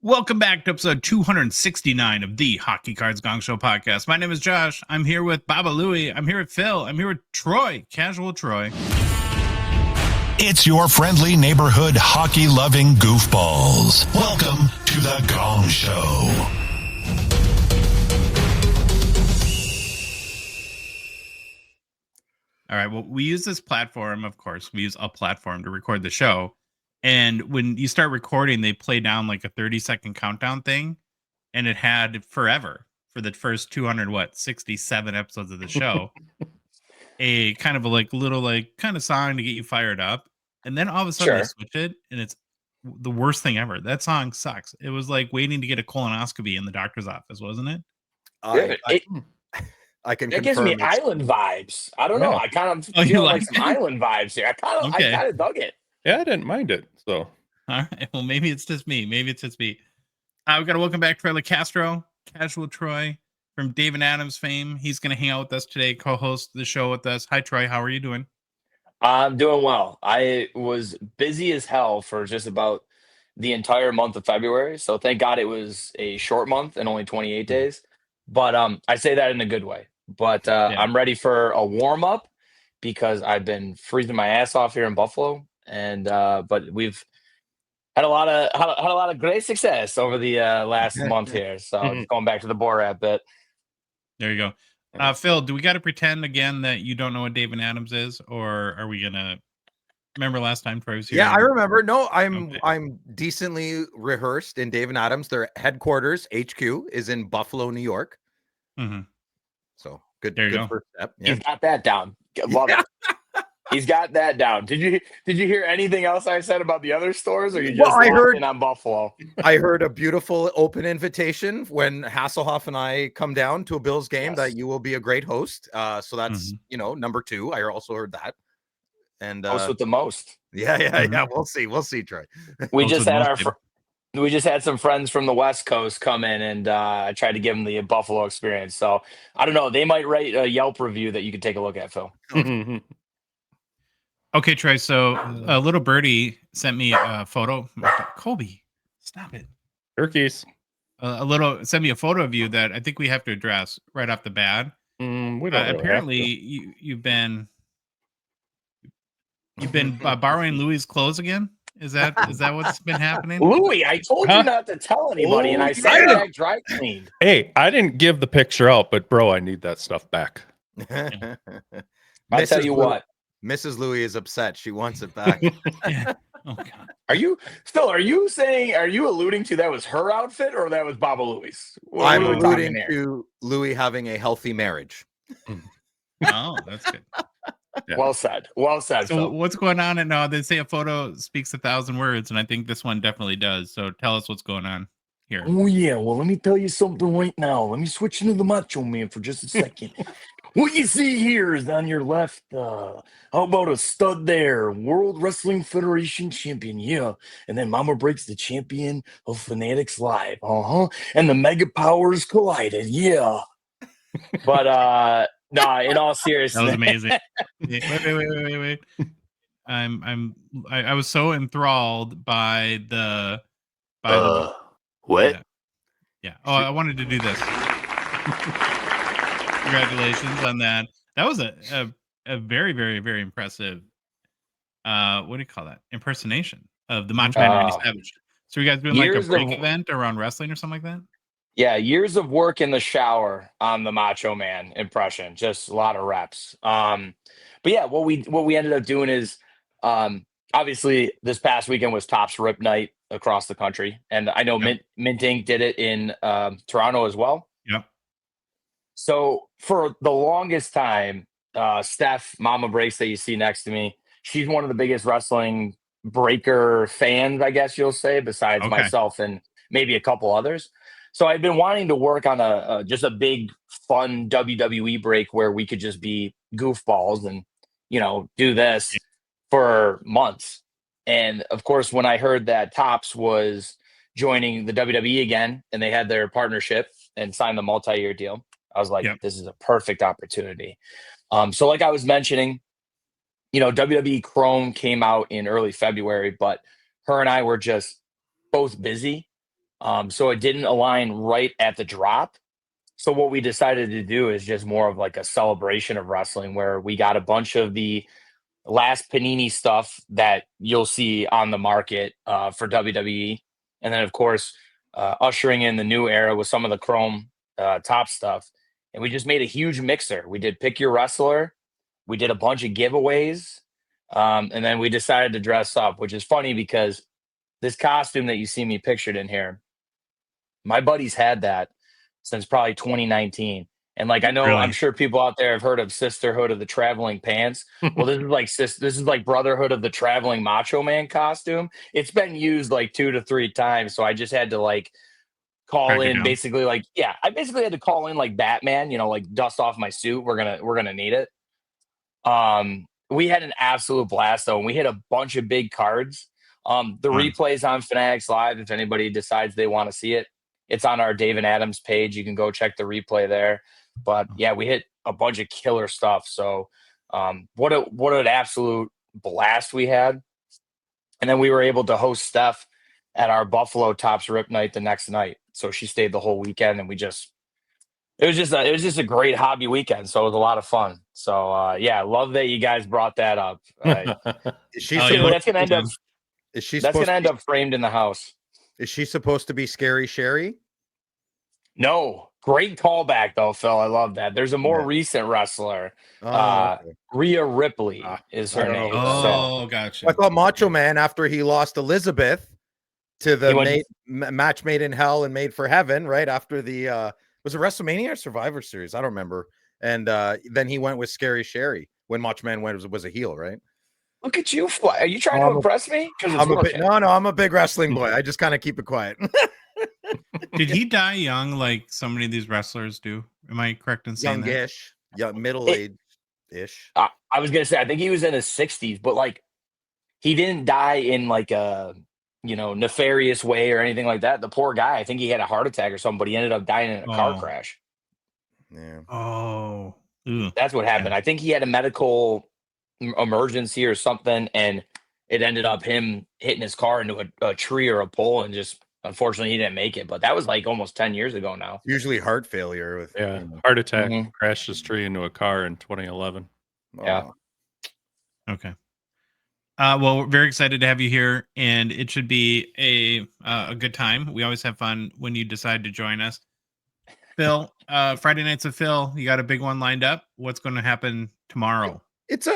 Welcome back to episode 269 of the Hockey Cards Gongshow podcast. My name is Josh. I'm here with Baba Louie. I'm here with Phil. I'm here with Troy, Casual Troy. It's your friendly neighborhood hockey-loving goofballs. Welcome to the Gong Show. All right, well, we use this platform, of course. We use a platform to record the show. And when you start recording, they play down like a 30-second countdown thing. And it had forever for the first 67 episodes of the show. A kind of a little kind of song to get you fired up. And then all of a sudden they switch it, and it's the worst thing ever. That song sucks. It was like waiting to get a colonoscopy in the doctor's office, wasn't it? I can. That gives me island vibes. I don't know. I kind of feel like some island vibes here. I kind of dug it. Yeah, I didn't mind it. So, all right. Well, maybe it's just me. We've got to welcome back Troy Licastro, Casual Troy from Dave and Adams fame. He's going to hang out with us today, co-host the show with us. Hi, Troy. How are you doing? I'm doing well. I was busy as hell for just about the entire month of February. So thank God it was a short month and only 28 days. But I say that in a good way. But I'm ready for a warm up because I've been freezing my ass off here in Buffalo, and but we've had a lot of great success over the last month here. So going back to the Borat bit. There you go. Phil, do we got to pretend again that you don't know what Dave and Adams is, or are we gonna remember last time Troy was here? Yeah, I remember. No, I'm decently rehearsed in Dave and Adams. Their headquarters, HQ, is in Buffalo, New York. Mm-hmm. So good. There you go. First step. Yeah. He's got that down. Love it. He's got that down. Did you hear anything else I said about the other stores, or you just locked in on Buffalo? I heard a beautiful open invitation when Hasselhoff and I come down to a Bills game that you will be a great host. So that's number 2. I also heard that. And host with the most. Yeah. We'll see, Troy. We just had some friends from the West Coast come in, and I tried to give them the Buffalo experience. So I don't know. They might write a Yelp review that you could take a look at, Phil. Okay, Troy. So a little birdie sent me a photo. Colby, stop it. Turkeys. Sent me a photo of you that I think we have to address right off the bat. Apparently, you've been borrowing Louis' clothes again. Is that what's been happening? Louis, I told you not to tell anybody, and I said I dry cleaned. Hey, I didn't give the picture out, but bro, I need that stuff back. I'll tell you what. Mrs. Louis is upset. She wants it back. Yeah. Oh God. Are you alluding to that was her outfit or that was Baba Louis? I'm alluding to Louis having a healthy marriage. Oh, that's good. Yeah. Well said. So what's going on? And they say a photo speaks 1,000 words, and I think this one definitely does. So tell us what's going on here. Oh yeah. Well, let me tell you something right now. Let me switch into the Macho Man for just a second. What you see here is on your left. How about a stud there? World Wrestling Federation champion. Yeah. And then Mama Breaks the champion of Fanatics Live. And the Mega Powers collided. Yeah. But nah, in all seriousness. That was amazing. Wait. I was so enthralled by the what? Yeah. Oh, I wanted to do this. Congratulations on that. That was a very, very, very impressive what do you call that? Impersonation of the Macho Man Randy Savage. So you guys doing like a break event around wrestling or something like that? Yeah, years of work in the shower on the Macho Man impression, just a lot of reps. But yeah, what we ended up doing is obviously this past weekend was Topps Rip Night across the country, and I know Mint Inc. did it in Toronto as well. Yep. So for the longest time, Steph, Mama Breaks that you see next to me, she's one of the biggest wrestling breaker fans, I guess you'll say, besides myself and maybe a couple others. So I've been wanting to work on just a big, fun WWE break where we could just be goofballs and, do this for months. And of course, when I heard that Topps was joining the WWE again and they had their partnership and signed the multi-year deal, I was like, this is a perfect opportunity. So like I was mentioning, WWE Chrome came out in early February, but her and I were just both busy. So it didn't align right at the drop. So what we decided to do is just more of like a celebration of wrestling, where we got a bunch of the last Panini stuff that you'll see on the market for WWE. And then, of course, ushering in the new era with some of the Chrome top stuff. And we just made a huge mixer. We did Pick Your Wrestler. We did a bunch of giveaways. And then we decided to dress up, which is funny because this costume that you see me pictured in here, my buddies had that since probably 2019. And like, I know, Really? I'm sure people out there have heard of Sisterhood of the Traveling Pants. Well, this is like Brotherhood of the Traveling Macho Man costume. It's been used like 2 to 3 times. So I just had to like call Crack it in down. basically like, yeah, I basically had to call in like Batman, like dust off my suit. We're gonna need it. We had an absolute blast though, and we hit a bunch of big cards. The replays on Fanatics Live, if anybody decides they want to see it, it's on our Dave and Adams page. You can go check the replay there. But yeah, we hit a bunch of killer stuff. So what an absolute blast we had. And then we were able to host Steph at our Buffalo Tops Rip night the next night. So she stayed the whole weekend, and it was just a great hobby weekend. So it was a lot of fun. So yeah, love that you guys brought that up. Is she That's gonna end up Is she that's supposed gonna to end up framed in the house. Is she supposed to be Scary Sherry? No, great callback though, Phil. I love that. There's a more Yeah. recent wrestler. Okay. Rhea Ripley is her name. Oh, gotcha. I thought Macho Man, after he lost Elizabeth to the match made in hell and made for heaven, right after the was it WrestleMania or Survivor Series? I don't remember. And then he went with Scary Sherry when Macho Man was a heel, right? Look at you. Are you trying to impress me? Because I'm a big wrestling boy. I just kind of keep it quiet. Did he die young like so many of these wrestlers do? Am I correct in saying Youngish, middle-aged-ish. I was gonna say, I think he was in his 60s, but like he didn't die in like a nefarious way or anything like that. The poor guy, I think he had a heart attack or something, but he ended up dying in a car crash. Yeah. Oh, that's what happened. I think he had a medical emergency or something, and it ended up him hitting his car into a tree or a pole, and just unfortunately he didn't make it. But that was like almost 10 years ago now. Usually heart failure with heart attack, crashed his tree into a car in 2011. Yeah. Okay. Well, we're very excited to have you here, and it should be a good time. We always have fun when you decide to join us. Phil, Friday Nights with Phil, you got a big one lined up. What's going to happen tomorrow? It's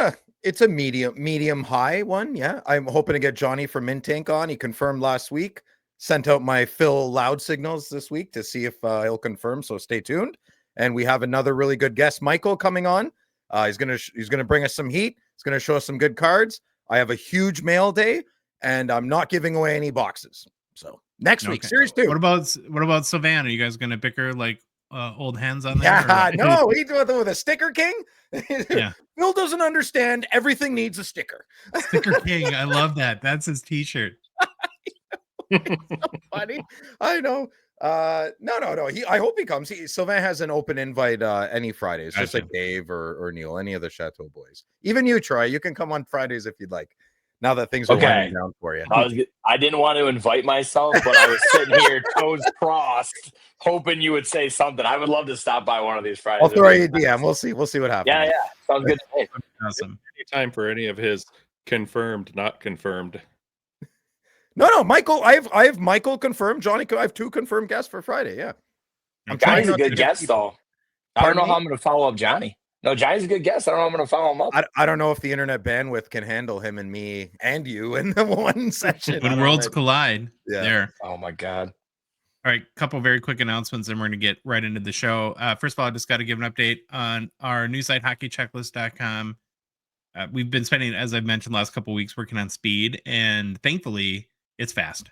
a medium high one. Yeah. I'm hoping to get Johnny from Mint Tank on. He confirmed last week. Sent out my Phil loud signals this week to see if he'll confirm. So stay tuned. And we have another really good guest, Michael, coming on. He's gonna bring us some heat. He's gonna show us some good cards. I have a huge mail day, and I'm not giving away any boxes. So next week, Series 2. What about Sylvain? Are you guys gonna bicker like old hens on there? Yeah, no, he's with a sticker king. Yeah. Phil doesn't understand. Everything needs a sticker. Sticker king. I love that. That's his t-shirt. It's so funny. I know. No. I hope he comes. Sylvain has an open invite any Fridays, just like Dave or Neil, any of the Chateau boys. Even you, Troy, you can come on Fridays if you'd like. Now that things are winding down for you. I didn't want to invite myself, but I was sitting here toes crossed, hoping you would say something. I would love to stop by one of these Fridays. I'll throw you a DM. We'll see what happens. Yeah. Sounds good to me. Awesome. Any time for any of his confirmed, not confirmed. No, Michael. I have Michael confirmed. Johnny, I have 2 confirmed guests for Friday. Yeah, Johnny's a good guest, though. I don't know how I'm going to follow up Johnny. No, Johnny's a good guest. I don't know how I'm going to follow him up. I don't know if the internet bandwidth can handle him and me and you in the one session. When worlds collide, there. Oh my God. All right, couple very quick announcements, and we're going to get right into the show. First of all, I just got to give an update on our new site, hockeychecklist.com. We've been spending, as I've mentioned, last couple of weeks working on speed, and thankfully, it's fast.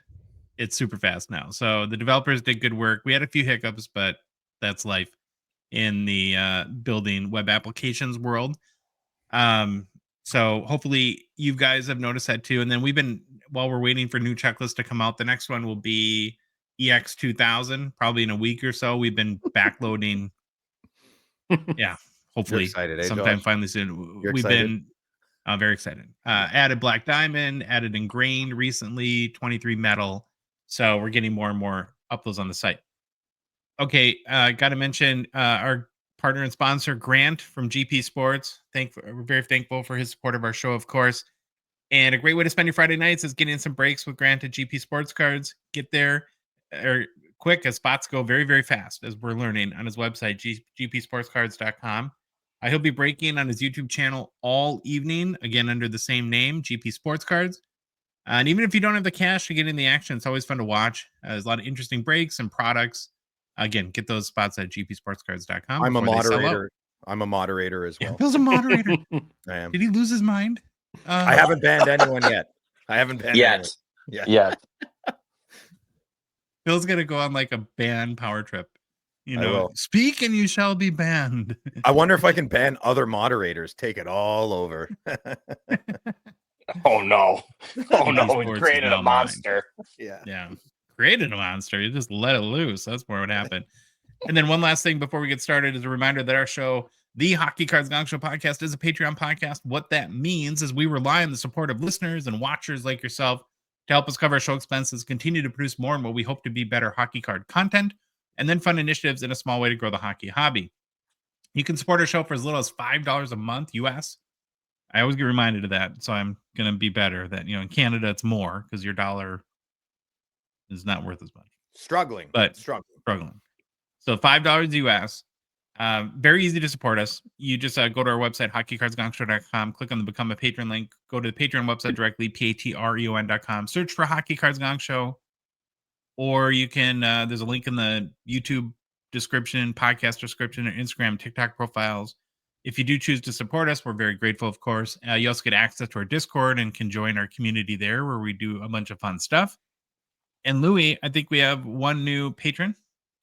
It's super fast now. So the developers did good work. We had a few hiccups, but that's life in the building web applications world. So hopefully you guys have noticed that too. And then while we're waiting for new checklists to come out, the next one will be EX 2000, probably in a week or so. We've been backloading. Yeah, hopefully sometime finally soon. We've been very excited. Added Black Diamond, added Ingrained recently, 23 Metal. So we're getting more and more up those on the site. Okay, got to mention our partner and sponsor, Grant from GP Sports. We're very thankful for his support of our show, of course. And a great way to spend your Friday nights is getting some breaks with Grant at GP Sports Cards. Get there quick, as spots go very, very fast, as we're learning on his website, gpsportscards.com. He'll be breaking on his YouTube channel all evening, again, under the same name, GP Sports Cards. And even if you don't have the cash to get in the action, it's always fun to watch. There's a lot of interesting breaks and products. Again, get those spots at gpsportscards.com. I'm a moderator. I'm a moderator as well. Phil's a moderator. I am. Did he lose his mind? I haven't banned anyone yet. Anyone yet. Phil's gonna go on like a ban power trip. Speak and you shall be banned. I wonder if I can ban other moderators. Take it all over. Oh no! Oh no! We created a monster. Yeah. Created a monster. You just let it loose. That's more what happened. And then one last thing before we get started is a reminder that our show, the Hockey Cards Gongshow podcast, is a Patreon podcast. What that means is we rely on the support of listeners and watchers like yourself to help us cover our show expenses, continue to produce more and what we hope to be better hockey card content, and then fund initiatives in a small way to grow the hockey hobby. You can support our show for as little as $5 a month US. I always get reminded of that, so I'm going to be better that, in Canada it's more because your dollar is not worth as much. Struggling. So $5 US. Very easy to support us. You just go to our website, hockeycardsgongshow.com, click on the Become a Patron link, go to the Patreon website directly, patreon.com, search for Hockey Cards Gong Show, or you can, there's a link in the YouTube description, podcast description, or Instagram, TikTok profiles. If you do choose to support us, we're very grateful, of course. You also get access to our Discord and can join our community there where we do a bunch of fun stuff. And Louis, I think we have one new patron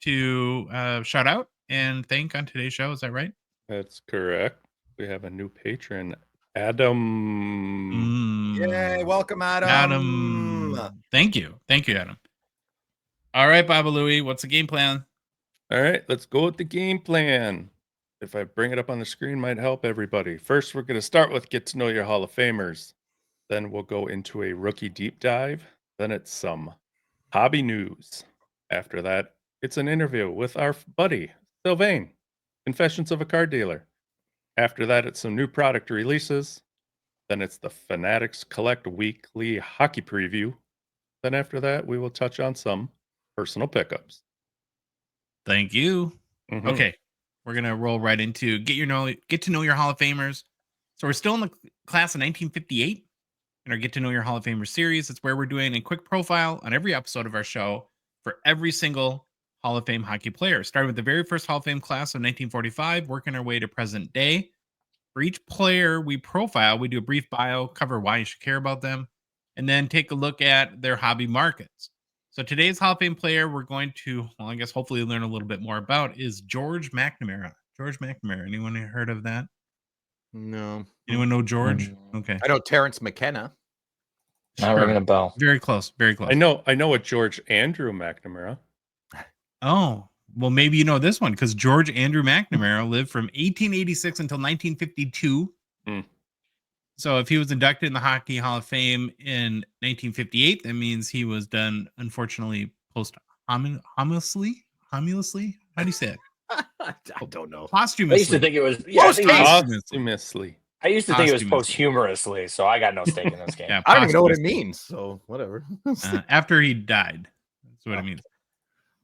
to shout out and thank on today's show. Is that right? That's correct. We have a new patron, Adam. Yay, welcome, Adam. Thank you, Adam. All right, Baba Louie, what's the game plan? All right, let's go with the game plan. If I bring it up on the screen, might help everybody. First, we're going to start with get to know your Hall of Famers. Then we'll go into a rookie deep dive. Then it's some hobby news. After that, it's an interview with our buddy, Sylvain, Confessions of a Card Dealer. After that, it's some new product releases. Then it's the Fanatics Collect weekly hockey preview. Then after that, we will touch on some personal pickups. Thank you. Mm-hmm. Okay, we're going to roll right into get to know your Hall of Famers. So we're still in the class of 1958 in our Get to Know Your Hall of Famers series. It's where we're doing a quick profile on every episode of our show for every single Hall of Fame hockey player, starting with the very first Hall of Fame class of 1945, working our way to present day. For each player we profile, we do a brief bio, cover why you should care about them, and then take a look at their hobby markets. So today's Hall of Fame player we're going to, hopefully learn a little bit more about is George McNamara. George McNamara. Anyone heard of that? No. Anyone know George? Okay. I know Terrence McKenna. Not ringing a bell. Very close. Very close. I know a George Andrew McNamara. Oh, well, maybe you know this one because George Andrew McNamara lived from 1886 until 1952. So if he was inducted in the Hockey Hall of Fame in 1958, that means he was done, unfortunately, posthumously. How do you say it? I don't know. Posthumously. I used to think it was Posthumously. I used to think it was posthumously, so I got no stake in this game. I don't even know what it means, so whatever. After he died. That's what it means.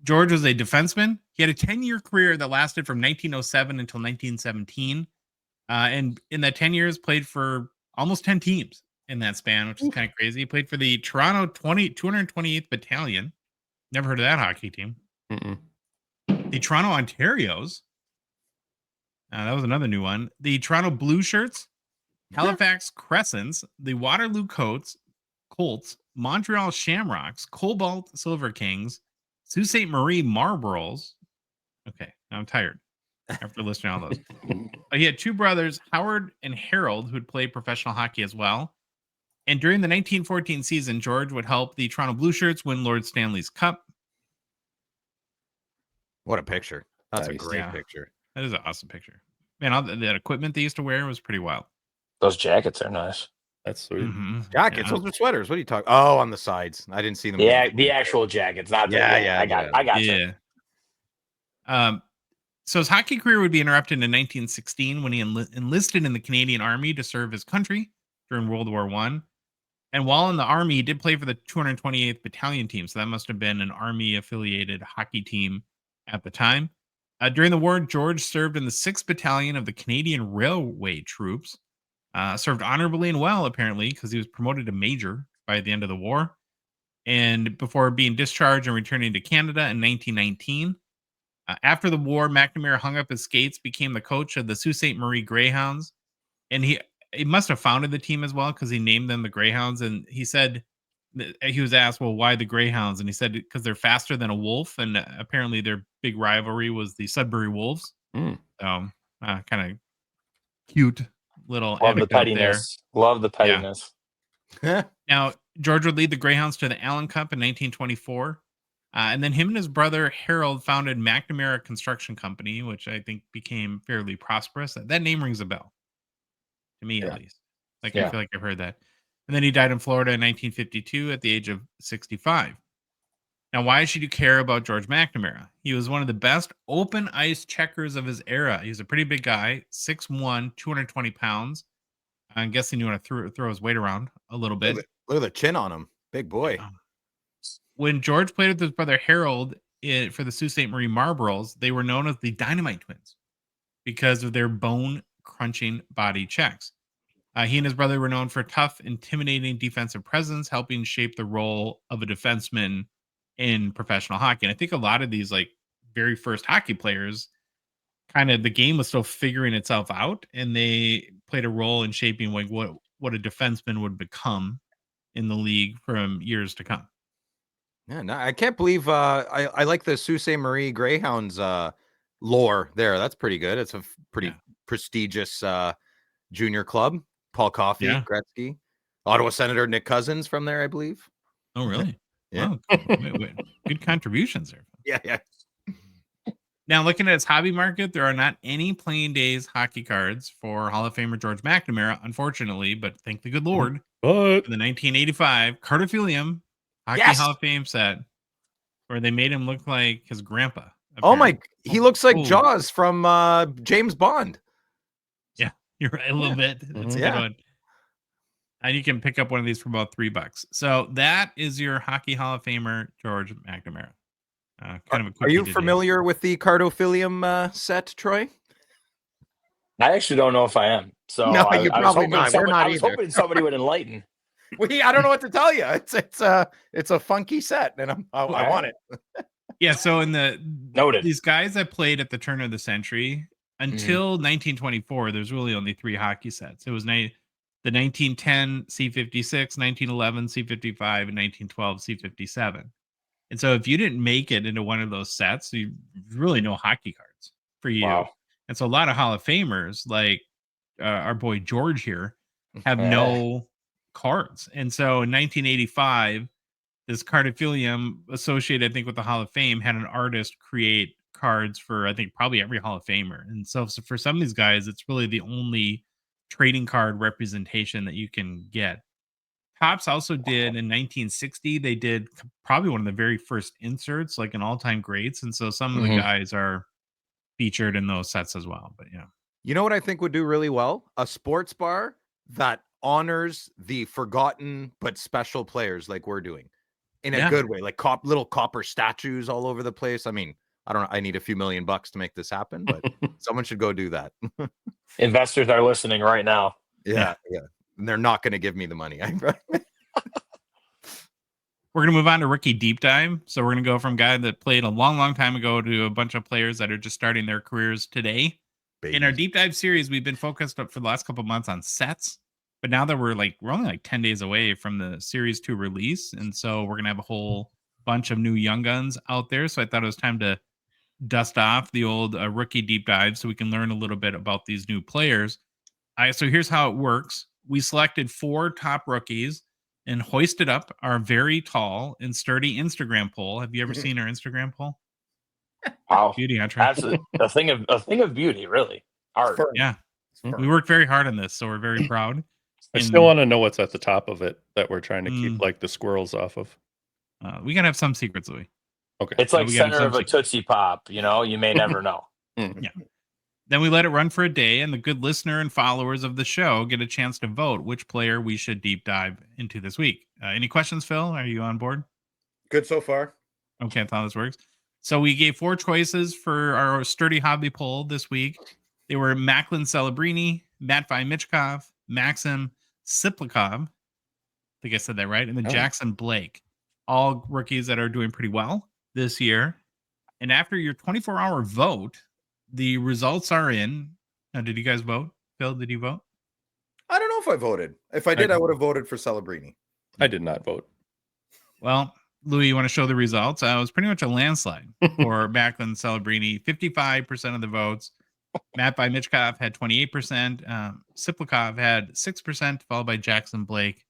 George was a defenseman. He had a 10-year career that lasted from 1907 until 1917. And in that 10 years, played for almost 10 teams in that span, which is kind of crazy. He played for the Toronto 228th Battalion. Never heard of that hockey team. The Toronto Ontarios. That was another new one. The Toronto Blue Shirts, Halifax Crescents, the Waterloo Colts, Montreal Shamrocks, Cobalt Silver Kings, Sault Ste. Marie Marlboros. Okay, now I'm tired after listening to all those. He had two brothers, Howard and Harold, who would play professional hockey as well. And during the 1914 season, George would help the Toronto Blue Shirts win Lord Stanley's Cup. What a picture. That's nice. A great picture. That is an awesome picture. Man, all that equipment they used to wear was pretty wild. Those jackets are nice. That's sweet. Mm-hmm. Jackets, those are sweaters. What are you talking? Oh, on the sides. I didn't see them. Yeah, the actual jackets, not the. I got you. So his hockey career would be interrupted in 1916 when he enlisted in the Canadian Army to serve his country during World War I. And while in the Army, he did play for the 228th Battalion team. So that must have been an Army-affiliated hockey team at the time. During the war, George served in the 6th Battalion of the Canadian Railway Troops. Served honorably and well, apparently, because he was promoted to major by the end of the war. And before being discharged and returning to Canada in 1919. After the war, McNamara hung up his skates, became the coach of the Sault Ste. Marie Greyhounds. And he must have founded the team as well because he named them the Greyhounds. And he said, he was asked, well, why the Greyhounds? And he said, because they're faster than a wolf. And apparently their big rivalry was the Sudbury Wolves. So kind of cute little Love the anecdote pettiness. there. Love the pettiness. Yeah. Now, George would lead the Greyhounds to the Allen Cup in 1924. And then him and his brother Harold founded McNamara Construction Company, which I think became fairly prosperous. That name rings a bell to me, at least. I feel like I've heard that. And then he died in Florida in 1952 at the age of 65. Now, why should you care about George McNamara? He was one of the best open ice checkers of his era. He's a pretty big guy, 6'1", 220 pounds. I'm guessing you want to throw his weight around a little bit. Look at the chin on him. Big boy. When George played with his brother Harold for the Sault Ste. Marie Marlboros, they were known as the Dynamite Twins because of their bone-crunching body checks. He and his brother were known for tough, intimidating defensive presence, helping shape the role of a defenseman in professional hockey. And I think a lot of these very first hockey players, kind of the game was still figuring itself out, and they played a role in shaping what a defenseman would become in the league from years to come. Yeah, no, I can't believe I like the Sault Ste. Marie Greyhounds lore there. That's pretty good. It's a pretty prestigious junior club. Paul Coffey, Gretzky, Ottawa Senator Nick Cousins from there, I believe. Oh, really? Yeah. Wow. Good contributions there. Yeah. Now, looking at its hobby market, there are not any playing days hockey cards for Hall of Famer George McNamara, unfortunately, but thank the good Lord. But For the 1985 Cardophilium Hockey Hall of Fame set, where they made him look like his grandpa. Apparently. He looks like Jaws from James Bond. Yeah, you're right, a little bit. That's a good one. And you can pick up one of these for about $3. So that is your Hockey Hall of Famer, George McNamara. Are you familiar with the Cardophilium set, Troy? I actually don't know if I am. So no, you're probably not. We're not I was hoping somebody would enlighten. I don't know what to tell you. It's a funky set, and I want it. Yeah. So noted, these guys that played at the turn of the century until 1924, there's really only 3 hockey sets. It was the 1910 C56, 1911 C55, and 1912 C57. And so if you didn't make it into one of those sets, you really no hockey cards for you. Wow. And so a lot of Hall of Famers, like our boy George here, have no cards. And so in 1985, this Cardophilium associated, I think, with the Hall of Fame had an artist create cards for, I think, probably every Hall of Famer. And so for some of these guys, it's really the only trading card representation that you can get. Topps also did in 1960, they did probably one of the very first inserts, like an all-time greats. And so some of the guys are featured in those sets as well. But yeah. You know what I think would do really well? A sports bar that honors the forgotten but special players like we're doing in a good way, like little copper statues all over the place. I mean, I don't know. I need a few $1 million to make this happen, but someone should go do that. Investors are listening right now. Yeah. And they're not going to give me the money. We're going to move on to rookie deep dive. So we're going to go from a guy that played a long, long time ago to a bunch of players that are just starting their careers today. Babies. In our deep dive series, we've been focused up for the last couple of months on sets, but now that we're only 10 days away from the series 2 release. And so we're going to have a whole bunch of new young guns out there. So I thought it was time to dust off the old rookie deep dive so we can learn a little bit about these new players. So here's how it works. We selected 4 top rookies and hoisted up our very tall and sturdy Instagram poll. Have you ever seen our Instagram poll? Wow, beauty! That's a thing of beauty, really. Art. Yeah, we worked very hard on this, so we're very proud. I still want to know what's at the top of it that we're trying to keep like the squirrels off of. We gotta have some secrets, Louis. Okay. It's like we gotta have center some of a secrets. Tootsie Pop, you know, you may never know. Yeah. Then we let it run for a day, and the good listener and followers of the show get a chance to vote which player we should deep dive into this week. Any questions, Phil? Are you on board? Good so far. Okay, that's how this works. So we gave 4 choices for our sturdy hobby poll this week. They were Macklin Celebrini, Matvei Michkov, Maxim Siplikov. I think I said that right. And then Jackson Blake. All rookies that are doing pretty well this year. And after your 24-hour vote, the results are in. Now, did you guys vote? Phil, did you vote? I don't know if I voted. If I did, I would have voted for Celebrini. I did not vote. Well, Louis, you want to show the results? It was pretty much a landslide for Macklin Celebrini. 55% of the votes. Matvei Michkov had 28%. Siplikov had 6%, followed by Jackson Blake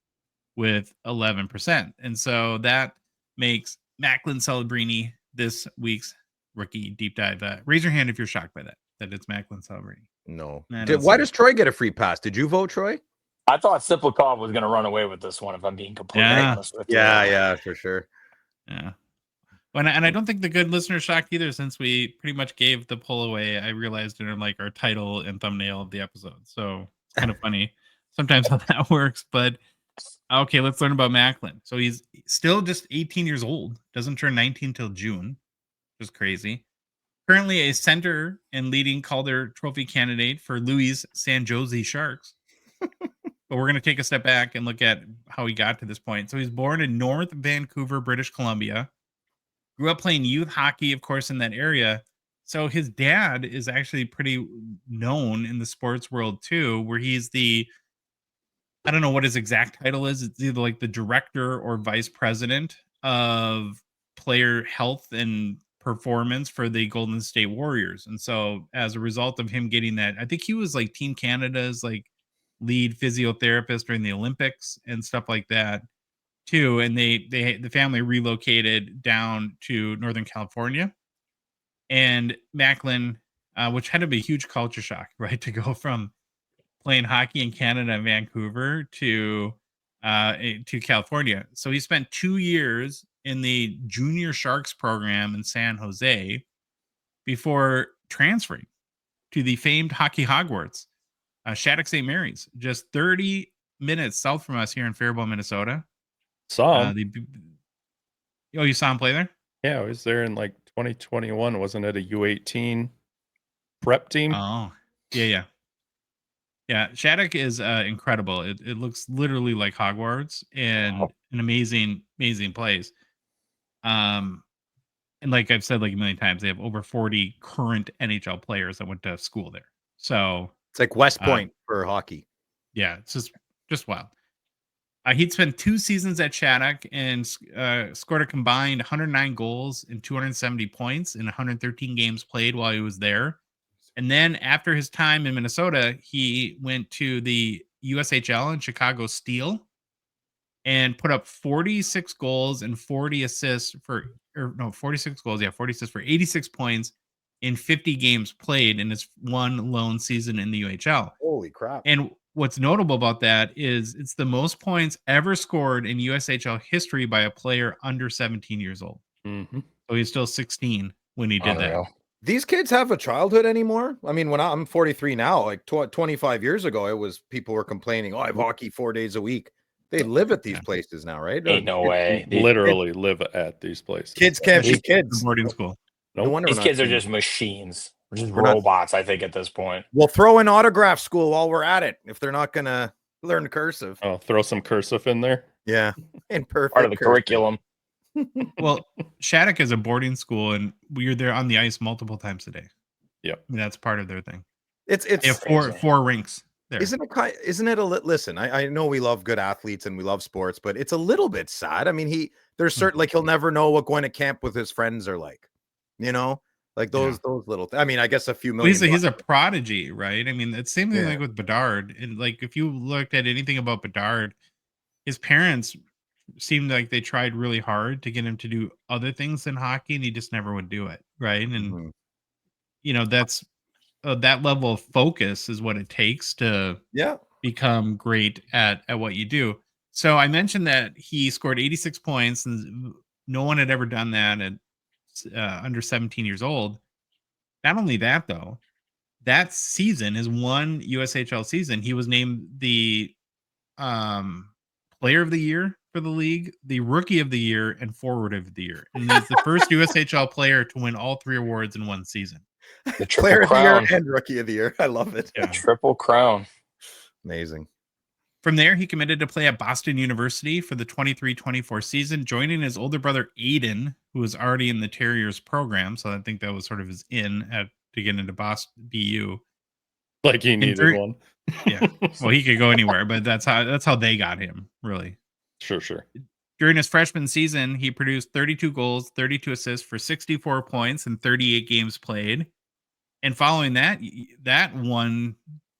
with 11%. And so that makes Macklin Celebrini this week's rookie deep dive. Raise your hand if you're shocked by that it's Macklin Celebrini. No. Nah, Why does Troy get a free pass? Did you vote, Troy? I thought Siplikov was going to run away with this one, if I'm being completely honest with you. Yeah, for sure. Yeah. And I don't think the good listener shocked either, since we pretty much gave the poll away. I realized in like our title and thumbnail of the episode. So it's kind of funny sometimes how that works. But okay, let's learn about Macklin. So he's still just 18 years old. Doesn't turn 19 till June. Which is crazy. Currently a center and leading Calder Trophy candidate for Louis San Jose Sharks. But we're going to take a step back and look at how he got to this point. So he's born in North Vancouver, British Columbia. Grew up playing youth hockey, of course, in that area. So his dad is actually pretty known in the sports world too, where he's I don't know what his exact title is. It's either like the director or vice president of player health and performance for the Golden State Warriors. And so as a result of him getting that, I think he was like Team Canada's like lead physiotherapist during the Olympics and stuff like that too. And the family relocated down to Northern California, and Macklin, which had to be a huge culture shock, right? To go from playing hockey in Canada and Vancouver to California. So he spent 2 years in the Junior Sharks program in San Jose before transferring to the famed Hockey Hogwarts, Shattuck St. Mary's, just 30 minutes south from us here in Faribault, Minnesota. Saw him. You saw him play there? Yeah, I was there in like 2021. Wasn't it a U18 prep team? Oh, yeah. Yeah, Shattuck is incredible. It looks literally like Hogwarts, and an amazing place. And like I've said like a million times, they have over 40 current NHL players that went to school there. So it's like West Point for hockey. Yeah, it's just wild. He'd spent 2 seasons at Shattuck and scored a combined 109 goals and 270 points in 113 games played while he was there. And then after his time in Minnesota, he went to the USHL in Chicago Steel and put up 46 goals and 40 assists 46 goals, 40 assists for 86 points in 50 games played in his one lone season in the UHL. Holy crap. And what's notable about that is it's the most points ever scored in USHL history by a player under 17 years old. Mm-hmm. So he's still 16 when he did that. These kids have a childhood anymore? I mean, when I'm 43 now, like 25 years ago, it was people were complaining, I have hockey 4 days a week. They live at these places now, right? Ain't no way. Literally live at these places. Kids can't be kids. Boarding school. No wonder these kids are just machines. Just robots, I think, at this point. We'll throw in autograph school while we're at it if they're not going to learn cursive. Oh, throw some cursive in there. Yeah. In perfect part of the curriculum. Well, Shattuck is a boarding school, and we're there on the ice multiple times a day. Yep. I mean, that's part of their thing. It's they have four rinks there. Isn't it listen, I know we love good athletes and we love sports, but it's a little bit sad. I mean, there's certain like he'll never know what going to camp with his friends are like, you know, like those little I mean, I guess a few million. He's a prodigy, right? I mean, it's same thing like with Bedard. And like if you looked at anything about Bedard, his parents seemed like they tried really hard to get him to do other things than hockey, and he just never would do it, right? And you know, that's that level of focus is what it takes to become great at what you do. So I mentioned that he scored 86 points, and no one had ever done that at under 17 years old. Not only that, though, that season, his one USHL season, he was named the player of the year for the league, the rookie of the year, and forward of the year. And he's the first USHL player to win all 3 awards in one season. The triple Player crown. of the year and rookie of the year. I love it. The triple crown. Amazing. From there, he committed to play at Boston University for the 23-24 season, joining his older brother Aiden, who was already in the Terriers program. So I think that was sort of his to get into Boston BU. Like he needed one. Yeah. Well, he could go anywhere, but that's how they got him, really. Sure. During his freshman season, he produced 32 goals, 32 assists for 64 points in 38 games played. And following that one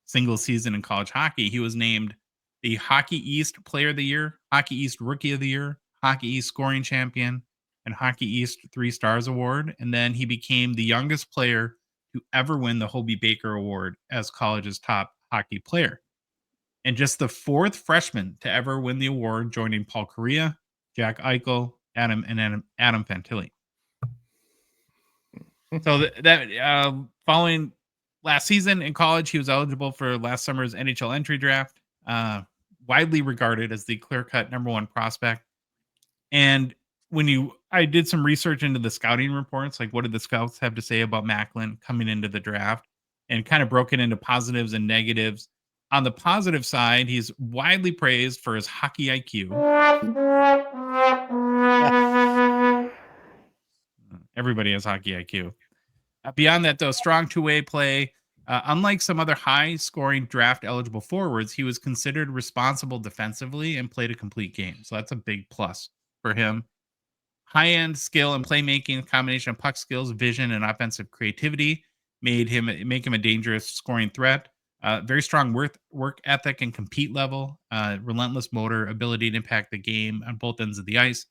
single season in college hockey, he was named the Hockey East Player of the Year, Hockey East Rookie of the Year, Hockey East Scoring Champion, and Hockey East 3 Stars Award. And then he became the youngest player to ever win the Hobey-Baker Award as college's top hockey player. And just the 4th freshman to ever win the award, joining Paul Correa, Jack Eichel, Adam Fantilli. So that following last season in college, he was eligible for last summer's NHL entry draft, widely regarded as the clear-cut number 1 prospect. And I did some research into the scouting reports, like what did the scouts have to say about Macklin coming into the draft, and kind of broke it into positives and negatives. On the positive side, he's widely praised for his hockey IQ. Everybody has hockey IQ. Beyond that, though, strong two-way play. Unlike some other high-scoring draft-eligible forwards, he was considered responsible defensively and played a complete game. So that's a big plus for him. High-end skill and playmaking, combination of puck skills, vision, and offensive creativity make him a dangerous scoring threat. Very strong work ethic and compete level. Relentless motor, ability to impact the game on both ends of the ice.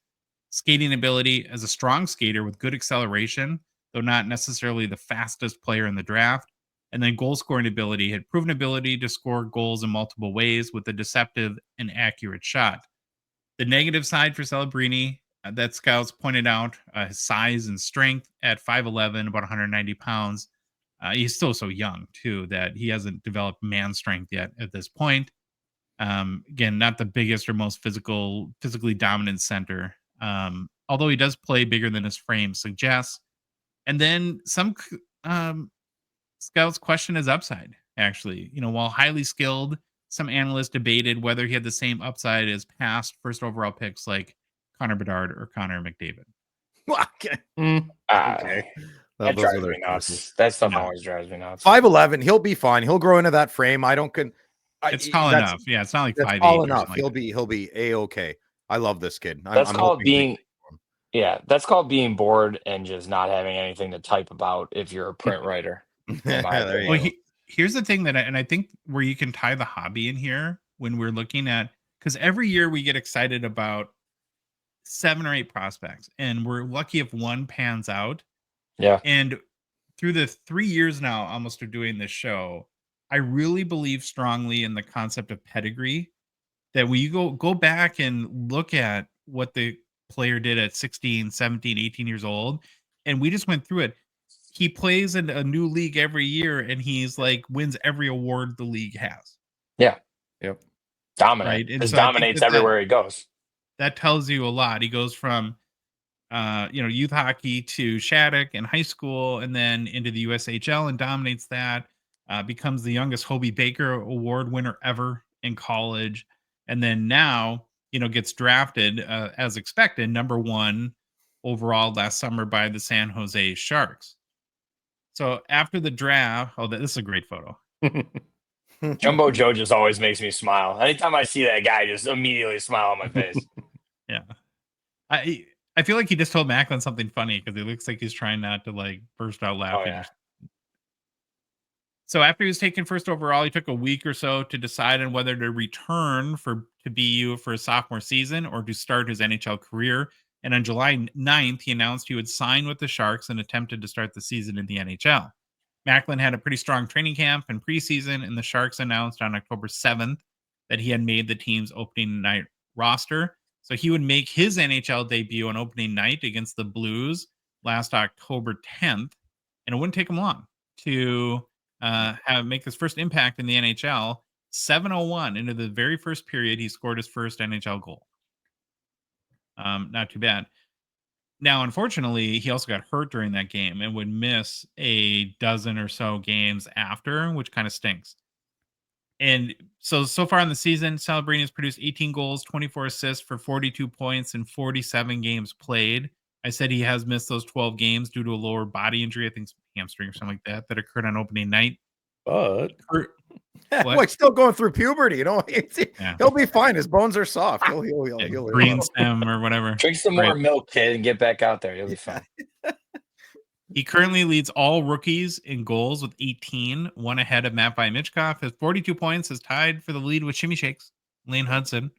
Skating ability as a strong skater with good acceleration, though not necessarily the fastest player in the draft. And then goal scoring ability, had proven ability to score goals in multiple ways with a deceptive and accurate shot. The negative side for Celebrini that scouts pointed out, his size and strength at 5'11", about 190 pounds. He's still so young, too, that he hasn't developed man strength yet at this point. Again, not the biggest or most physically dominant center, although he does play bigger than his frame suggests. And then some scouts question his upside, actually. While highly skilled, some analysts debated whether he had the same upside as past first overall picks like Connor Bedard or Connor McDavid. Okay. Okay. That drives me nuts. That stuff always drives me nuts. 5'11", he'll be fine. He'll grow into that frame. It's tall enough. Yeah, it's not like 5'8". Tall enough. He'll be a-okay. I love this kid. That's called being bored and just not having anything to type about if you're a print writer. Here's the thing I think where you can tie the hobby in here when we're looking at, because every year we get excited about 7 or 8 prospects, and we're lucky if one pans out. Yeah. And through the 3 years now almost of doing this show, I really believe strongly in the concept of pedigree, that when you go back and look at what the player did at 16, 17, 18 years old, and we just went through it. He plays in a new league every year, and he's like wins every award the league has. Yeah. Yep. Dominant. Right? And dominates everywhere he goes. That tells you a lot. He goes from youth hockey to Shattuck in high school, and then into the USHL and dominates that. Becomes the youngest Hobey-Baker Award winner ever in college, and then now gets drafted as expected, number 1 overall last summer by the San Jose Sharks. So after the draft, this is a great photo. Jumbo Joe just always makes me smile. Anytime I see that guy, just immediately smile on my face. Yeah, I feel like he just told Macklin something funny because he looks like he's trying not to burst out laughing. Oh, yeah. So after he was taken first overall, he took a week or so to decide on whether to return to BU for his sophomore season or to start his NHL career. And on July 9th, he announced he would sign with the Sharks and attempted to start the season in the NHL. Macklin had a pretty strong training camp and preseason, and the Sharks announced on October 7th that he had made the team's opening night roster. So he would make his NHL debut on opening night against the Blues last October 10th, and it wouldn't take him long to make his first impact in the NHL. 7:01 into the very first period, he scored his first NHL goal. Not too bad. Now, unfortunately, he also got hurt during that game and would miss a dozen or so games after, which kind of stinks. And so far in the season, Celebrini has produced 18 goals, 24 assists for 42 points in 47 games played. I said he has missed those 12 games due to a lower body injury, I think hamstring or something like that occurred on opening night. But Like still going through puberty, Yeah. He'll be fine. His bones are soft. He'll green stem or whatever. Drink some more milk, kid, and get back out there. You'll be fine. He currently leads all rookies in goals with 18, one ahead of Matt Michkov. His 42 points is tied for the lead with Shimmy Shakes, Lane Hudson.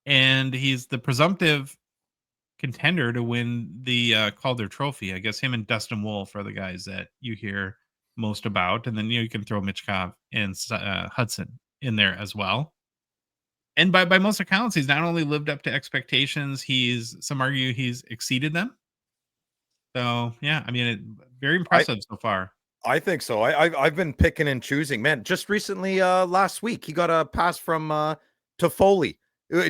And he's the presumptive contender to win the Calder Trophy. I guess him and Dustin Wolf are the guys that you hear most about. And then you can throw Michkov and Hudson in there as well. And by most accounts, he's not only lived up to expectations, some argue he's exceeded them. So, yeah, I mean, very impressive so far. I think so. I've been picking and choosing. Man, just recently, last week, he got a pass from Toffoli.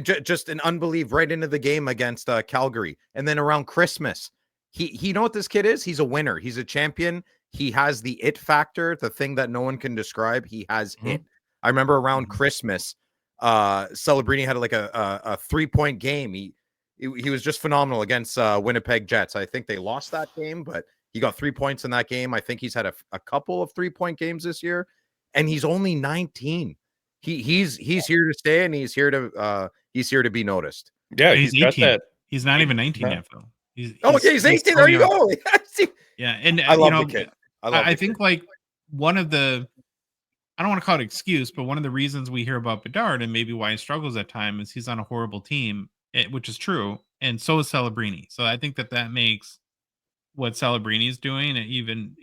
Just an unbelievable right into the game against Calgary. And then around Christmas, he know what this kid is? He's a winner. He's a champion. He has the it factor, the thing that no one can describe. He has it. I remember around Christmas, Celebrini had like a 3-point game. He was just phenomenal against Winnipeg Jets. I think they lost that game, but he got 3 points in that game. I think he's had a couple of 3-point games this year, and he's only 19. He's here to stay, and he's here to be noticed. Yeah, he's 18. He's not even 19 yet, Phil. He's 18. There you go. Yeah, and I love the kid. I think like one of the, I don't want to call it excuse, but one of the reasons we hear about Bedard and maybe why he struggles at times is he's on a horrible team. Which is true, and so is Celebrini. So I think that makes what Celebrini is doing, and even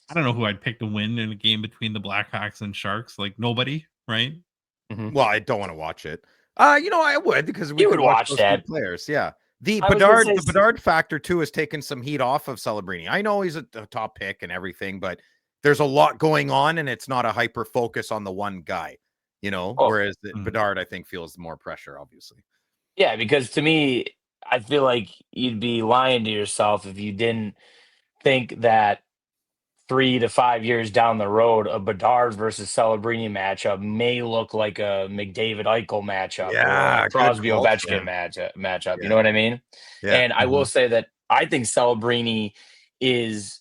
I don't know who I'd pick to win in a game between the Blackhawks and Sharks. Like nobody, right? Well, I don't want to watch it. I would because we would watch those that players. Yeah, the Bedard factor too has taken some heat off of Celebrini. I know he's a top pick and everything, but there's a lot going on, and it's not a hyper focus on the one guy. Whereas Bedard, I think, feels more pressure, obviously. Yeah, because to me, I feel like you'd be lying to yourself if you didn't think that 3 to 5 years down the road, a Bedard versus Celebrini matchup may look like a McDavid Eichel matchup, or a Crosby Ovechkin matchup. Yeah. You know what I mean? Yeah. And I will say that I think Celebrini is,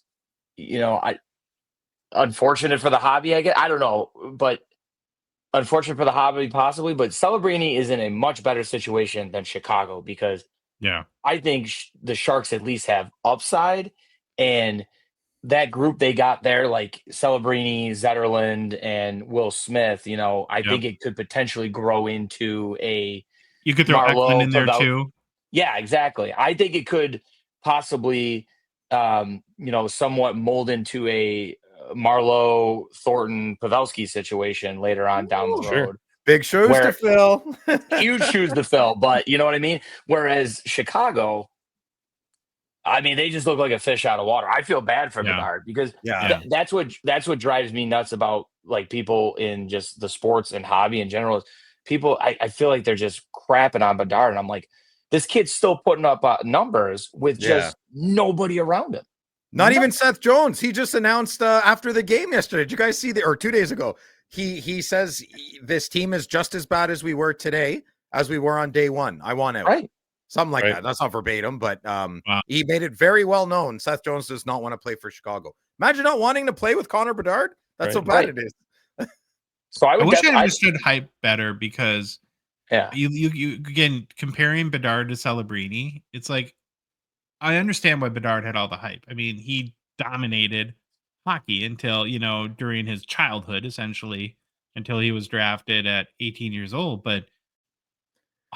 unfortunate for the hobby. I guess I don't know, but. Unfortunate for the hobby, possibly, but Celebrini is in a much better situation than Chicago because I think the Sharks at least have upside, and that group they got there, like Celebrini, Zetterlund, and Will Smith, I think it could potentially grow into a. You could throw Eklund in there too. Yeah, exactly. I think it could possibly, somewhat mold into a Marleau, Thornton, Pavelski situation later on down the road. Big shoes to fill. Huge shoes to fill, but you know what I mean? Whereas Chicago, I mean, they just look like a fish out of water. I feel bad for Bedard because that's what drives me nuts about like people in just the sports and hobby in general. People, I feel like they're just crapping on Bedard, and I'm like, this kid's still putting up numbers with just nobody around him. Not even Seth Jones. He just announced after the game yesterday. Did you guys see or 2 days ago? He says this team is just as bad as we were today as we were on day one. I want out. Right. Something like that. That's not verbatim, but he made it very well known. Seth Jones does not want to play for Chicago. Imagine not wanting to play with Connor Bedard. That's how bad it is. So I wish I understood hype better because you again comparing Bedard to Celebrini, it's like I understand why Bedard had all the hype. I mean, he dominated hockey until, during his childhood, essentially, until he was drafted at 18 years old. But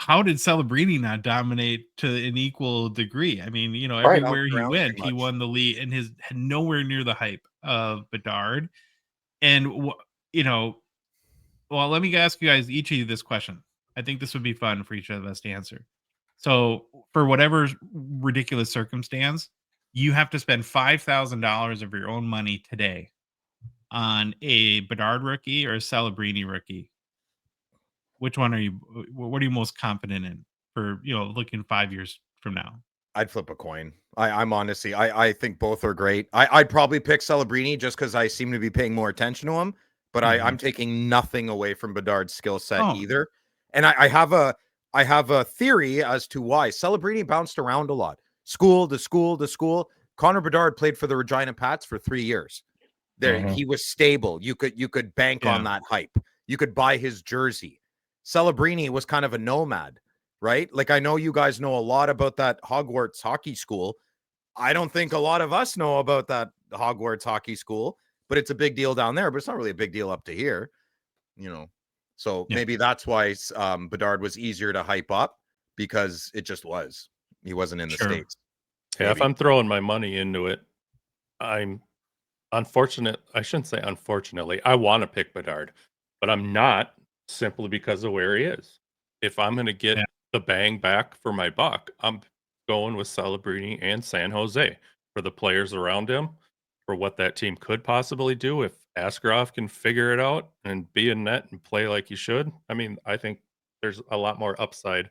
how did Celebrini not dominate to an equal degree? I mean, Right. everywhere he Bounced around went, too he much. won the lead and had nowhere near the hype of Bedard. And well, let me ask you guys each of you this question. I think this would be fun for each of us to answer. So, for whatever ridiculous circumstance, you have to spend $5,000 of your own money today on a Bedard rookie or a Celebrini rookie. Which one are you? What are you most confident in for looking 5 years from now? I'd flip a coin. I'm honestly, I think both are great. I'd probably pick Celebrini just because I seem to be paying more attention to him, but I'm taking nothing away from Bedard's skill set Oh. either. And I have a theory as to why Celebrini bounced around a lot. School to school to school. Connor Bedard played for the Regina Pats for 3 years. There, he was stable. You could bank on that hype. You could buy his jersey. Celebrini was kind of a nomad, right? Like, I know you guys know a lot about that Hogwarts hockey school. I don't think a lot of us know about that Hogwarts hockey school, but it's a big deal down there, but it's not really a big deal up to here, So maybe that's why Bedard was easier to hype up, because it just was. He wasn't in the States. Yeah, if I'm throwing my money into it, I'm unfortunate. I shouldn't say unfortunately. I want to pick Bedard, but I'm not, simply because of where he is. If I'm going to get the bang back for my buck, I'm going with Celebrini and San Jose for the players around him, for what that team could possibly do if Askarov can figure it out and be in net and play like he should. I mean, I think there's a lot more upside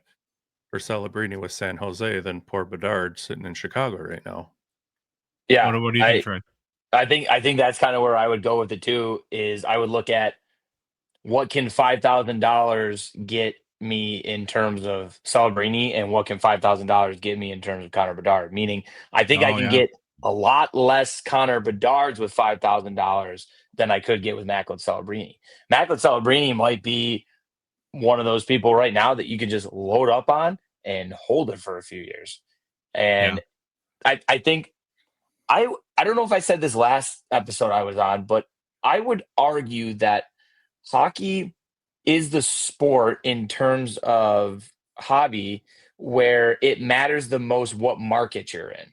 for Celebrini with San Jose than poor Bedard sitting in Chicago right now. Yeah. What do you think, Troy? I think that's kind of where I would go with it too, is I would look at what can $5,000 get me in terms of Celebrini, and what can $5,000 get me in terms of Connor Bedard. Meaning, I think I can get a lot less Connor Bedards with $5,000 than I could get with Macklin Celebrini. Macklin Celebrini might be one of those people right now that you could just load up on and hold it for a few years. And I think I don't know if I said this last episode I was on, but I would argue that hockey is the sport in terms of hobby where it matters the most what market you're in.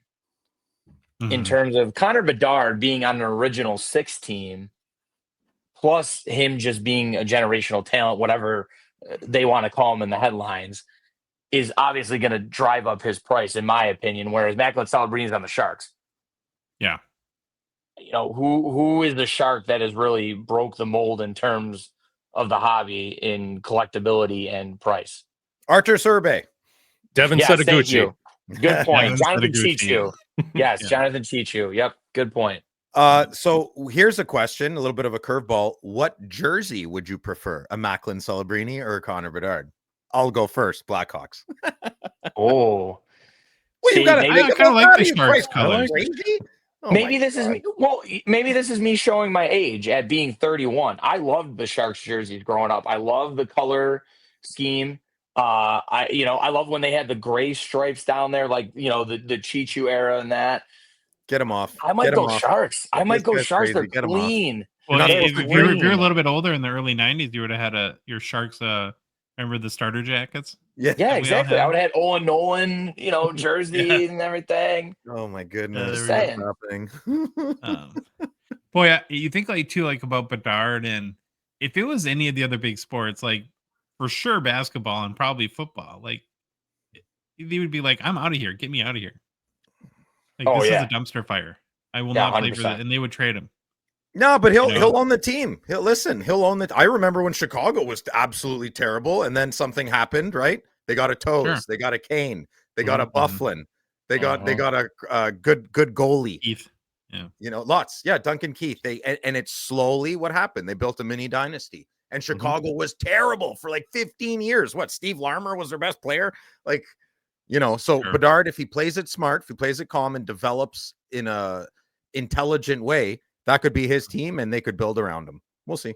In terms of Connor Bedard being on an original 6 team, plus him just being a generational talent, whatever they want to call him in the headlines, is obviously going to drive up his price, in my opinion, whereas Macklin Celebrini is on the Sharks. Yeah. Who is the Shark that has really broke the mold in terms of the hobby in collectability and price? Artur Survey. Devin Yes, thank Setaguchi. you. Good point. Devin Jonathan Setaguchi. Chichu. Yes, Yeah. Jonathan Chichu. Yep, good point. So here's a question, a little bit of a curveball. What jersey would you prefer, a Macklin Celebrini or a Connor Bedard? I'll go first. Blackhawks. Oh, Well, you got to I kind of like the Sharks colors. Crazy? Oh maybe my this is God. me. Well, maybe this is me showing my age at being 31. I loved the Sharks jerseys growing up. I love the color scheme. I love when they had the gray stripes down there, like the Chichu era and that. Get him off. I might Get him go off. Sharks. I might This go guy's Sharks. They're crazy. Get 'em off. clean. Well, They're if not you're a clean. little bit older in the early '90s, you would have had your Sharks. Remember the starter jackets? Yeah. Yeah, exactly. I had? would have had Owen Nolan, jersey and everything. Oh my goodness. Just saying. Boy, you think like about Bedard, and if it was any of the other big sports, like for sure basketball and probably football, like they would be like, "I'm out of here. Get me out of here." Like this is a dumpster fire. I will not play for that, and they would trade him. No, but he'll own the team. He'll own the. I remember when Chicago was absolutely terrible, and then something happened. Right? They got a Toews, they got a Kane, they got a Bufflin, they got a good goalie. Keith. Yeah. Lots. Yeah, Duncan Keith. And it's slowly what happened. They built a mini dynasty. And Chicago was terrible for like 15 years. What? Steve Larmer was their best player. So Bedard, if he plays it smart, if he plays it calm and develops in a intelligent way, that could be his team and they could build around him. We'll see.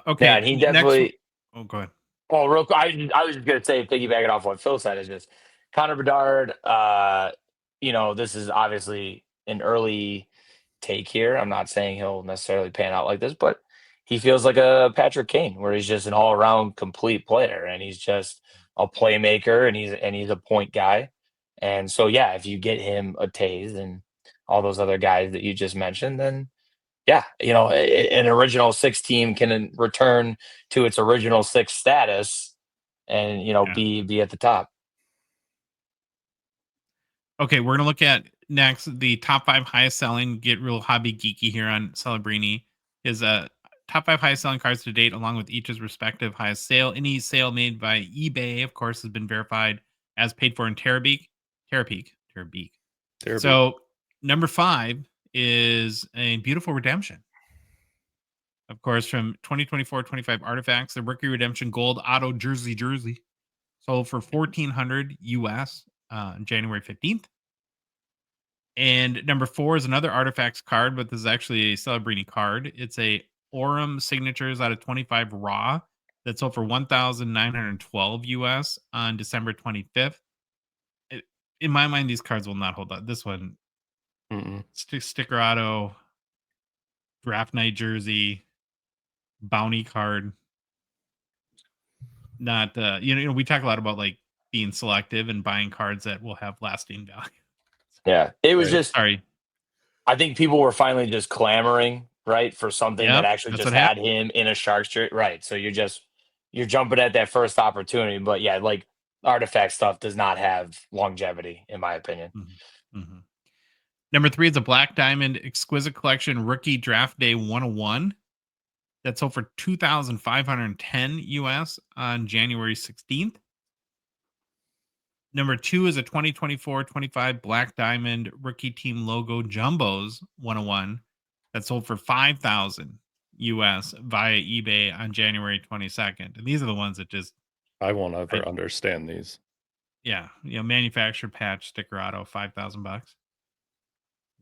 Okay. Yeah, and he definitely. Go ahead. Oh, real quick. I was just going to say, piggybacking off what Phil said, is just Connor Bedard. This is obviously an early take here. I'm not saying he'll necessarily pan out like this, but he feels like a Patrick Kane, where he's just an all-around complete player, and he's just a playmaker, and he's a point guy. And so, yeah, if you get him a Taze and all those other guys that you just mentioned, then yeah, an original 6 team can return to its original 6 status, and be at the top. Okay, we're gonna look at next the top 5 highest selling. Get real hobby geeky here on Celebrini. Is top 5 highest selling cards to date, along with each's respective highest sale. Any sale made by eBay, of course, has been verified as paid for in Terapeak. So number 5 is a beautiful redemption. Of course, from 2024-25 Artifacts, the Rookie Redemption Gold Auto Jersey sold for $1,400 US on January 15th. And number 4 is another Artifacts card, but this is actually a Celebrini card. It's a Aurum Signatures out of 25 Raw that sold for $1,912 US on December 25th. In my mind, these cards will not hold up. This one, sticker auto, draft night jersey, bounty card. Not we talk a lot about like being selective and buying cards that will have lasting value. Yeah, it was just sorry. I think people were finally just clamoring, right, for something that actually just had him in a Sharks shirt, right? So you're jumping at that first opportunity, but yeah, like Artifact stuff does not have longevity, in my opinion. Mm-hmm. Mm-hmm. Number 3 is a Black Diamond Exquisite Collection Rookie Draft Day 101 that sold for $2,510 US on January 16th. Number 2 is a 2024-25 Black Diamond Rookie Team Logo Jumbos 101 that sold for $5,000 US via eBay on January 22nd. And these are the ones that just I won't ever understand these. Yeah, manufacturer patch sticker auto, $5,000.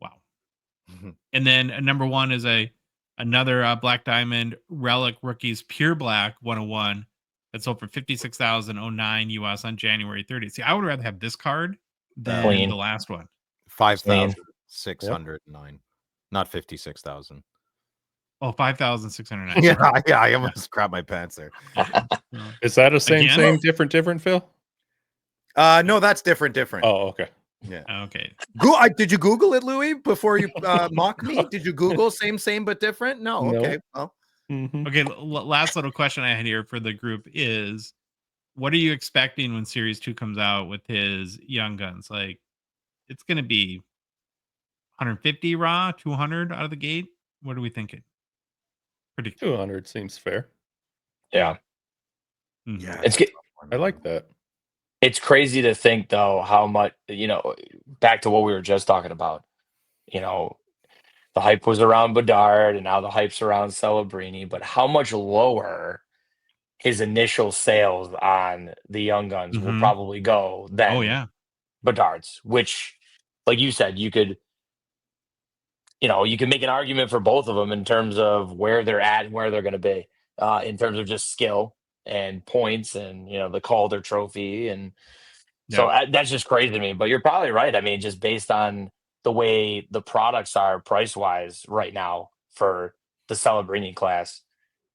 Wow. Mm-hmm. And then number 1 is another Black Diamond Relic Rookies Pure Black 101 that sold for $56,009 US on January 30th. See, I would rather have this card than the last one. 5,609, not 56,000. Oh, 5,609. Yeah, I almost grabbed my pants there. Is that a same, different, Phil? No, that's different. Oh, okay. Yeah. Okay. Did you Google it, Louis, before you mock me? Did you Google same but different? No. Okay. Well. Mm-hmm. Okay. Last little question I had here for the group is, what are you expecting when Series 2 comes out with his Young Guns? Like, it's going to be 150 raw, 200 out of the gate. What are we thinking? 200 seems fair. Yeah. Mm-hmm. Yeah. I like that. It's crazy to think, though, how much, back to what we were just talking about, the hype was around Bedard and now the hype's around Celebrini, but how much lower his initial sales on the Young Guns will probably go than Bedard's, which, like you said, you could make an argument for both of them in terms of where they're at and where they're going to be, in terms of just skill and points and, the Calder Trophy. And so that's just crazy to me. But you're probably right. I mean, just based on the way the products are price-wise right now for the Celebrini class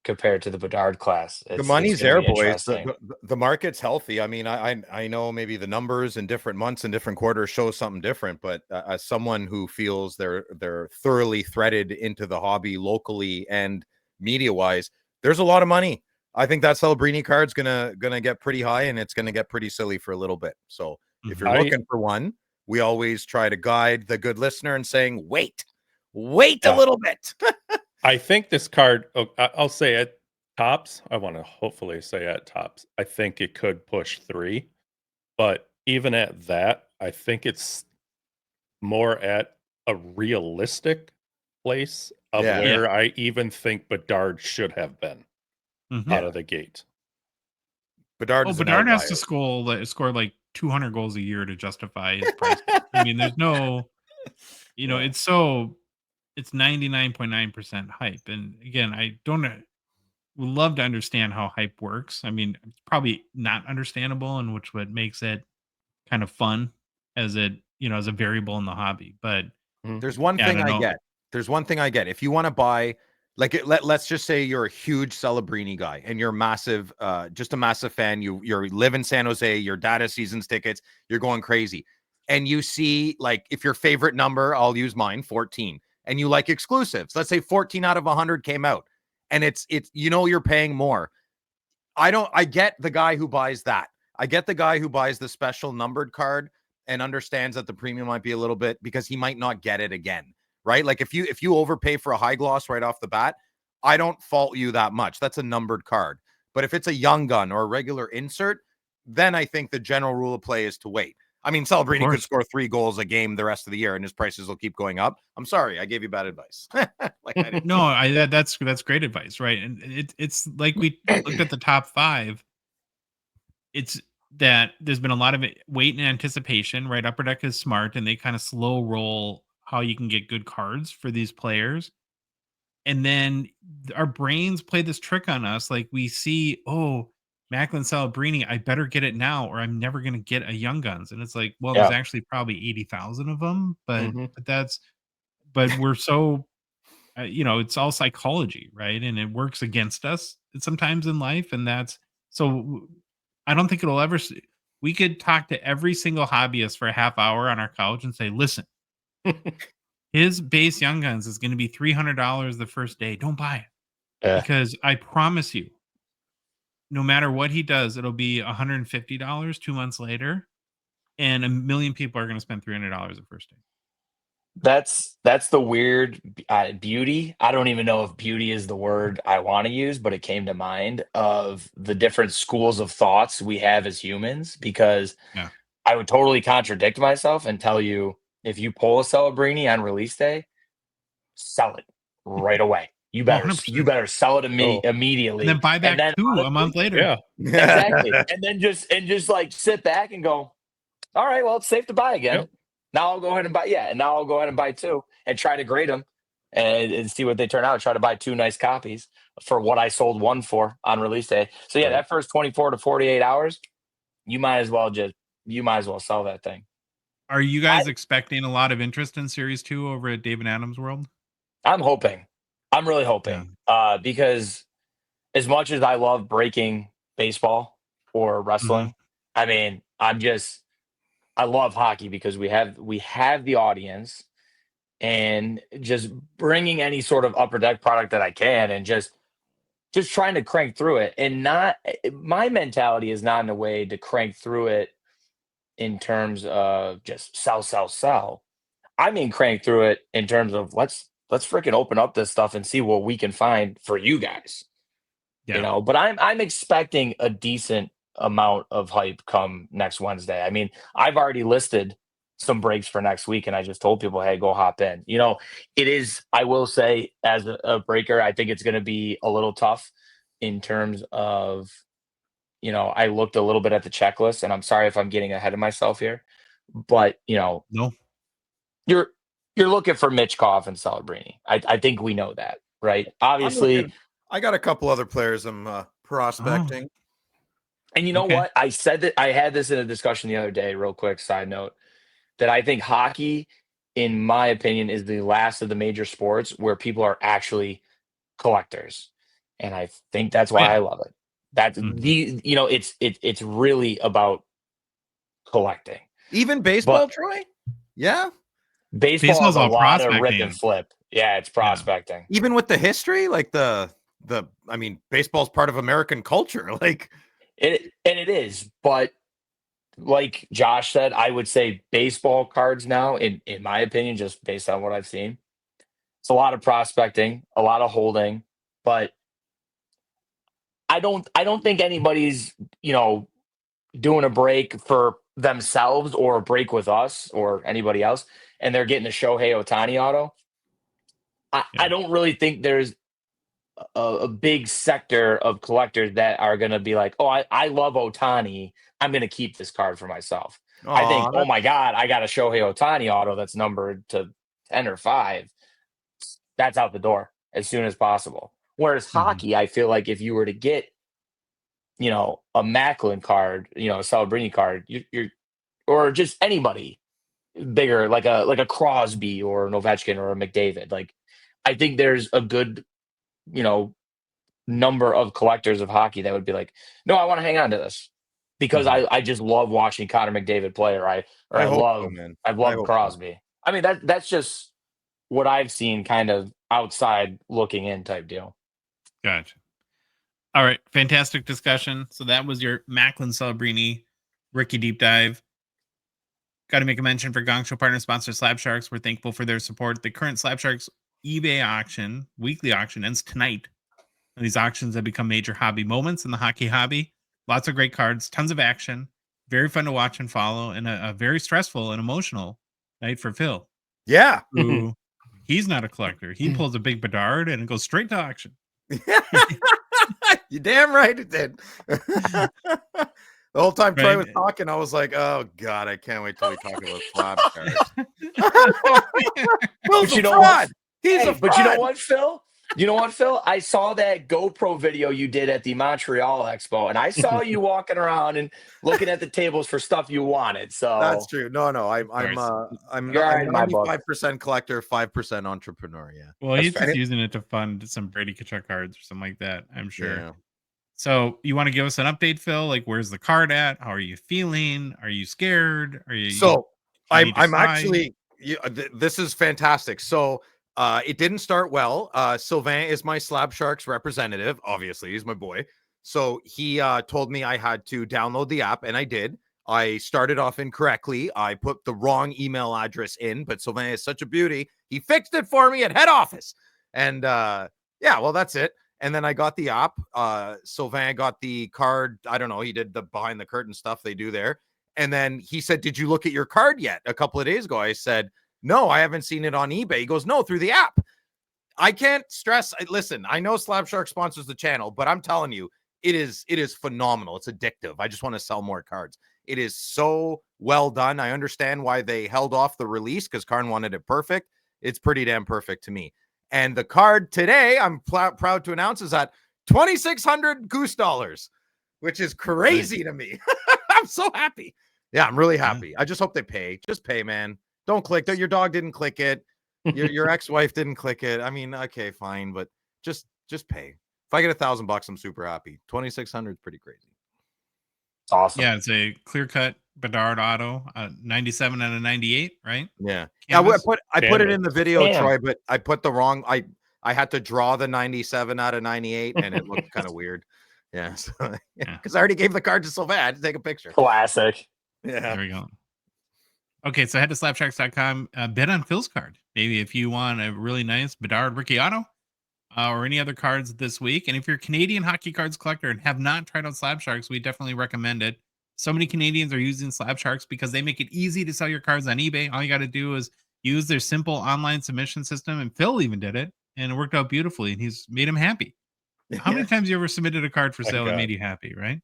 compared to the Bedard class. The money's there, boys. The market's healthy. I mean, I know maybe the numbers in different months and different quarters show something different, but as someone who feels they're thoroughly threaded into the hobby locally and media-wise, there's a lot of money. I think that Celebrini card's gonna get pretty high, and it's gonna get pretty silly for a little bit. So if you're looking for one, we always try to guide the good listener and saying, wait a little bit. I think this card, I'll say at tops. I want to hopefully say at tops. I think it could push 3, but even at that, I think it's more at a realistic place of where I even think Bedard should have been. Out of the gate. Bedard has to score like 200 goals a year to justify his price. I mean, there's no, it's 99.9% hype. And again, I would love to understand how hype works. I mean, it's probably not understandable, and which what makes it kind of fun as a variable in the hobby. But there's one thing I get. There's one thing I get. If you want to buy, Like let's just say you're a huge Celebrini guy and you're massive, just a massive fan. You live in San Jose, your dad has seasons tickets, you're going crazy. And you see, like, if your favorite number, I'll use mine, 14, and you like exclusives. Let's say 14 out of 100 came out, and it's you're paying more. I get the guy who buys that. I get the guy who buys the special numbered card and understands that the premium might be a little bit because he might not get it again. Right? Like if you overpay for a high gloss right off the bat, I don't fault you that much. That's a numbered card. But if it's a young gun or a regular insert, then I think the general rule of play is to wait. I mean, Celebrini could score 3 goals a game the rest of the year, and his prices will keep going up. I'm sorry, I gave you bad advice. That's great advice, right? And it's like we looked at the top 5. It's that there's been a lot of wait and anticipation, right? Upper Deck is smart, and they kind of slow roll how you can get good cards for these players. And then our brains play this trick on us. Like we see, Macklin Celebrini, I better get it now or I'm never going to get a Young Guns. And it's like, well, there's actually probably 80,000 of them, but we're so, it's all psychology, right? And it works against us sometimes in life. And so I don't think it'll ever, we could talk to every single hobbyist for a half hour on our couch and say, listen, his base Young Guns is going to be $300 the first day. Don't buy it because I promise you, no matter what he does, it'll be $150 2 months later, and a million people are going to spend $300 the first day. That's the weird beauty. I don't even know if beauty is the word I want to use, but it came to mind of the different schools of thoughts we have as humans, because I would totally contradict myself and tell you, if you pull a Celebrini on release day, sell it right away. You better sell it immediately, and then buy back 2 a month later. Yeah, exactly. and just like sit back and go, all right, well, it's safe to buy again. Yep. Now I'll go ahead and buy. Yeah, and now I'll go ahead and buy 2 and try to grade them and see what they turn out. Try to buy 2 nice copies for what I sold 1 for on release day. So yeah, that first 24 to 48 hours, you might as well sell that thing. Are you guys expecting a lot of interest in Series 2 over at David Adams World? I'm hoping. I'm really hoping. Because as much as I love breaking baseball or wrestling, I mean, I love hockey because we have the audience, and just bringing any sort of Upper Deck product that I can, and just trying to crank through it. And my mentality is not in a way to crank through it in terms of just sell. I mean, crank through it in terms of let's freaking open up this stuff and see what we can find for you guys. Yeah. But I'm expecting a decent amount of hype come next Wednesday. I mean, I've already listed some breaks for next week, and I just told people, hey, go hop in. It is, I will say, as a breaker, I think it's going to be a little tough in terms of, I looked a little bit at the checklist, and I'm sorry if I'm getting ahead of myself here, but no, you're looking for Michkov and Celebrini. I think we know that, right? Obviously, I got a couple other players I'm prospecting. And you know what? I said that I had this in a discussion the other day, real quick side note, that I think hockey, in my opinion, is the last of the major sports where people are actually collectors. And I think that's why I love it. That's it's really about collecting. Even baseball, Troy? Yeah. Baseball has a lot of rip and flip. Yeah, it's prospecting. Yeah. Even with the history, like I mean, baseball's part of American culture. Like it is, but like Josh said, I would say baseball cards now, in my opinion, just based on what I've seen, it's a lot of prospecting, a lot of holding, but I don't think anybody's, doing a break for themselves or a break with us or anybody else, and they're getting a Shohei Ohtani auto. I don't really think there's a big sector of collectors that are going to be like, oh, I love Ohtani, I'm going to keep this card for myself. I think, oh my God, I got a Shohei Ohtani auto that's numbered to 10 or 5. That's out the door as soon as possible. Whereas hockey, I feel like if you were to get, a Macklin card, a Celebrini card, you're or just anybody bigger, like a Crosby or an Ovechkin or a McDavid. Like, I think there's a good number of collectors of hockey that would be like, no, I want to hang on to this because I just love watching Connor McDavid play, or I love Crosby. So. I mean, that's just what I've seen kind of outside looking in type deal. Gotcha. All right. Fantastic discussion. So that was your Macklin Celebrini rookie deep dive. Got to make a mention for Gongshow partner sponsor Slab Sharks. We're thankful for their support. The current Slab Sharks eBay auction, weekly auction, ends tonight. And these auctions have become major hobby moments in the hockey hobby. Lots of great cards, tons of action, very fun to watch and follow, and a very stressful and emotional night for Phil. Yeah. Who, he's not a collector. He pulls a big Bedard and it goes straight to auction. You're damn right it did. The whole time Troy was talking, I was like, "Oh God, I can't wait till we talk about slab cards." But you know what? But you know what, Phil? I saw that GoPro video you did at the Montreal Expo, and I saw you walking around and looking at the tables for stuff you wanted. So that's true. No, I'm 95% collector, 5% entrepreneur. Yeah. Well, he's just using it to fund some Brady Tkachuk cards or something like that, I'm sure. Yeah. So you want to give us an update, Phil? Like, where's the card at? How are you feeling? Are you scared? Are you? So I'm actually. This is fantastic. So it didn't start well. Sylvain is my Slab Sharks representative. Obviously, he's my boy. So he told me I had to download the app, and I did. I started off incorrectly. I put the wrong email address in, but Sylvain is such a beauty. He fixed it for me at head office. And well, that's it. And then I got the app. Sylvain got the card. I don't know. He did the behind the curtain stuff they do there. And then he said, "Did you look at your card yet?" A couple of days ago, I said, "No, I haven't seen it on eBay." He goes, "No, through the app." I can't stress. Listen, I know Slab Shark sponsors the channel, but I'm telling you, it is phenomenal. It's addictive. I just want to sell more cards. It is so well done. I understand why they held off the release because Karn wanted it perfect. It's pretty damn perfect to me. And the card today, I'm proud to announce, is at $2,600 goose dollars, which is crazy to me. I'm so happy. Yeah, I'm really happy. I just hope they pay. Just pay, man. Don't click. Your dog didn't click it. Your ex-wife didn't click it. I mean, okay, fine, but just pay. If I get $1,000, I'm super happy. 2,600 is pretty crazy. Awesome. Yeah, it's a clear-cut Bedard auto, 97 out of 98, right? Yeah. Canvas? Yeah, I put it in the video, Troy, but I put the wrong. I had to draw the 97 out of 98, and it looked kind of weird. Yeah, because I already gave the card to Sylvain. I had to take a picture. Classic. Yeah. There we go. Okay, so head to slabsharks.com, bet on Phil's card. Maybe if you want a really nice Bedard rookie auto or any other cards this week. And if you're a Canadian hockey cards collector and have not tried out Slab Sharks, we definitely recommend it. So many Canadians are using Slab Sharks because they make it easy to sell your cards on eBay. All you got to do is use their simple online submission system. And Phil even did it, and it worked out beautifully, and he's made him happy. How many times you ever submitted a card for sale that made you happy, right?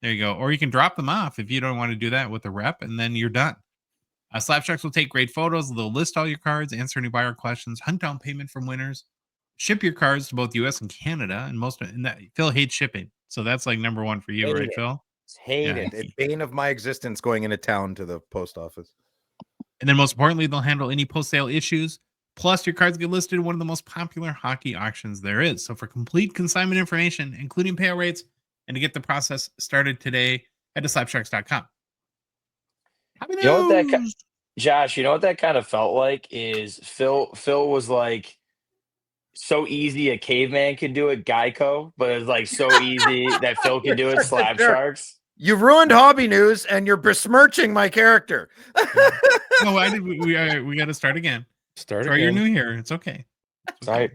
There you go. Or you can drop them off if you don't want to do that with a rep, and then you're done. Slab Sharks will take great photos. They'll list all your cards, answer any buyer questions, hunt down payment from winners, ship your cards to both US and Canada. And Phil hates shipping. So that's like number one for you, right, Phil? Hate it. It's bane of my existence going into town to the post office. And then most importantly, they'll handle any post-sale issues. Plus, your cards get listed in one of the most popular hockey auctions there is. So for complete consignment information, including payout rates, and to get the process started today, head to slabsharks.com. You know what Josh, you know what that kind of felt like is Phil was like, so easy a caveman can do it, Geico, but it's like so easy that Phil can do it, Slab Sharks. You ruined Hobby News and you're besmirching my character. No, I did. We got to start again. Sorry, you're new here. It's okay. Sorry.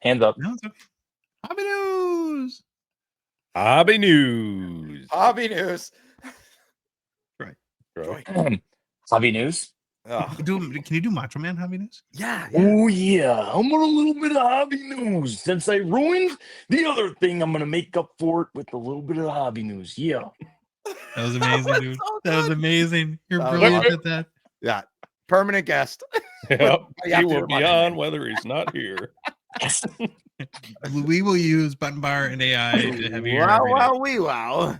Hands up. No, it's okay. Hobby News. Hobby News. Hobby News. Right. Hobby News. Can you do Macho Man Hobby News? Yeah. Oh yeah, I'm on a little bit of Hobby News. Since I ruined the other thing, I'm gonna make up for it with a little bit of Hobby News. Yeah. That was amazing, dude. That was amazing. You're brilliant at that. Yeah. Permanent guest. Yep. He will be on whether he's not here. Yes. We will use Button Bar and AI to have you. Wow.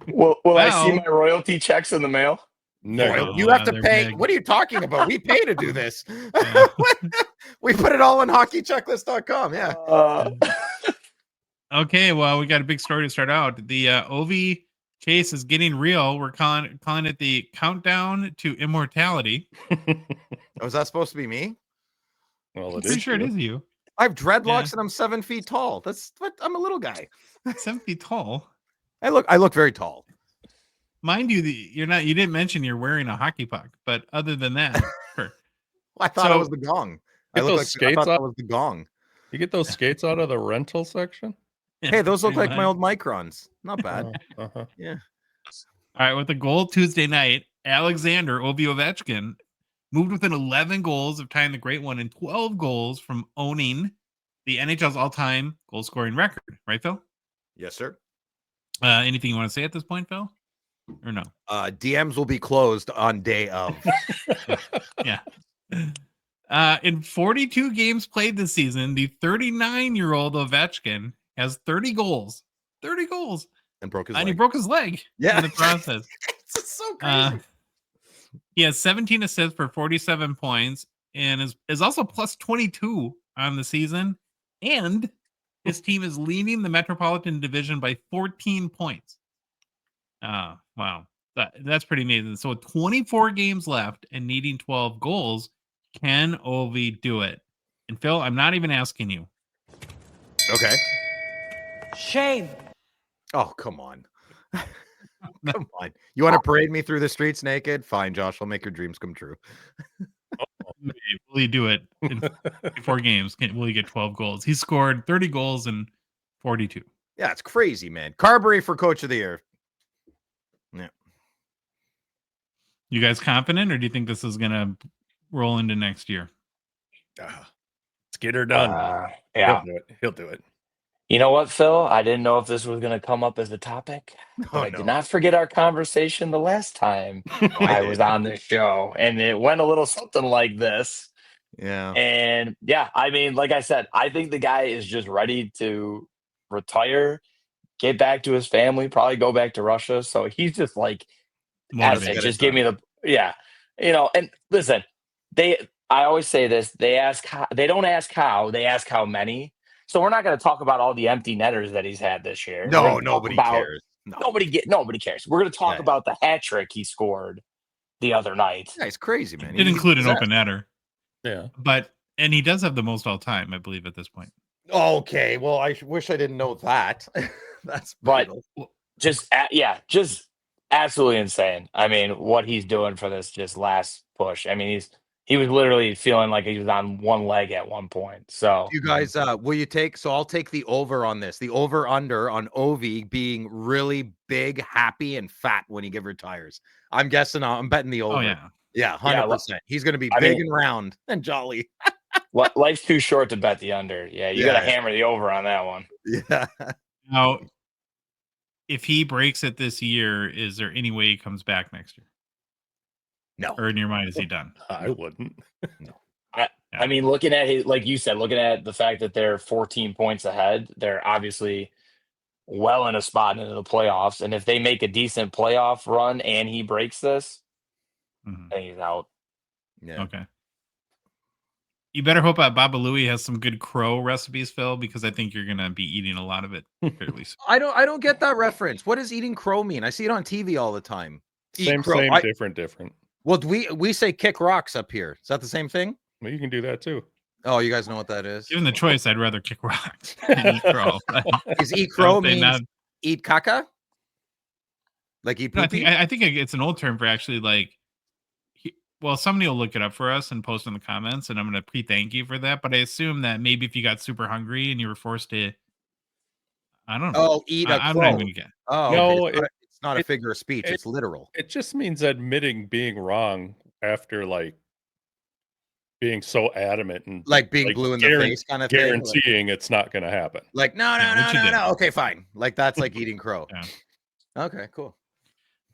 Will I see my royalty checks in the mail? No, you have to pay. Big. What are you talking about? We pay to do this. We put it all on hockeychecklist.com. Yeah. Okay, well, we got a big story to start out. The OV case is getting real. We're calling it the countdown to immortality. Was that supposed to be me? Well, I'm pretty sure it is you. I have dreadlocks and I'm 7 feet tall. That's what I'm a little guy. 7 feet tall. I look very tall. Mind you, you didn't mention you're wearing a hockey puck, but other than that, sure. I thought it was the gong. I thought that was the gong. You get those skates out of the rental section? Hey, those look like my old Microns. Not bad. Yeah. All right, with the goal Tuesday night, Alexander Ovechkin moved within 11 goals of tying the Great One and 12 goals from owning the NHL's all-time goal-scoring record. Right, Phil? Yes, sir. Anything you want to say at this point, Phil? Or no? DMs will be closed on day of. Yeah. In 42 games played this season, the 39-year-old Ovechkin has 30 goals. 30 goals. And broke his leg. And he broke his leg in the process. It's so crazy. He has 17 assists for 47 points and is also plus 22 on the season. And his team is leading the Metropolitan Division by 14 points. Wow. That's pretty amazing. So with 24 games left and needing 12 goals, can Ovi do it? And Phil, I'm not even asking you. Okay. Shame. Oh, come on. Come on. You want to parade me through the streets naked? Fine, Josh. I'll make your dreams come true. Will he do it in 4 games? Will he get 12 goals? He scored 30 goals in 42. Yeah, it's crazy, man. Carberry for Coach of the Year. Yeah. You guys confident, or do you think this is going to roll into next year? Let's get her done. Yeah. He'll do it. You know what, Phil? I didn't know if this was going to come up as a topic. I did not forget our conversation the last time I was on this show, and it went a little something like this. Yeah. And yeah, I mean, like I said, I think the guy is just ready to retire, get back to his family, probably go back to Russia. So he's just like, just give me and listen, I always say this, they don't ask how, they ask how many. So we're not going to talk about all the empty netters that he's had this year. No, nobody cares. No. Nobody cares. We're going to talk about the hat trick he scored the other night. Yeah, he's crazy, man. It include an open netter. Yeah. And he does have the most all time, I believe, at this point. Okay. Well, I wish I didn't know that. That's brutal. But just absolutely insane. I mean, what he's doing for this just last push. I mean, he was literally feeling like he was on one leg at one point. So you guys, will you take? So I'll take the over on this. The over under on Ovi being really big, happy, and fat when he retires. I'm guessing. I'm betting the over. Oh yeah. Yeah, 100%. He's going to be big and round and jolly. Life's too short to bet the under. Yeah, you got to hammer the over on that one. Yeah. Now, if he breaks it this year, is there any way he comes back next year? No. Or in your mind, is he done? I wouldn't. No. I mean, looking at like you said, looking at the fact that they're 14 points ahead, they're obviously well in a spot into the playoffs. And if they make a decent playoff run and he breaks this, I think he's out. Yeah. Okay. You better hope Baba Louie has some good crow recipes, Phil, because I think you're gonna be eating a lot of it fairly soon. I don't get that reference. What does eating crow mean? I see it on TV all the time. Same, different. Well, we say kick rocks up here. Is that the same thing? Well, you can do that too. Oh, you guys know what that is? Given the choice, I'd rather kick rocks than eat crow. Is eat crow means eat caca? Like eat poopy? I think it's an old term for actually like. Well, somebody will look it up for us and post in the comments, and I'm going to pre-thank you for that. But I assume that maybe if you got super hungry and you were forced to, I don't know. Oh, eat a crow. I'm not even get. Oh, no, okay. It's not a figure of speech. It's literal. It just means admitting being wrong after like being so adamant and like being blue in the face kind of guaranteeing thing. It's not going to happen. Like no. Okay, fine. Like that's like eating crow. Yeah. Okay, cool.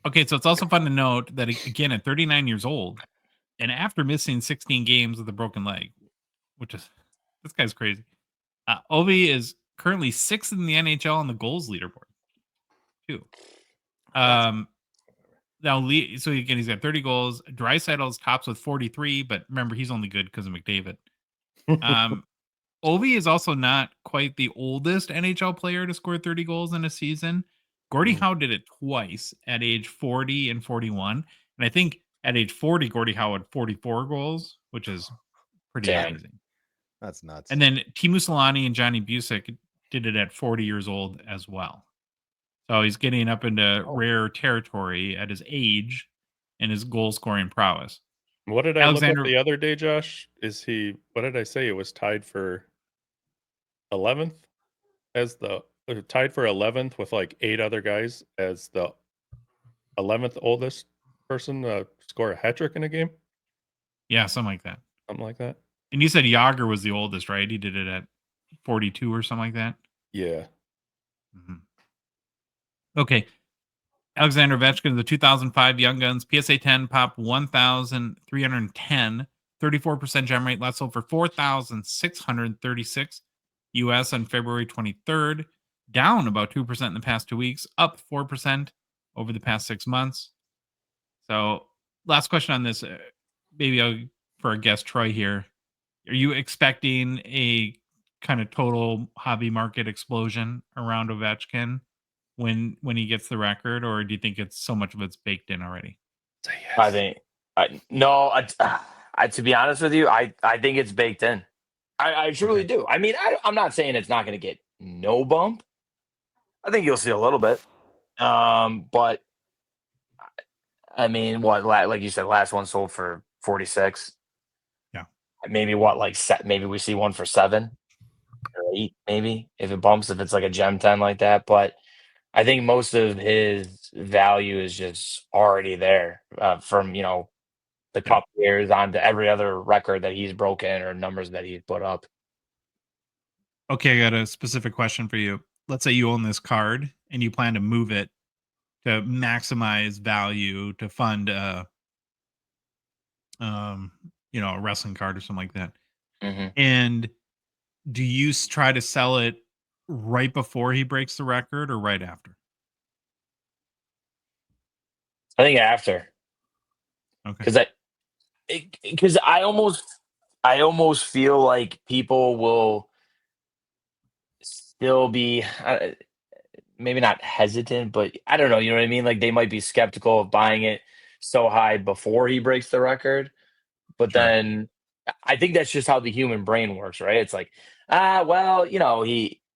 Okay, so it's also fun to note that again at 39 years old. And after missing 16 games with a broken leg, which is this guy's crazy. Ovi is currently 6th in the NHL on the goals leaderboard, too. Now, so again, he's got 30 goals. Draisaitl's tops with 43, but remember he's only good because of McDavid. Ovi is also not quite the oldest NHL player to score 30 goals in a season. Gordie Howe did it twice at age 40 and 41. And I think at age 40, Gordie Howe had 44 goals, which is pretty amazing. That's nuts. And then Teemu Selanne and Johnny Busick did it at 40 years old as well. So he's getting up into rare territory at his age and his goal scoring prowess. What did I Alexander- look at the other day, Josh? What did I say? It was tied for 11th tied for 11th with like 8 other guys as the 11th oldest person to score a hat trick in a game. Yeah, something like that. Something like that. And you said Yager was the oldest, right? He did it at 42 or something like that. Yeah. Mm-hmm. Okay. Alexander Ovechkin, the 2005 Young Guns, PSA 10 pop 1,310, 34% gem rate, last sold for $4,636 US on February 23rd, down about 2% in the past 2 weeks, up 4% over the past 6 months. So, last question on this, maybe for our guest Troy here. Are you expecting a kind of total hobby market explosion around Ovechkin when he gets the record, or do you think it's so much of it's baked in already? Yes. I think to be honest with you, I think it's baked in. I truly do. I mean, I'm not saying it's not going to get no bump. I think you'll see a little bit. But I mean, like you said, last one sold for 46. Yeah. Maybe maybe we see one for 7 or 8, maybe if it bumps, if it's like a gem 10 like that. But I think most of his value is just already there from, the cup years on to every other record that he's broken or numbers that he's put up. Okay, I got a specific question for you. Let's say you own this card and you plan to move it to maximize value to fund a wrestling card or something like that. Mm-hmm. And do you try to sell it right before he breaks the record or right after? I think after. Okay. Because I almost feel like people will still be maybe not hesitant, but I don't know, you know what I mean? Like they might be skeptical of buying it so high before he breaks the record. But Sure. then I think that's just how the human brain works, right? It's like,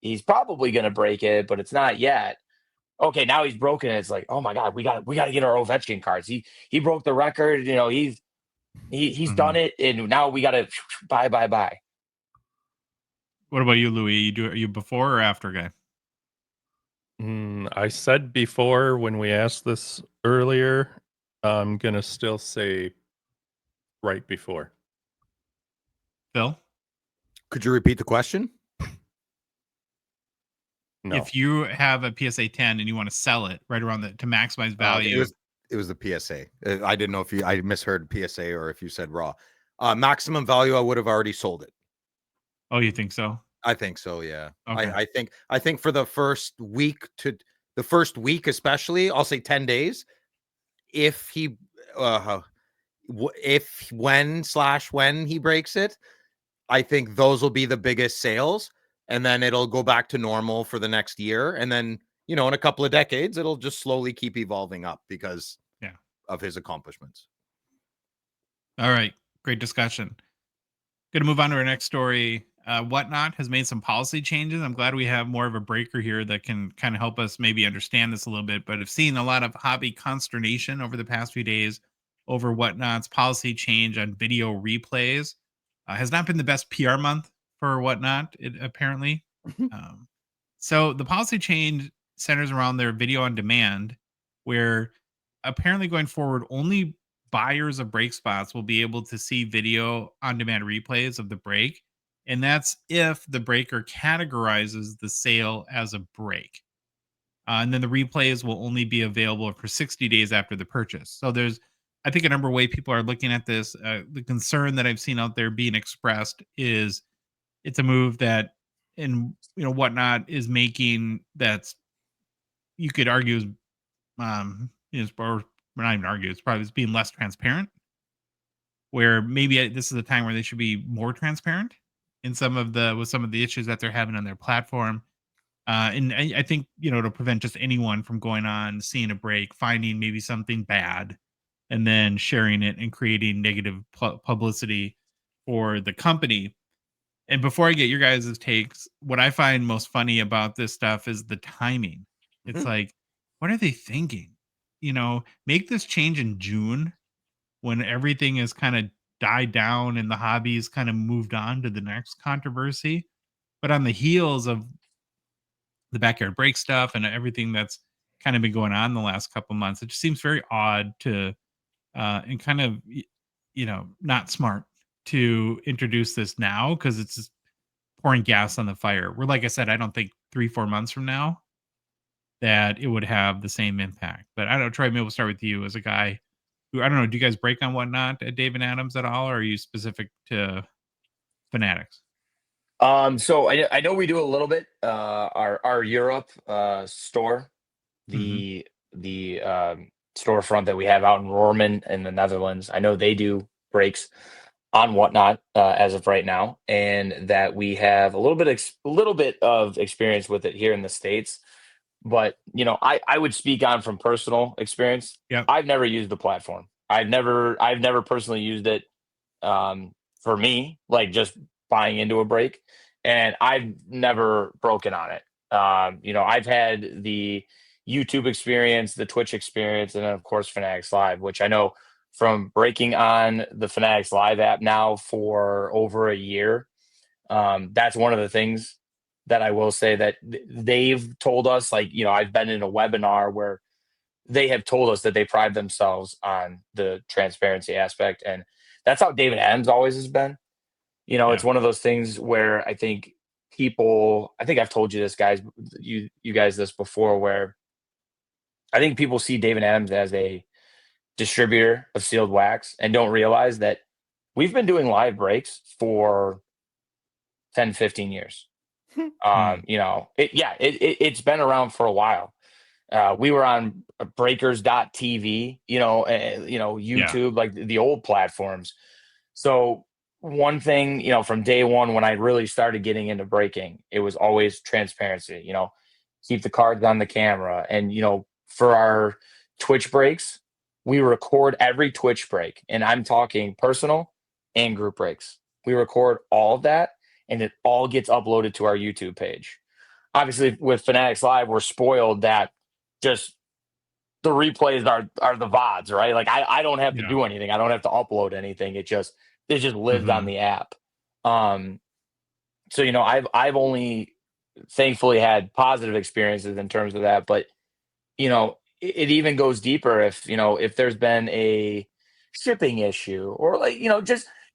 he's probably gonna break it, but it's not yet. Okay, now he's broken it. It's like, oh my God, we got to get our Ovechkin cards. He broke the record, he's done it, and now we got to buy. What about you, Louis? Are you before or after guy? I said before when we asked this earlier, I'm gonna still say right before. Phil? Could you repeat the question? No. If you have a PSA 10 and you want to sell it right around to maximize value. It was the PSA. I didn't know if I misheard PSA or if you said raw. Maximum value, I would have already sold it. Oh, you think so? I think so, yeah. Okay. I think for the first week especially, I'll say 10 days. If when he breaks it, I think those will be the biggest sales, and then it'll go back to normal for the next year, and then in a couple of decades it'll just slowly keep evolving up because of his accomplishments. All right, great discussion. Going to move on to our next story. Whatnot has made some policy changes. I'm glad we have more of a breaker here that can kind of help us maybe understand this a little bit, but I've seen a lot of hobby consternation over the past few days over Whatnot's policy change on video replays. Has not been the best PR month for Whatnot, apparently. So the policy change centers around their video on demand, where apparently going forward, only buyers of break spots will be able to see video on demand replays of the break. And that's if the breaker categorizes the sale as a break. And then the replays will only be available for 60 days after the purchase. So there's, I think, a number of ways people are looking at this. The concern that I've seen out there being expressed is it's a move that, Whatnot is making that's, you could argue, or not even argue, it's probably being less transparent. Where maybe this is a time where they should be more transparent. in some of the issues that they're having on their platform. And I think, to prevent just anyone from going on, seeing a break, finding maybe something bad, and then sharing it and creating negative publicity for the company. And before I get your guys' takes, what I find most funny about this stuff is the timing. It's Mhm. like, what are they thinking? Make this change in June when everything is kind of died down and the hobby's kind of moved on to the next controversy. But on the heels of the backyard break stuff and everything that's kind of been going on the last couple months, it just seems very odd to and kind of not smart to introduce this now, because it's just pouring gas on the fire. Where, like I said, I don't think 3-4 months from now that it would have the same impact. But I don't know, Troy, maybe we'll start with you as a guy who, I don't know, do you guys break on whatnot at Dave and Adams at all, or are you specific to Fanatics? So I know we do a little bit. Our Europe store, Mm-hmm. the storefront that we have out in Roermond in the Netherlands. I know they do breaks on whatnot as of right now, and that we have a little bit of experience with it here in the States. But I would speak on from personal experience. Yep. I've never used the platform. I've never personally used it for me, like just buying into a break, and I've never broken on it. I've had the YouTube experience, the Twitch experience, and then of course Fanatics Live, which I know from breaking on the Fanatics Live app now for over a year. That's one of the things that I will say that they've told us. Like, I've been in a webinar where they have told us that they pride themselves on the transparency aspect, and that's how David Adams always has been. Yeah. It's one of those things where I think I've told you this, guys, you guys this before, where I think people see David Adams as a distributor of sealed wax and don't realize that we've been doing live breaks for 10, 15 years. It's been around for a while. We were on breakers.tv, YouTube, like the old platforms. So one thing, from day one, when I really started getting into breaking, it was always transparency, keep the cards on the camera. And, for our Twitch breaks, we record every Twitch break, and I'm talking personal and group breaks. We record all of that, and it all gets uploaded to our YouTube page. Obviously, with Fanatics Live, we're spoiled that just the replays are the VODs, right? Like I don't have to do anything. I don't have to upload anything. It just lives on the app. So I've only thankfully had positive experiences in terms of that, but it even goes deeper if there's been a shipping issue, or like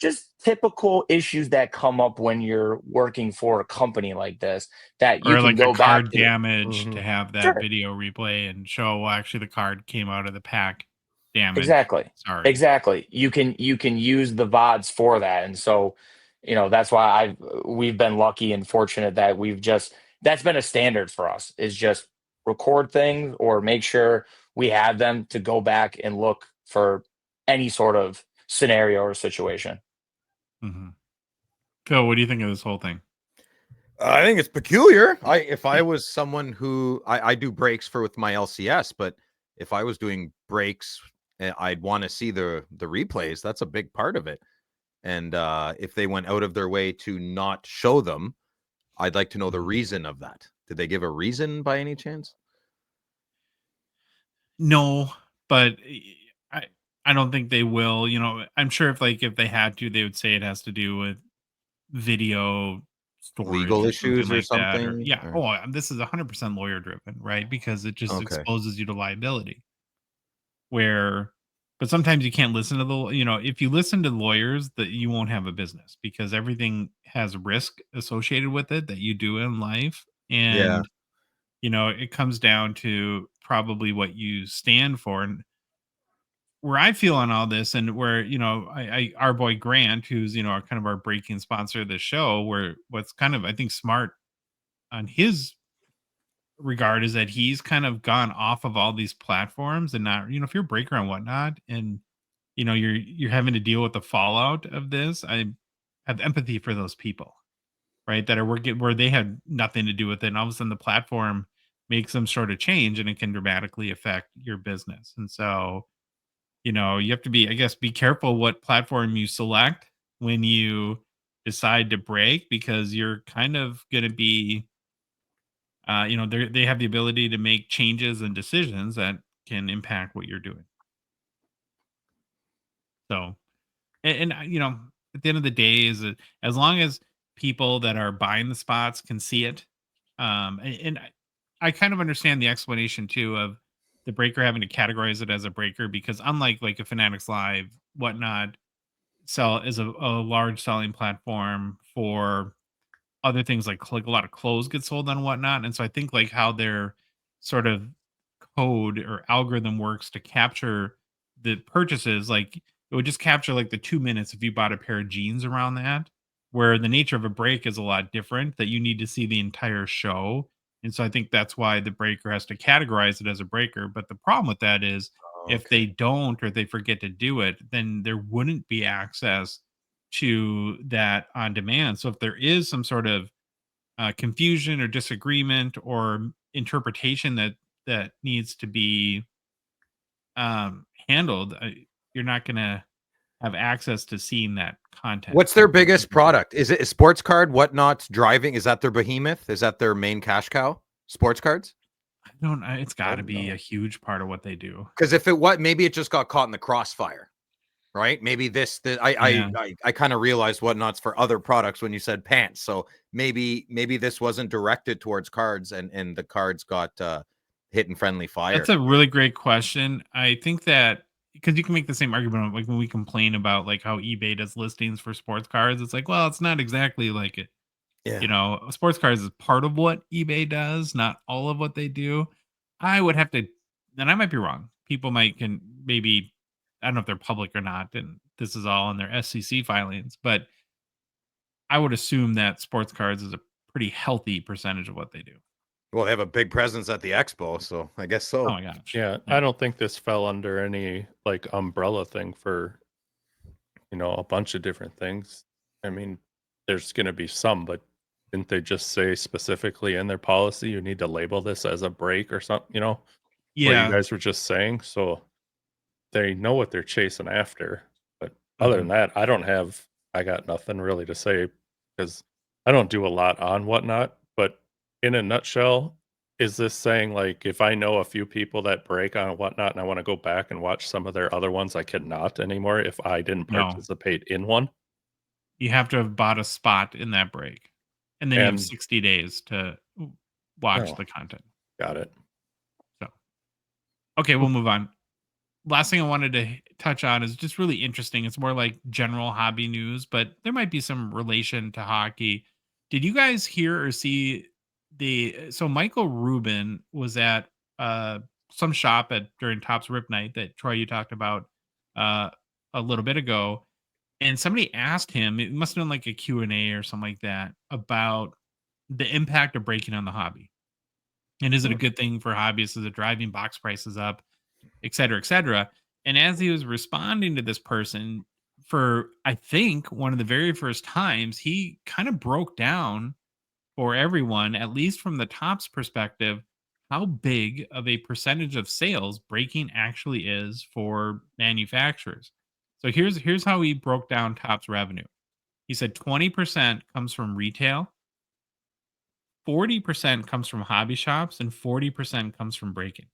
just typical issues that come up when you're working for a company like this, that you Or can like a go back card to. damage to have that Sure. video replay and show, well, actually the card came out of the pack damaged. Exactly. Sorry. Exactly. You can use the VODs for that. And so, that's why we've been lucky and fortunate that that's been a standard for us, is just record things or make sure we have them to go back and look for any sort of scenario or situation. Mm-hmm. Phil, what do you think of this whole thing? I think it's peculiar. If I was someone who I do breaks with my LCS, but if I was doing breaks, I'd want to see the replays. That's a big part of it. And if they went out of their way to not show them, I'd like to know the reason of that. Did they give a reason by any chance? No, but I don't think they will. I'm sure if they had to, they would say it has to do with video storage, Legal or issues something or like that. Or something? Or... this is 100% lawyer driven, right? Because it just Okay. exposes you to liability. But sometimes you can't listen to if you listen to lawyers, that you won't have a business, because everything has risk associated with it that you do in life. And, it comes down to probably what you stand for. And where I feel on all this, and where, our boy Grant, who's, our kind of our breaking sponsor of the show, where what's kind of, I think, smart on his regard is that he's kind of gone off of all these platforms, and not, if you're a breaker and whatnot, and you're having to deal with the fallout of this, I have empathy for those people. right? That are working where they had nothing to do with it. And all of a sudden the platform makes some sort of change and it can dramatically affect your business. And so, you have to be, I guess, be careful what platform you select when you decide to break, because you're kind of going to be, they have the ability to make changes and decisions that can impact what you're doing. So, at the end of the day, is that as long as people that are buying the spots can see it, and I kind of understand the explanation too of the breaker having to categorize it as a breaker, because unlike like a Fanatics Live, whatnot, sell is a large selling platform for other things like a lot of clothes get sold on whatnot. And so I think like how their sort of code or algorithm works to capture the purchases, like it would just capture like the 2 minutes if you bought a pair of jeans around that, where the nature of a break is a lot different, that you need to see the entire show. And so I think that's why the breaker has to categorize it as a breaker. But the problem with that is if Okay. they don't, or they forget to do it, then there wouldn't be access to that on demand. So if there is some sort of confusion or disagreement or interpretation that needs to be handled, you're not going to have access to seeing that content. What's their biggest product? Is it a sports card? Whatnot's driving? Is that their behemoth? Is that their main cash cow? Sports cards? I don't. It's got to don't be know. a huge part of what they do. Because if it was, maybe it just got caught in the crossfire, right? Maybe Yeah. I kind of realized Whatnot's for other products when you said pants. So maybe this wasn't directed towards cards, and the cards got hit in friendly fire. That's a really great question. I think that because you can make the same argument like when we complain about like how eBay does listings for sports cards. It's like, well, it's not exactly like it. Yeah. Sports cards is part of what eBay does, not all of what they do. I would have to, and I might be wrong. People might can maybe, I don't know if they're public or not, and this is all in their SEC filings, but I would assume that sports cards is a pretty healthy percentage of what they do. Well, they have a big presence at the expo, so I guess Oh so. my gosh. Yeah, I don't think this fell under any like umbrella thing for, a bunch of different things. I mean, there's going to be some, but didn't they just say specifically in their policy you need to label this as a break or something, what you Yeah. guys were just saying? So they know what they're chasing after. But other than that, I got nothing really to say because I don't do a lot on Whatnot. But in a nutshell, is this saying like if I know a few people that break on Whatnot and I want to go back and watch some of their other ones, I cannot anymore if I didn't No, participate in one? you have to have bought a spot in that break, and then you have And 60 days to watch oh, the content. got it. So, okay, we'll move on. Last thing I wanted to touch on is just really interesting. It's more like general hobby news, but there might be some relation to hockey. Did you guys hear or see so Michael Rubin was at some shop at during Topps Rip Night that Troy you talked about uh a little bit ago, and somebody asked him, it must have been like a Q&A or something like that, about the impact of breaking on the hobby. And is it a good thing for hobbyists? Is it driving box prices up, et cetera, et cetera? And as he was responding to this person, for I think one of the very first times, he kind of broke down for everyone, at least from the Topps perspective, how big of a percentage of sales breaking actually is for manufacturers. So here's how he broke down Topps revenue. He said 20% comes from retail, 40% comes from hobby shops, and 40% comes from breaking.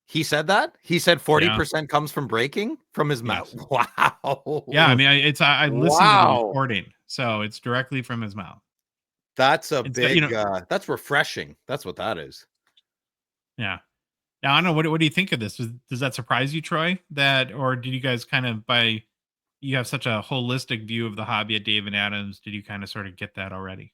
He said that? He said 40% Yeah. comes from breaking from his mouth. Yes. Wow. Yeah, I mean, I listened to the Wow. recording, so it's directly from his mouth. That's a And so, big that's refreshing. That's what that is. yeah. Now, I don't know, what do you think of this? Does that surprise you, Troy? That, or did you guys kind of, you have such a holistic view of the hobby at Dave and Adams, did you kind of sort of get that already?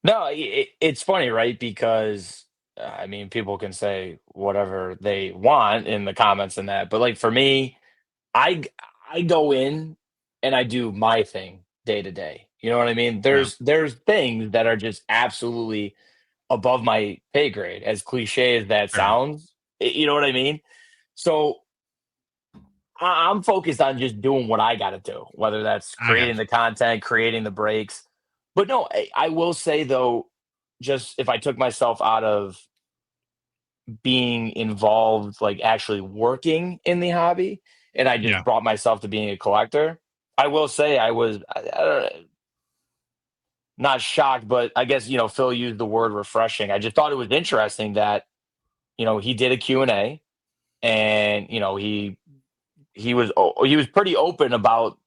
No, it's funny, right? Because I mean, people can say whatever they want in the comments and that, but like for me, I go in and I do my thing day to day. You know what I mean? Yeah. There's things that are just absolutely above my pay grade, as cliche as that Sure. sounds. You know what I mean? So I'm focused on just doing what I got to do, whether that's I got creating the content, creating the breaks. But no, I will say though, just if I took myself out of being involved, like actually working in the hobby, and I just Yeah. brought myself to being a collector, I will say I was not shocked, but I guess, Phil used the word refreshing. I just thought it was interesting that, he did a Q&A, and, he was pretty open about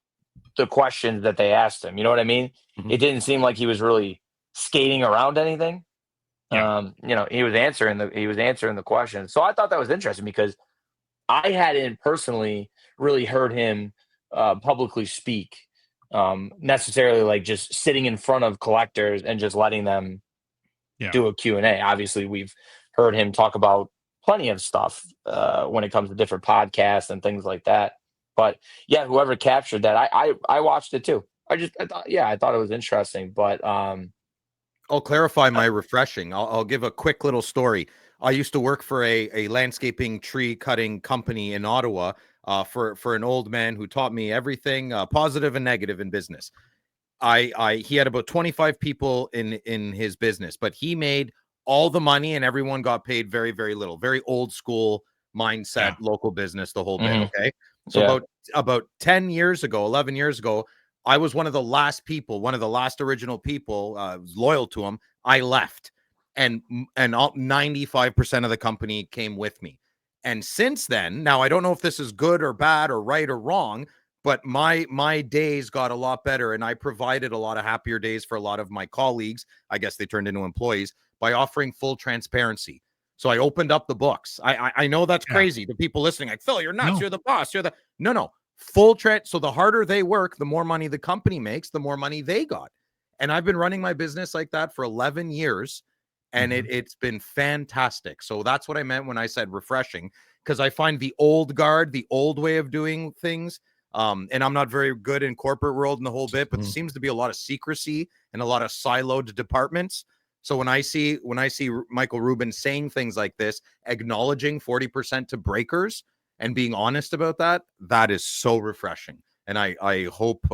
the questions that they asked him. You know what I mean? Mhm. It didn't seem like he was really skating around anything. Yeah. He was answering the questions. So I thought that was interesting because I hadn't personally really heard him publicly speak, necessarily like just sitting in front of collectors and just letting them Yeah. do a Q&A. Obviously, we've heard him talk about plenty of stuff when it comes to different podcasts and things like that. But yeah, whoever captured that, I watched it too. I thought it was interesting. But I'll clarify my refreshing. I'll give a quick little story. I used to work for a landscaping tree cutting company in Ottawa for an old man who taught me everything positive and negative in business. He had about 25 people in his business, but he made all the money and everyone got paid very, very little. Very old school mindset, local business, the whole bit. Mhm. Okay. So Yeah. about 10 years ago, 11 years ago, I was one of the last original people, was loyal to him. I left, and 95% of the company came with me. And since then, now I don't know if this is good or bad or right or wrong, but my days got a lot better, and I provided a lot of happier days for a lot of my colleagues. I guess they turned into employees by offering full transparency. So I opened up the books. I know that's crazy to people listening. Like, Phil, you're nuts. No. You're the boss. No. Full trend. So the harder they work, the more money the company makes, the more money they got. And I've been running my business like that for 11 years, and it's been fantastic. So that's what I meant when I said refreshing, because I find the old guard, the old way of doing things. And I'm not very good in corporate world and the whole bit, but there seems to be a lot of secrecy and a lot of siloed departments. So when I see Michael Rubin saying things like this, acknowledging 40% to breakers and being honest about that, that is so refreshing. And I hope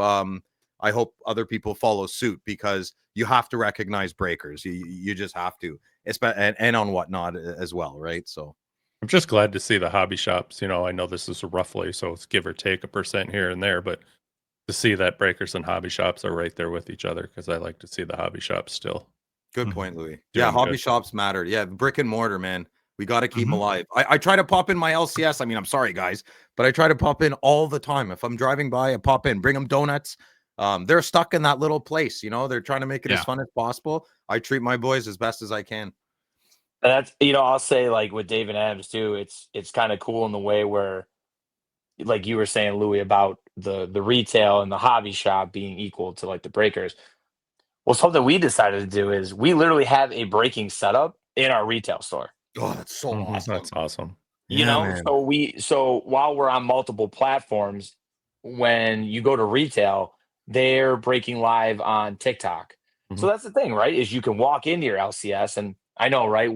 other people follow suit, because you have to recognize breakers. You just have to, and on whatnot as well, right? So I'm just glad to see the hobby shops. I know this is roughly, so it's give or take a percent here and there, but to see that breakers and hobby shops are right there with each other, because I like to see the hobby shops still. good point, Louis. Yeah, Doing hobby good. shops matter. Yeah, brick and mortar, man. We got to keep them alive. I try to pop in my LCS. I mean, I'm sorry, guys, but I try to pop in all the time. If I'm driving by, I pop in, bring them donuts. They're stuck in that little place. They're trying to make it as fun as possible. I treat my boys as best as I can. And that's, I'll say, like with David Adams too, it's kind of cool in the way where, like you were saying, Louis, about the retail and the hobby shop being equal to like the breakers. Well, something we decided to do is we literally have a breaking setup in our retail store. Oh, that's so awesome. That's awesome. Man. So while we're on multiple platforms, when you go to retail, they're breaking live on TikTok. So that's the thing, right? Is you can walk into your LCS, and I know, right?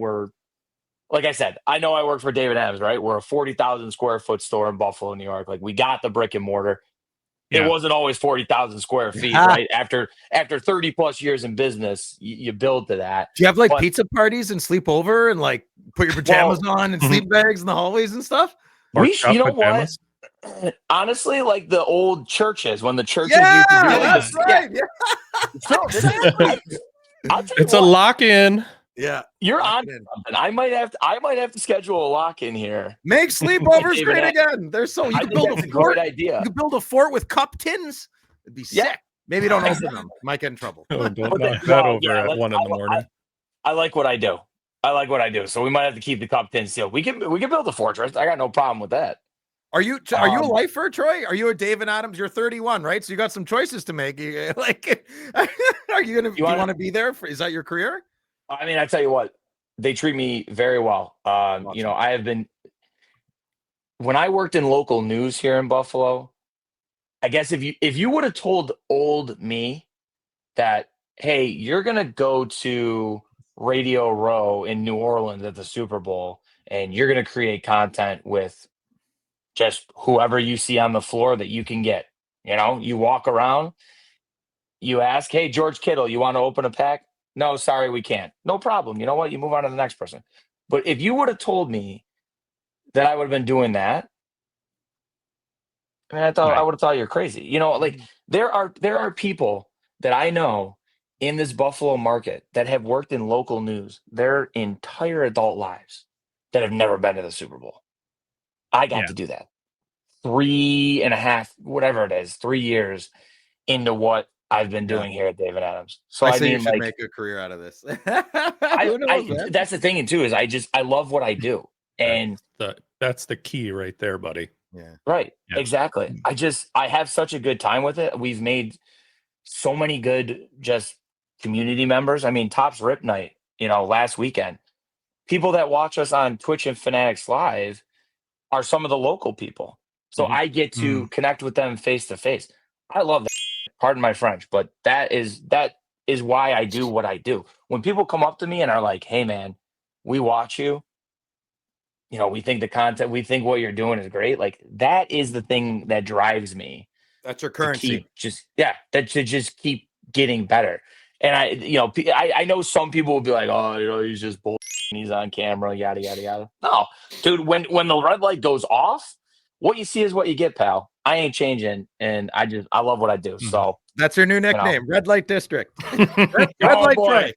Like I said, I know I work for David Adams, right? We're a 40,000 square foot store in Buffalo, New York. Like, we got the brick and mortar. It wasn't always 40,000 square feet, right? After 30 plus years in business, you build to that. Do you have like pizza parties and sleep over and like put your pajamas on and sleep bags in the hallways and stuff? You know what? Honestly, like the old churches, when the churches used to do like that's right. It's a lock-in. Yeah, you're on something. I might have to schedule a lock-in here. Make sleepovers great again. They're so you can build a fort. Great idea. You can build a fort with cup tins. It'd be sick. Maybe don't open them. Might get in trouble. Don't knock that over at 1 a.m. I like what I do. So we might have to keep the cup tins sealed. We can build a fortress. I got no problem with that. Are you a lifer, Troy? Are you a David Adams? You're 31, right? So you got some choices to make. Like, are you gonna? Do you want to be there? Is that your career? I mean, I tell you what, they treat me very well. I have been, when I worked in local news here in Buffalo, I guess if you would have told old me that, hey, you're gonna go to Radio Row in New Orleans at the Super Bowl and you're gonna create content with just whoever you see on the floor that you can get. You walk around, You ask, hey, George Kittle, you want to open a pack? No, sorry, we can't. No problem. You know what? You move on to the next person. But if you would have told me that I would have been doing that, I mean, I would have thought you're crazy. You know, like there are people that I know in this Buffalo market that have worked in local news their entire adult lives that have never been to the Super Bowl. I got to do that. 3.5, whatever it is, 3 years into what I've been doing here at David Adams. So I I say mean, you should like, make a career out of this. that's the thing too, is I love what I do. And that's the key right there, buddy. Yeah. Right. Yeah. Exactly. I have such a good time with it. We've made so many good just community members. I mean, Topps Rip Night, last weekend, people that watch us on Twitch and Fanatics Live are some of the local people. So I get to connect with them face to face. I love that. Pardon my French, but that is why I do what I do. When people come up to me and are like, hey man, we watch you. We think the content, we think what you're doing is great. Like, that is the thing that drives me. That's your currency. To just keep getting better. And I know some people will be like, oh, he's just bull. He's on camera, yada, yada, yada. No, dude, when the red light goes off, what you see is what you get, pal. I ain't changing. And I love what I do. So that's your new nickname, Red Light District. Red Light Troy.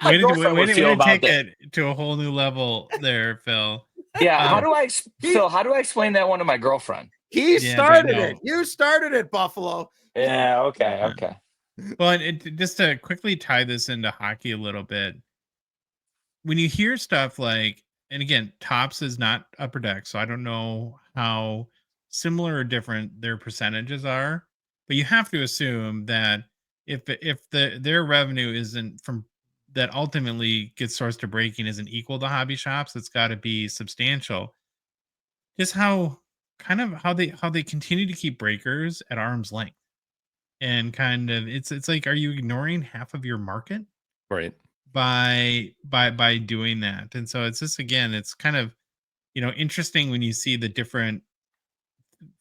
Way to take it to a whole new level there, Phil. Yeah. How do I explain that one to my girlfriend? He started it. You started it, Buffalo. Yeah. Okay. Well, just to quickly tie this into hockey a little bit, when you hear stuff like, and again, Topps is not Upper Deck, so I don't know how similar or different their percentages are, but you have to assume that if their revenue isn't from that ultimately gets sourced to breaking isn't equal to hobby shops, it's got to be substantial. Just how they continue to keep breakers at arm's length, and kind of it's like, are you ignoring half of your market, right, by doing that? And so it's just, again, it's kind of interesting when you see the different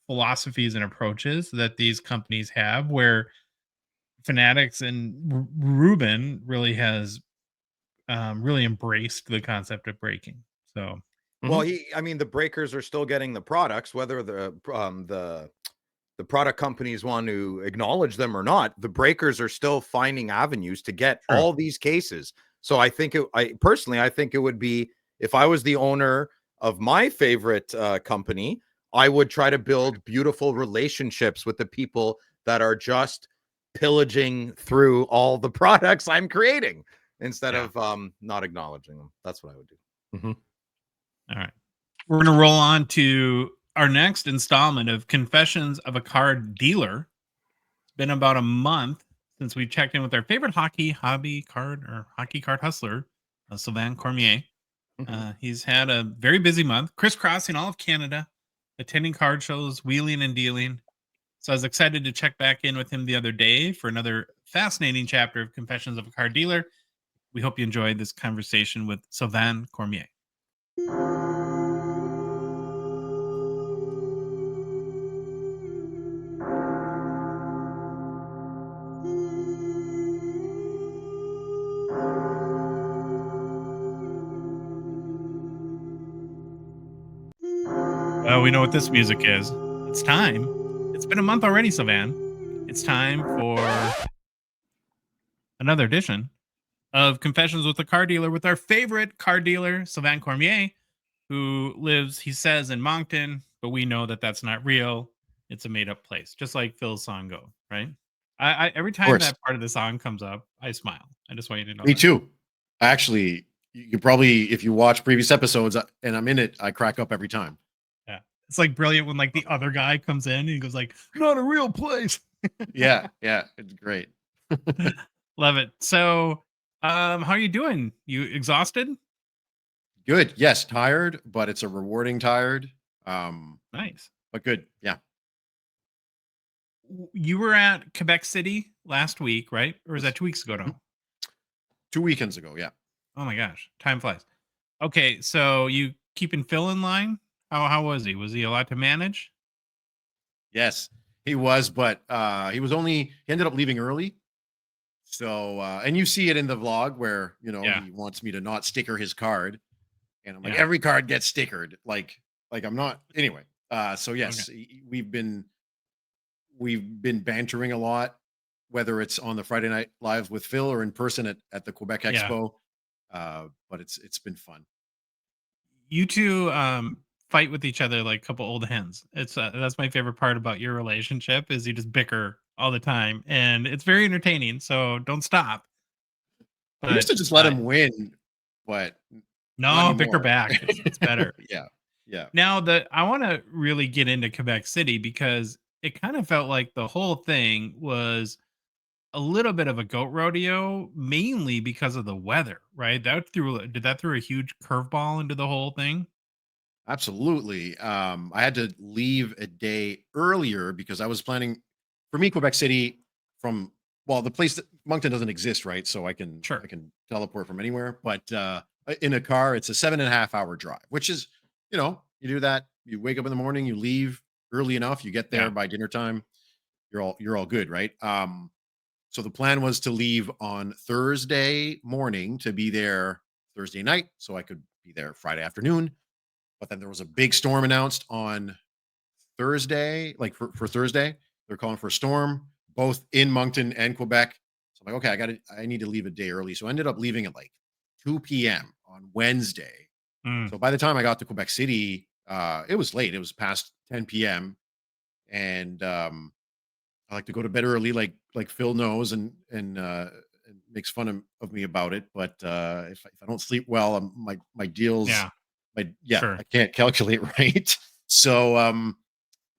philosophies and approaches that these companies have, where Fanatics and Rubin really has really embraced the concept of breaking. So well, the breakers are still getting the products, whether the product companies want to acknowledge them or not. The breakers are still finding avenues to get all these cases. So I think I think it would be, if I was the owner of my favorite company, I would try to build beautiful relationships with the people that are just pillaging through all the products I'm creating instead of not acknowledging them. That's what I would do. All right. We're going to roll on to our next installment of Confessions of a Card Dealer. It's been about a month since we checked in with our favorite hockey card hustler, Sylvain Cormier. He's had a very busy month, crisscrossing all of Canada, attending card shows, wheeling and dealing. So I was excited to check back in with him the other day for another fascinating chapter of Confessions of a Card Dealer. We hope you enjoyed this conversation with Sylvain Cormier. Well, we know what this music is. It's time. It's been a month already, Sylvain. It's time for another edition of Confessions with a Card Dealer with our favorite card dealer, Sylvain Cormier, who lives, he says, in Moncton, but we know that that's not real. It's a made-up place, just like Phil's song go, right? I every time that part of the song comes up, I smile. I just want you to know. Me too. Actually, you probably, if you watch previous episodes and I'm in it, I crack up every time. Yeah, it's like brilliant when like the other guy comes in and he goes like, "Not a real place." yeah, it's great. Love it. So, how are you doing? You exhausted? Good. Yes, tired, but it's a rewarding tired. Nice, but good. Yeah. You were at Quebec City last week, right? Or was that 2 weeks ago now? 2 weekends ago, yeah. Oh my gosh, time flies. Okay, so you keeping Phil in line? How was he? Was he a lot to manage? Yes. He was, but he ended up leaving early. So and you see it in the vlog where Yeah. he wants me to not sticker his card, and I'm like, Yeah. every card gets stickered. Like I'm not anyway. So yes, Okay. we've been bantering a lot, whether it's on the Friday night live with Phil or in person at the Quebec Yeah. Expo. But it's been fun. You two fight with each other like a couple old hens. It's that's my favorite part about your relationship is you just bicker all the time, and it's very entertaining. So don't stop. I used But to just let him win, but not no, bicker anymore. back. It's better. Yeah, yeah. Now that I want to really get into Quebec City because it kind of felt like the whole thing was a little bit of a goat rodeo, mainly because of the weather, right? Did that throw a huge curveball into the whole thing? Absolutely. I had to leave a day earlier because I was planning for me, Quebec City from the place that Moncton doesn't exist, right? So Sure. I can teleport from anywhere. But in a car, it's a 7.5 hour drive, which is, you do that, you wake up in the morning, you leave early enough, you get there Yeah. by dinner time, you're all good, right? So the plan was to leave on Thursday morning to be there Thursday night, so I could be there Friday afternoon. But then there was a big storm announced on Thursday, like for Thursday. They're calling for a storm, both in Moncton and Quebec. So I'm like, okay, I need to leave a day early. So I ended up leaving at like 2 p.m. on Wednesday. Mm, So by the time I got to Quebec City, it was late. It was past 10 p.m. And I like to go to bed early, like Phil knows, and makes fun of me about it. But if I don't sleep well, my deals, yeah. I Sure. can't calculate right. So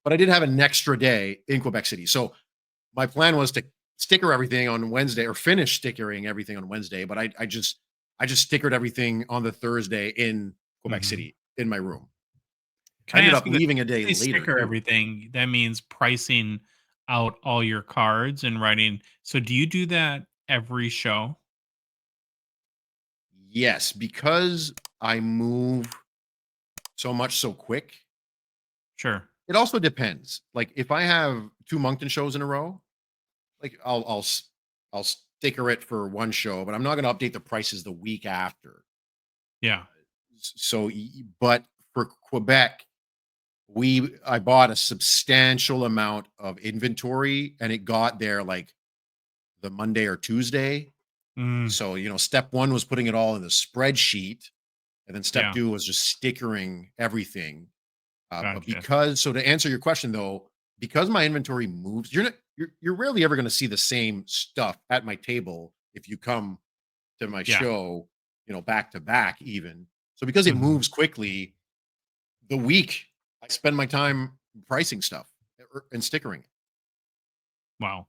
but I did have an extra day in Quebec City. So my plan was to sticker everything on Wednesday or finish stickering everything on Wednesday. But I just stickered everything on the Thursday in Quebec Mhm. City in my room. I Can I ended ask up you this? leaving a When day you say later sticker too. everything, that means pricing out all your cards and writing. So do you do that every show? Yes, because I move so much so quick. Sure. It also depends. Like if I have two Moncton shows in a row, like I'll sticker it for one show, but I'm not going to update the prices the week after. Yeah. But for Quebec, I bought a substantial amount of inventory, and it got there like the Monday or Tuesday. Mm, So step one was putting it all in the spreadsheet, and then step yeah. two was just stickering everything. But Gotcha. to answer your question though, because my inventory moves, you're rarely ever going to see the same stuff at my table if you come to my Yeah. show, back to back even. So because it Mhm. moves quickly, the week I spend my time pricing stuff and stickering. Wow.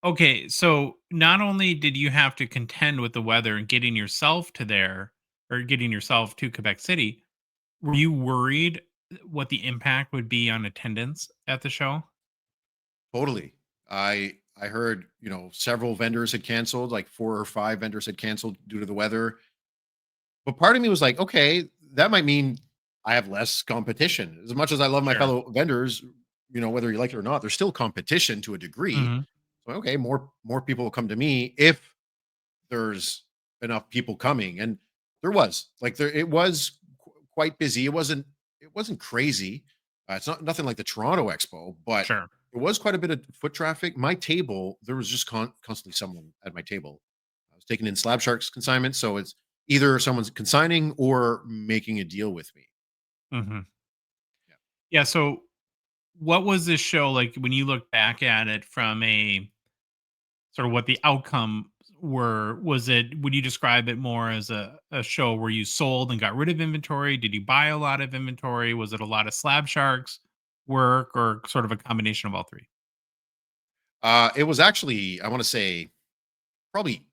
Okay, so not only did you have to contend with the weather and getting yourself to there or getting yourself to Quebec City, were you worried what the impact would be on attendance at the show? Totally. I heard, several vendors had canceled, like 4 or 5 vendors had canceled due to the weather. But part of me was like, okay, that might mean I have less competition. As much as I love my Sure. fellow vendors, whether you like it or not, there's still competition to a degree. Mhm. So okay, more people will come to me if there's enough people coming. And there was. Like it was quite busy. It wasn't crazy. It's not nothing like the Toronto Expo, but Sure. there was quite a bit of foot traffic. My table, there was just constantly someone at my table. I was taking in Slab Sharks consignments, so it's either someone's consigning or making a deal with me. Mhm. Yeah. Yeah, so what was this show like when you look back at it from a sort of what the outcome were? Was it would you describe it more as a show where you sold and got rid of inventory? Did you buy a lot of inventory? Was it a lot of slab sharks work or sort of a combination of all three? It was actually, I want to say, probably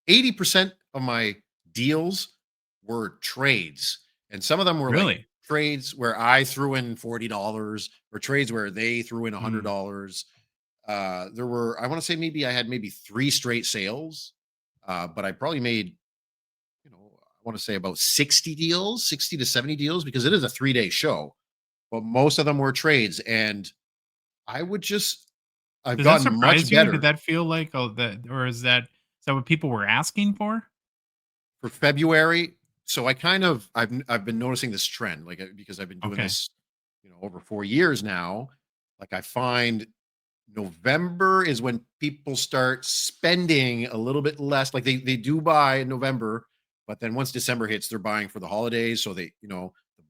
80% of my deals were trades. And some of them were like Really? trades where I threw in $40 or trades where they threw in Mm, $100. There were, I want to say maybe I had maybe 3 straight sales. But I probably made, I want to say about 60 deals, 60 to 70 deals because it is a 3-day show. But most of them were trades. And I would just, I've Does that gotten much surprise you? Did better that feel like, oh, that, or is that what people were asking for? for February. So I've been noticing this trend, like because I've been doing Okay. this, over 4 years now. Like I find November is when people start spending a little bit less. Like they do buy in November, but then once December hits, they're buying for the holidays. So the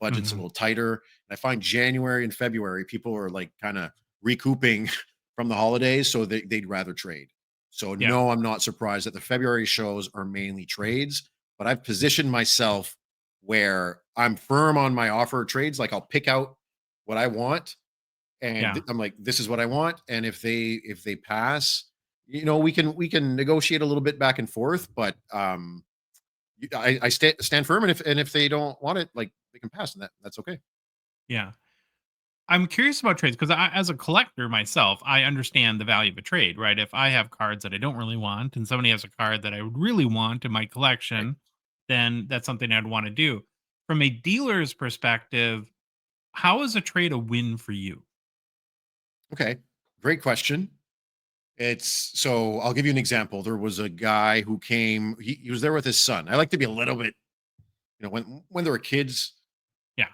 budget's a Mhm. little tighter. And I find January and February, people are like kind of recouping from the holidays. So they'd rather trade. So Yeah. no, I'm not surprised that the February shows are mainly trades, but I've positioned myself where I'm firm on my offer trades. Like I'll pick out what I want and Yeah. I'm like, this is what I want. And if they pass, we can negotiate a little bit back and forth, but I stand firm, and if they don't want it, like they can pass, and that's okay. Yeah. I'm curious about trades because as a collector myself, I understand the value of a trade, right? If I have cards that I don't really want and somebody has a card that I would really want in my Right. collection, then that's something I'd want to do. From a dealer's perspective, how is a trade a win for you? Okay. Great question. So I'll give you an example. There was a guy who came, he was there with his son. I like to be a little bit, when there were kids, Yeah.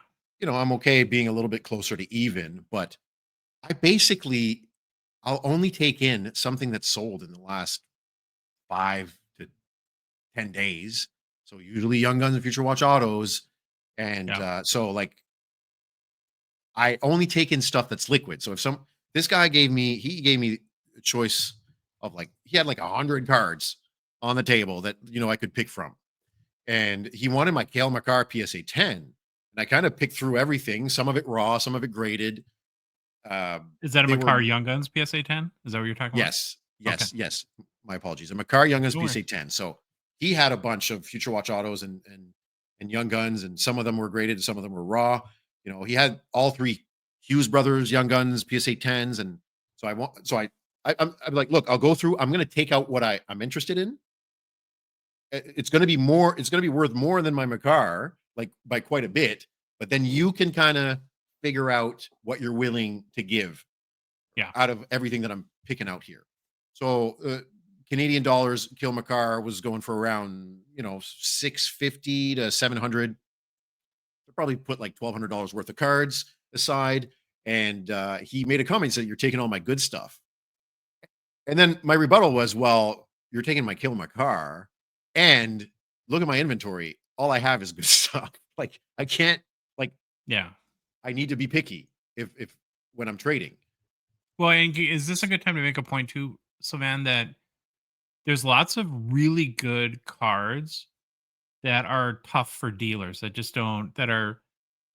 I'm okay being a little bit closer to even, but I basically I'll only take in something that's sold in the last 5 to 10 days. So usually Young Guns and Future Watch Autos. And Yeah. so like I only take in stuff that's liquid. So if this guy he gave me a choice of like he had like 100 cards on the table that I could pick from. And he wanted my Kale McCarr PSA 10. And I kind of picked through everything, some of it raw, some of it graded. Is that a They were Makar Young Guns PSA 10? Is that what you're talking about? Yes, Okay. yes, yes. My apologies. A McCarr Young Guns No worries. PSA 10. So he had a bunch of Future Watch Autos and Young Guns, and some of them were graded, and some of them were raw. He had all three Hughes Brothers Young Guns PSA 10s, and so I want. So I'm like, look, I'll go through. I'm going to take out what I'm interested in. It's going to be more. It's going to be worth more than my McCarr, like by quite a bit. But then you can kind of figure out what you're willing to give Yeah. out of everything that I'm picking out here. So Canadian dollars, Kill McCarr was going for around 650 to 700. I probably put like $1,200 worth of cards aside, and he made a comment, said, "You're taking all my good stuff." And then my rebuttal was, "Well, you're taking my Kill McCarr, and look at my inventory. All I have is good stuff. Like I can't like Yeah. I need to be picky if when I'm trading." Well, and is this a good time to make a point too, Sylvan, that there's lots of really good cards that are tough for dealers that just don't that are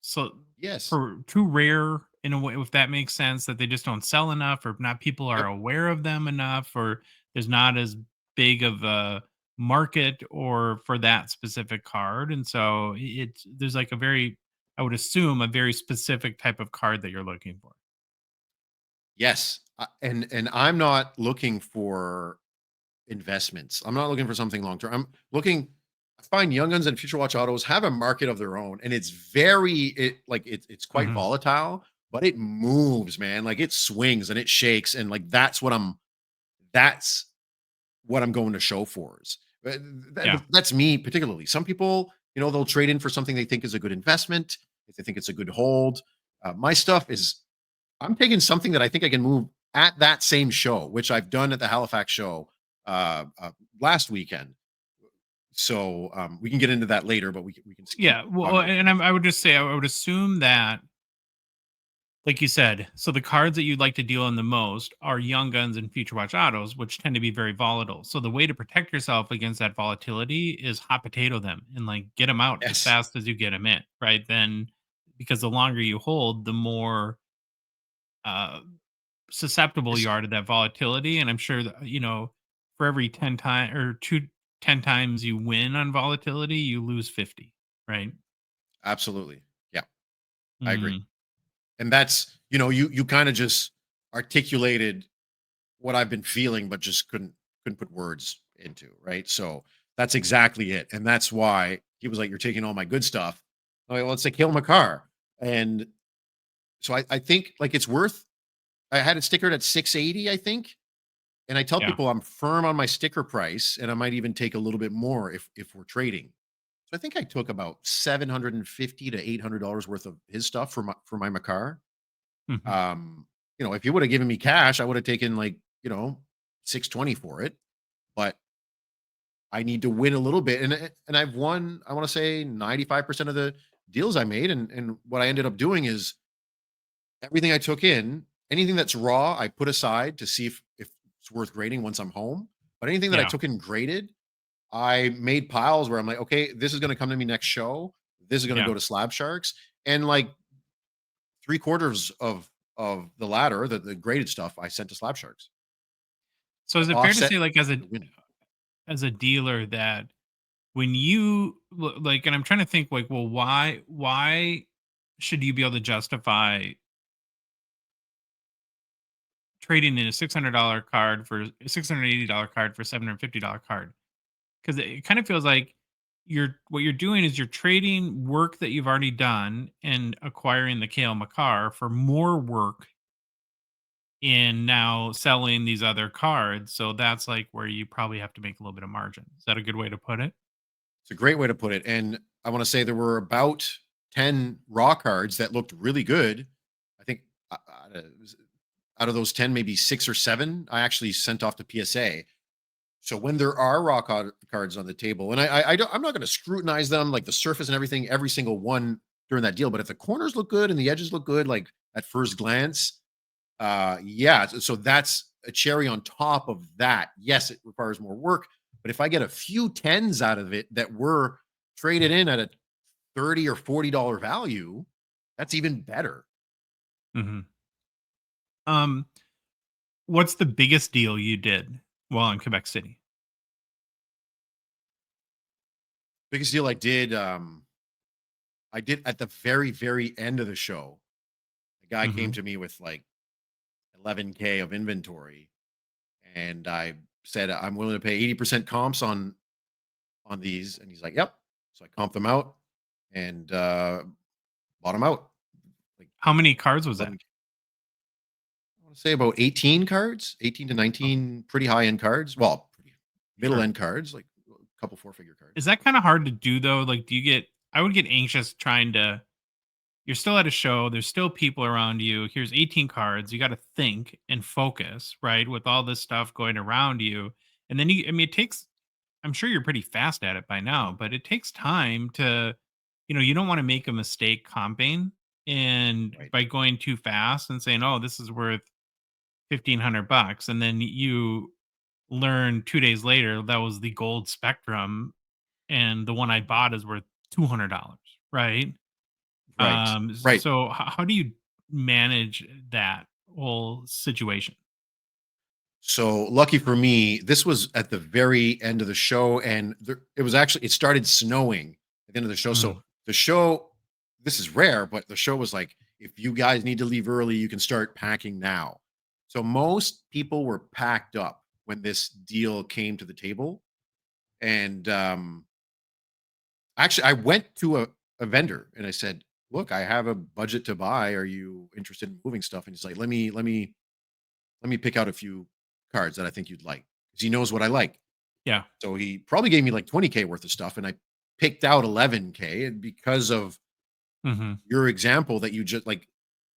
so Yes. for too rare in a way, if that makes sense, that they just don't sell enough, or not people are Yep. aware of them enough, or there's not as big of a market or for that specific card. And so it's there's like a very, I would assume, a very specific type of card that you're looking for. Yes. And I'm not looking for investments. I'm not looking for something long term. I find Young Guns and Future Watch Autos have a market of their own, and it's quite Mhm. volatile, but it moves, man. Like it swings and it shakes, and like that's what I'm going to show for. Yeah. That's me particularly. Some people, they'll trade in for something they think is a good investment, if they think it's a good hold. My stuff is I'm taking something that I think I can move at that same show, which I've done at the Halifax show last weekend. So we can get into that later, but we can keep Yeah. Well, talking about and I would just say, I would assume that, like you said, so the cards that you'd like to deal in the most are Young Guns and Future Watch Autos, which tend to be very volatile. So the way to protect yourself against that volatility is hot potato them and like get them out as yes, fast as you get them in, right? Then, because the longer you hold, the more uh, susceptible yes, you are to that volatility. And I'm sure that, for every 10 times or 10 times you win on volatility, you lose 50, right? absolutely, yeah, I agree. Mm, And that's you kind of just articulated what I've been feeling, but just couldn't put words into, right? So that's exactly it, and that's why he was like, "You're taking all my good stuff." I'm like, well, it's like Kill McCarr, and so I think like it's worth. I had it stickered at 680, I think. And I tell Yeah. people I'm firm on my sticker price, and I might even take a little bit more if we're trading. So I think I took about $750 to $800 worth of his stuff for my Makar. Mhm. If you would have given me cash, I would have taken like, 620 for it. But I need to win a little bit. And I've won, I want to say 95% of the deals I made. And what I ended up doing is everything I took in, anything that's raw, I put aside to see if it's worth grading once I'm home. But anything that I Yeah. took in graded, I made piles where I'm like, okay, this is going to come to me next show. This is going to Yeah. go to Slab Sharks. And like 3/4 of the ladder, the graded stuff, I sent to Slab Sharks So to is it fair to offset say, like, the win. as a dealer, that when you like, and I'm trying to think, like, well, why should you be able to justify trading in a $600 card for a $680 card for $750 card? Because it kind of feels like what you're doing is you're trading work that you've already done and acquiring the Kale Makar for more work in now selling these other cards. So that's like where you probably have to make a little bit of margin. Is that a good way to put it? It's a great way to put it. And I want to say there were about 10 raw cards that looked really good. I think out of those 10, maybe 6 or 7, I actually sent off to PSA. So when there are cards on the table, and I'm not going to scrutinize them, like the surface and everything, every single one during that deal. But if the corners look good and the edges look good, like at first glance, yeah. So that's a cherry on top of that. Yes, it requires more work, but if I get a few tens out of it that were traded in at a $30 or $40 value, that's even better. Hmm. Um, what's the biggest deal you did while in Quebec City? Biggest deal I did at the very, very end of the show. The guy came Hmm. to me with like 11K of inventory, and I said I'm willing to pay 80% comps on these, and he's like, "Yep." So I comped them out and bought them out. Like How many cards was that? 11, I want to say about 18 cards, 18 to Oh, 19 pretty high end cards. Well, pretty middle sure. end cards, like a couple 4-figure cards. Is that kind of hard to do though? Like, I would get anxious trying to, you're still at a show, there's still people around you. Here's 18 cards. You got to think and focus, right? With all this stuff going around you. And then I mean, it takes, I'm sure you're pretty fast at it by now, but it takes time to, you don't want to make a mistake comping and Right. by going too fast and saying, oh, this is worth $1,500. And then you learn 2 days later that was the gold spectrum and the one I bought is worth $200, right? Right. Right. So how do you manage that whole situation? So lucky for me, this was at the very end of the show, and it started snowing at the end of the show. Mm, So the show, this is rare, but the show was like, if you guys need to leave early, you can start packing now. So most people were packed up when this deal came to the table. And actually I went to a vendor and I said, look, I have a budget to buy. Are you interested in moving stuff? And he's like, let me pick out a few cards that I think you'd like, because he knows what I like. yeah. So he probably gave me like 20K worth of stuff, and I picked out 11K. And because of Hmm. your example that you just like,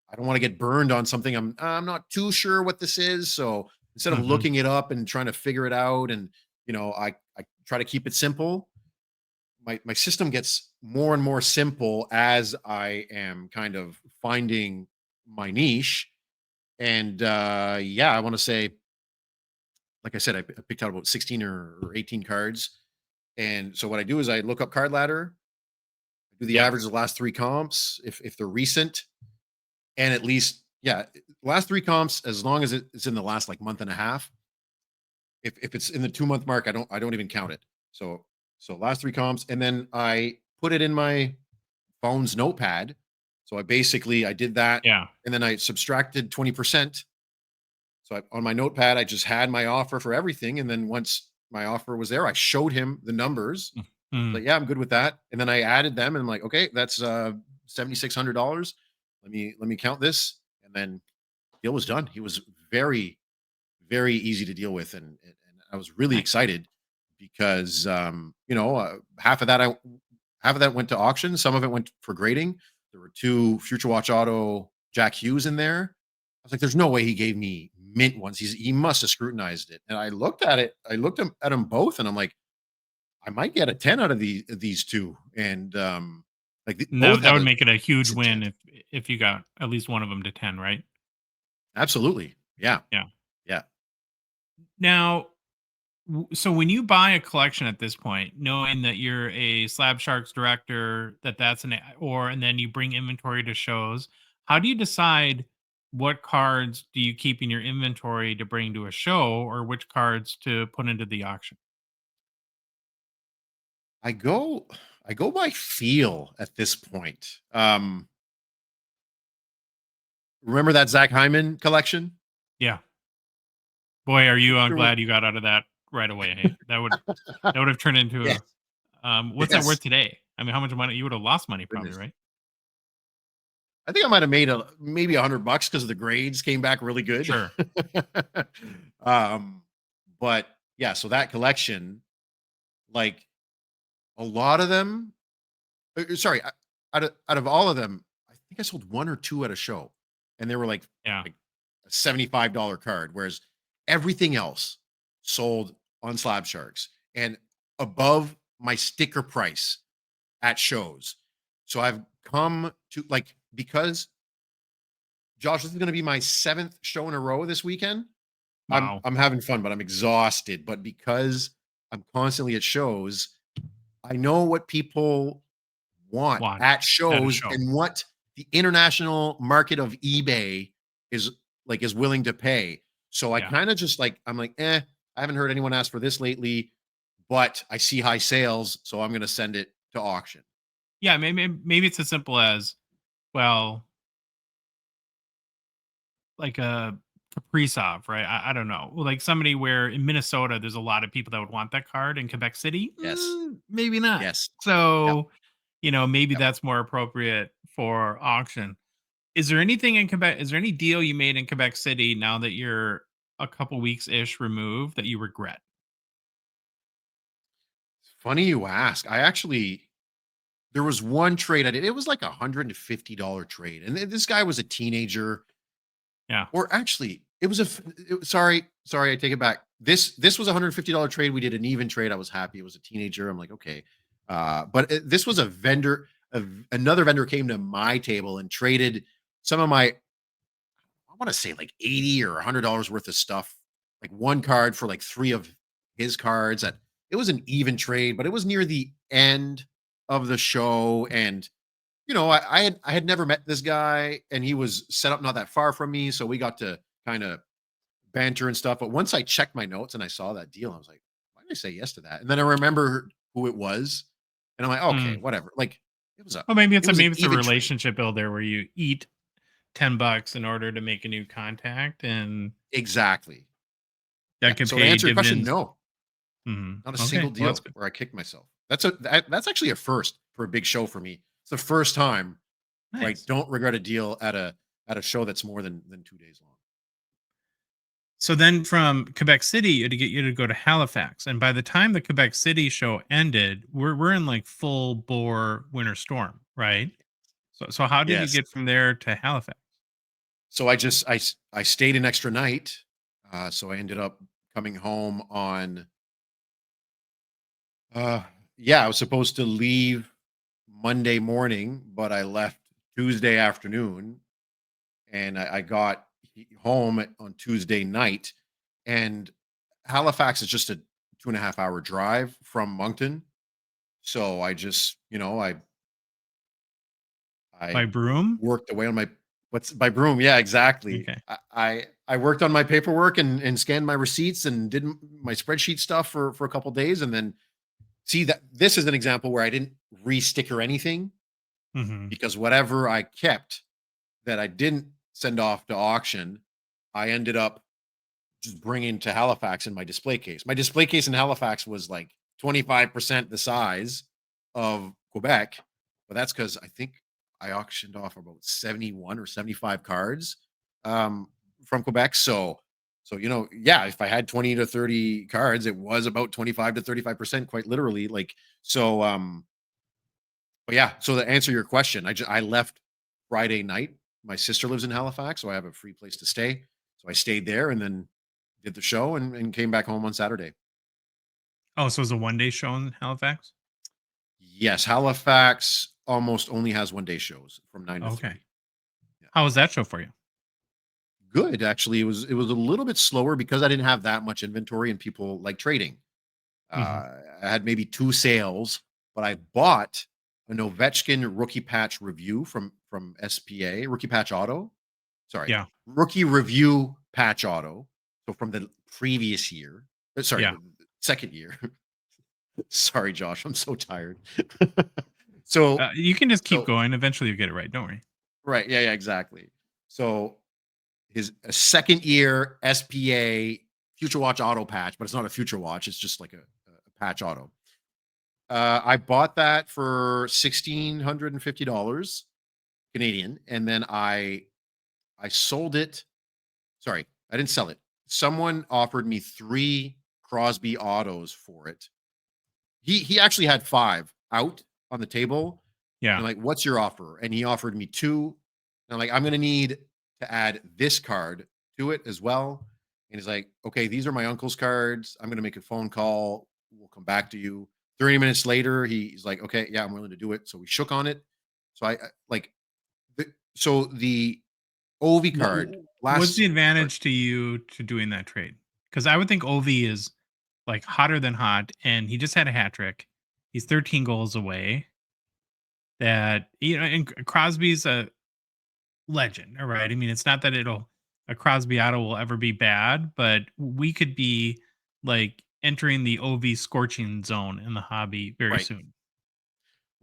I don't want to get burned on something I'm not too sure what this is. So instead of Hmm. looking it up and trying to figure it out, and I try to keep it simple. My system gets more and more simple as I am kind of finding my niche. And yeah, I want to say, like I said, I picked out about 16 or 18 cards. And so what I do is I look up card ladder, do the Yeah. average of the last 3 comps if they're recent, and at least, yeah, last 3 comps, as long as it's in the last like month and a half. If it's in the 2 month mark, I don't even count it. So last 3 comps, and then I put it in my phone's notepad. So I did that, Yeah. and then I subtracted 20%. So on my notepad, I just had my offer for everything. And then once my offer was there, I showed him the numbers. Mm. Like, yeah, I'm good with that. And then I added them, and I'm like, okay, that's $7,600. Let me count this. And then deal was done. He was very, very easy to deal with, and I was really excited because half of that went to auction. Some of it went for grading. There were 2 Future Watch Auto Jack Hughes in there. I was like, "There's no way he gave me mint ones. He must have scrutinized it." And I looked at it. I looked at them both, and I'm like, I might get a 10 out of these 2. And both That have would a make it a huge decent win chance. if you got at least one of them to 10, right? Absolutely, yeah, Yeah. yeah. Now, so when you buy a collection at this point, knowing that you're a Slab Sharks director, and then you bring inventory to shows, how do you decide what cards do you keep in your inventory to bring to a show, or which cards to put into the auction? I go I go by feel at this point. Remember that Zach Hyman collection? Yeah. Boy, are you There was glad you got out of that right away? Hey, that would have turned into Yes, what's that worth yes. today? I mean, how much money you would have lost money probably, Goodness. right? I think I might have made maybe $100 because the grades came back really good. Sure. um, but yeah, so that collection, like a lot of them, sorry, out of all of them, I think I sold 1 or 2 at a show, and they were Yeah. like a $75 card, whereas everything else sold on Slab Sharks and above my sticker price at shows. So I've come to because Josh, this is going to be my 7th show in a row this weekend. Wow. I'm having fun, but I'm exhausted. But because I'm constantly at shows, I know what people want Want at at a shows show. and what the international market of eBay is willing to pay. So I Yeah. kind of just I'm like, I haven't heard anyone ask for this lately, but I see high sales, so I'm going to send it to auction. Yeah, maybe it's as simple as, well, like a Kaprizov, right? I don't know. Like somebody where in Minnesota, there's a lot of people that would want that card. In Quebec City, Yes. maybe not. Yes. Yep. So, maybe Yep. that's more appropriate for auction. Is there anything in Quebec? Is there any deal you made in Quebec City now that you're a couple weeks ish removed that you regret? Funny you ask. There was one trade I did. It was like $150 trade. And this guy was a teenager. Yeah. Or actually, it was sorry, I take it back. This was a $150 trade. We did an even trade. I was happy. It was a teenager. I'm like, okay. This was a vendor. Another vendor came to my table and traded some of my, I want to say like $80 or $100 worth of stuff. Like one card for like 3 of his cards. It was an even trade, but it was near the end of the show. And I had never met this guy, and he was set up not that far from me, so we got to kind of banter and stuff. But once I checked my notes and I saw that deal, I was like, "Why did I say yes to that?" And then I remember who it was, and I'm like, "Okay, Mm. whatever." Like it was a Well, maybe it was an maybe it's a even trade. relationship builder where you eat $10 in order to make a new contact, and Exactly. Yeah. that could So to pay answer your question, dividends. no, Mhm. not a Okay, single well, that's deal good. where I kicked myself. That's actually a first for a big show for me. It's the first time where I Nice. don't regret a deal at a show that's more than 2 days long. So then from Quebec City, you had to get you to go to Halifax. And by the time the Quebec City show ended, we're in like full bore winter storm, right? So how did you Yes. get from there to Halifax? So I stayed an extra night. So I ended up coming home on uh yeah, I was supposed to leave Monday morning, but I left Tuesday afternoon, and I got home on Tuesday night. And Halifax is just a 2.5 hour drive from Moncton. So I just, I By Broom? worked away on my what's by broom. Yeah, exactly. Okay. I worked on my paperwork and scanned my receipts and did my spreadsheet stuff for a couple days, and then see that this is an example where I didn't re-sticker anything, Hmm. because whatever I kept that I didn't send off to auction, I ended up just bringing to Halifax in my display case. My display case in Halifax was like 25% the size of Quebec, but that's because I think I auctioned off about 71 or 75 cards. from Quebec. So yeah, if I had 20 to 30 cards, it was about 25 to 35%, quite literally. Like, so, but yeah, so to answer your question, I left Friday night. My sister lives in Halifax, so I have a free place to stay. So I stayed there and then did the show and came back home on Saturday. Oh, so it was a 1-day show in Halifax? Yes, Halifax almost only has 1-day shows from 9 to Okay. 3. Yeah. How was that show for you? Good, actually. It was a little bit slower because I didn't have that much inventory and people like trading. Mhm. I had maybe 2 sales, but I bought an Ovechkin rookie patch review from SPA, rookie patch auto. Sorry, Yeah. rookie review patch auto. So from the previous year, sorry, Yeah. the second year. Sorry, Josh, I'm so tired. So, You can just keep so going. Eventually you'll get it right. Don't worry. right, yeah, exactly. So his a second year SPA Future Watch auto patch, but it's not a Future Watch. It's just like a patch auto. I bought that for $1,650 Canadian, and then I sold it. Sorry, I didn't sell it. Someone offered me 3 Crosby autos for it. He actually had 5 out on the table. Yeah. I'm like, "What's your offer?" And he offered me 2. And I'm like, "I'm gonna need to add this card to it as well." And he's like, "Okay, these are my uncle's cards. I'm gonna make a phone call. We'll come back to you." 30 minutes later, he's like, "Okay, yeah, I'm willing to do it." So we shook on it. So the OV card What's last. the Sorry. advantage to you to doing that trade? Because I would think OV is like hotter than hot, and he just had a hat trick. He's 13 goals away. That and Crosby's a legend, all right. I mean, it's not that a Crosby auto will ever be bad, but we could be like entering the OV scorching zone in the hobby very Right, soon.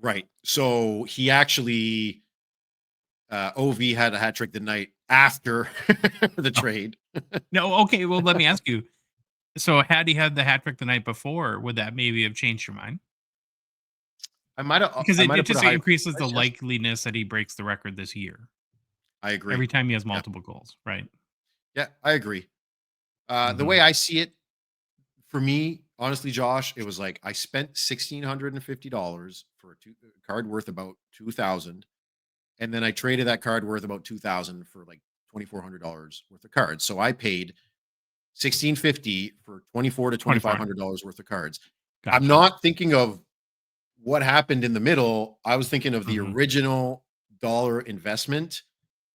right. So he actually OV had a hat trick the night after the Oh, trade. no, okay. Well, let me ask you. So, had he had the hat trick the night before, would that maybe have changed your mind? Because I it, might it have put a just higher increases the price, yes. likeliness that he breaks the record this year I agree. every time he has Yeah. multiple goals, right? Yeah, I agree. The Mhm. way I see it, for me, honestly, Josh, it was like I spent $1,650 for a card worth about 2,000, and then I traded that card worth about 2,000 for like $2,400 worth of cards. So I paid 1,650 for 24 to 24. $2,500 worth of cards. I'm Gotcha. not thinking of what happened in the middle. I was thinking of the Mhm. original dollar investment.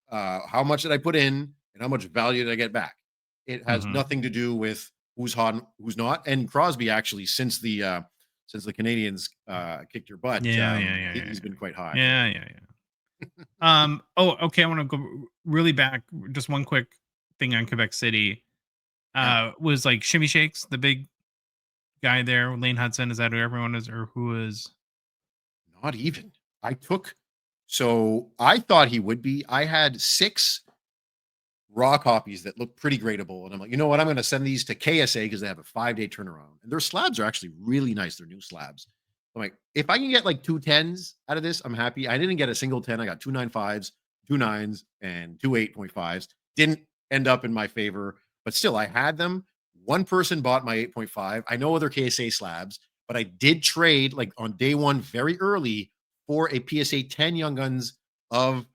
How much did I put in and how much value did I get back? It has Mhm. nothing to do with who's hot and who's not. And Crosby actually, since the Canadians kicked your butt, Yeah, yeah, yeah, yeah, he's been quite high. yeah, yeah, yeah. Oh, okay. I want to go really back. Just one quick thing on Quebec City. Yeah, Was like Shimmy Shakes the big guy there? Lane Hudson, is that who everyone is, or who is? not even. I took. So I thought he would be. I had 6 raw copies that look pretty gradable. And I'm like, you know what? I'm going to send these to KSA because they have a 5-day turnaround. And their slabs are actually really nice. They're new slabs. I'm like, if I can get like 2 10s out of this, I'm happy. I didn't get a single 10. I got 2 9.5s, 2 9s, and 2 8.5s. Didn't end up in my favor, but still, I had them. One person bought my 8.5. I know other KSA slabs, but I did trade like on day one very early for a PSA 10 Young Guns of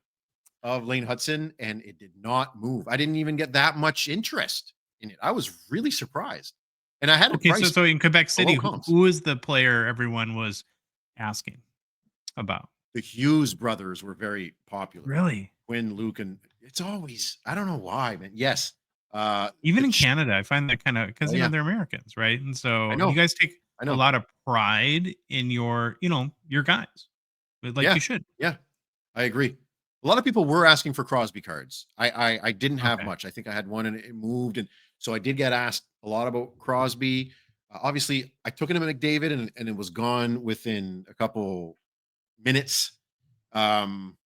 Lane Hudson, and it did not move. I didn't even get that much interest in it. I was really surprised. And I had it Okay, so priced so in Quebec City, below who, comps. who is the player everyone was asking about? The Hughes brothers were very popular. Really? Quinn, Luke, and it's always, I don't know why, man. Yes. Even The in Canada, I find that kind of because oh yeah, they're Americans, right? And I so you know. guys take I a know. lot of pride in your guys, but like Yeah. you should. Yeah. I agree. A lot of people were asking for Crosby cards. I didn't have Okay. much. I think I had one and it moved. And so I did get asked a lot about Crosby. Obviously, I took him to McDavid and it was gone within a couple minutes. Um,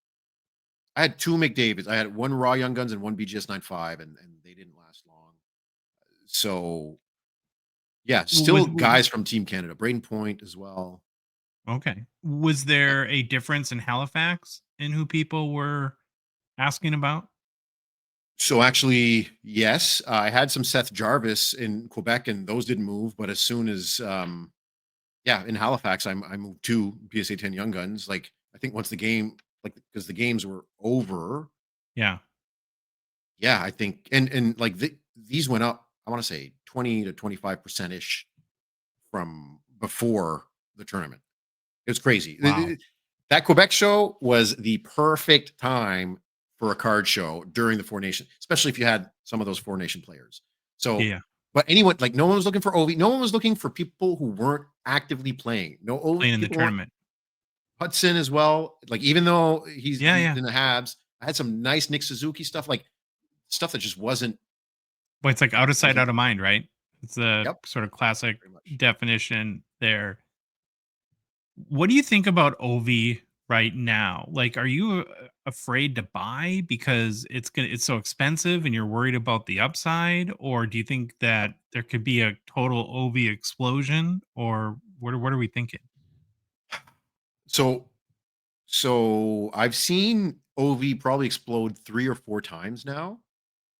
I had 2 McDavids. I had 1 Raw Young Guns and 1 BGS 95, and they didn't last long. So yeah, Was still guys from Team Canada, Braden Point as well. okay. Was Yeah. there a difference in Halifax in who people were asking about? So actually, yes, I had some Seth Jarvis in Quebec, and those didn't move. But as soon as, in Halifax, I moved to PSA 10 Young Guns. Like I think once the game, like because the games were over, Yeah. yeah, I think, and like these went up. I want to say 20 to 25% ish from before the tournament. It was crazy. Wow. That Quebec show was the perfect time for a card show during the Four Nation, especially if you had some of those Four Nation players. So, Yeah. but anyone, like no one was looking for OV. No one was looking for people who weren't actively playing. No OV Playing in the people weren't. tournament. Hudson as well. Like even though he's Yeah. in the Habs, I had some nice Nick Suzuki stuff, like stuff that just wasn't. But it's like out of sight, out of mind, right? It's the Yep. sort of classic Very much. definition there. What do you think about OV right now? Like, are you afraid to buy because it's so expensive and you're worried about the upside, or do you think that there could be a total OV explosion, or what are we thinking? So I've seen OV probably explode 3 or 4 times now,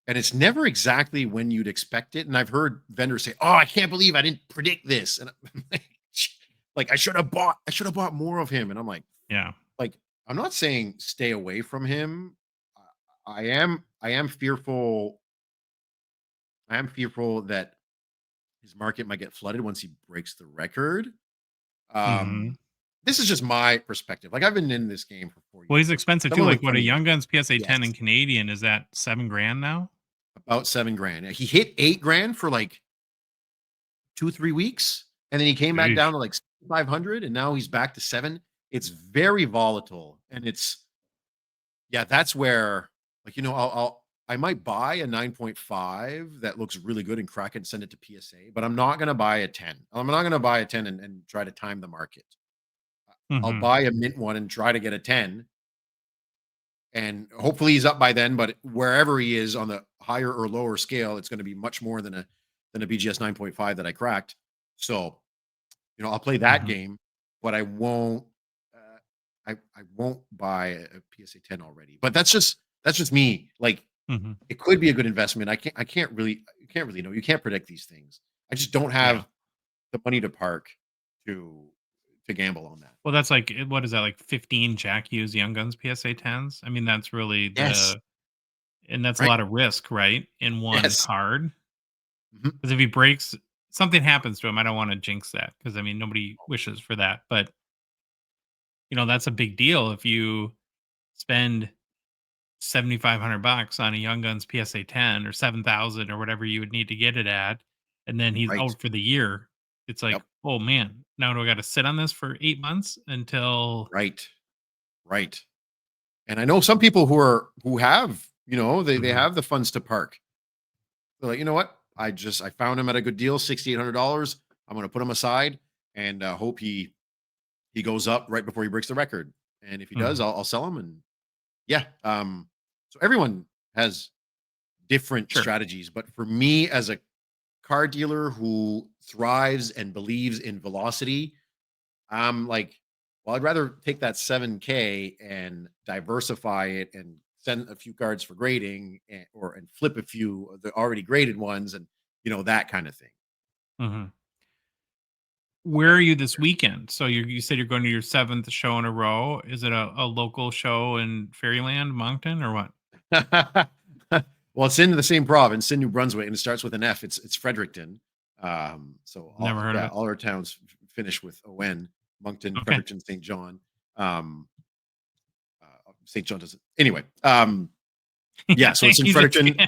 and it's never exactly when you'd expect it. And I've heard vendors say, "Oh, I can't believe I didn't predict this." And I'm like, I should have bought more of him. And I'm Yeah. like, I'm not saying stay away from him. I am fearful. I am fearful that his market might get flooded once he breaks the record. Hmm. This is just my perspective. Like I've been in this game for 4 Well, years. he's expensive too. Someone Like with what a 20 years. Young Guns PSA 10 in Yes. Canadian is that $7,000 now? About 7 grand. He hit 8 grand for like 2, 3 weeks, and then he came back Sheesh. down to like 500, and now he's back to 7. It's very volatile, and that's where like I might buy a 9.5 that looks really good and crack it and send it to PSA, but I'm not gonna buy a 10. I'm not gonna buy a 10 and try to time the market. I'll Hmm. buy a mint one and try to get a 10, and hopefully he's up by then. But wherever he is on the higher or lower scale, it's going to be much more than a BGS 9.5 that I cracked. So I'll play that Hmm. game, but I won't. I won't buy a PSA 10 already. But that's just me. Like Hmm. it could be a good investment. I can't really know. You can't predict these things. I just don't Yeah. have the money to park to gamble on that. Well, that's like what is that like 15 Jack Hughes Young Guns PSA 10s? I mean, that's really Yes. and that's a Right. lot of risk, right? In one Yes. card. Mhm. Because if he breaks, something happens to him. I don't want to jinx that because I mean, nobody wishes for that. But, that's a big deal if you spend $7,500 on a Young Guns PSA 10 or 7,000 or whatever you would need to get it at. And then he's Right. out for the year. It's like, Yep. oh man, now do I got to sit on this for 8 months until. Right. Right. And I know some people who have, they Mhm. have the funds to park. They're like, you know what? I found him at a good deal, $6,800. I'm going to put him aside and hope he goes up right before he breaks the record. And if he does, Mhm. I'll sell him. And yeah, so everyone has different Sure. strategies, but for me as a car dealer who thrives and believes in velocity, I'm like, well, I'd rather take that 7K and diversify it and send a few cards for grading and flip a few of the already graded ones and that kind of thing. Mhm. Where are you this weekend? So you said you're going to your seventh show in a row. Is it a local show in Fairyland, Moncton, or what? Well, it's in the same province, in New Brunswick, and it starts with an F. It's Fredericton. So Never heard of it. all our towns finish with ON: Moncton, Okay. Fredericton, St. John. St. John doesn't. Anyway, yeah. So it's in He's a- Fredericton.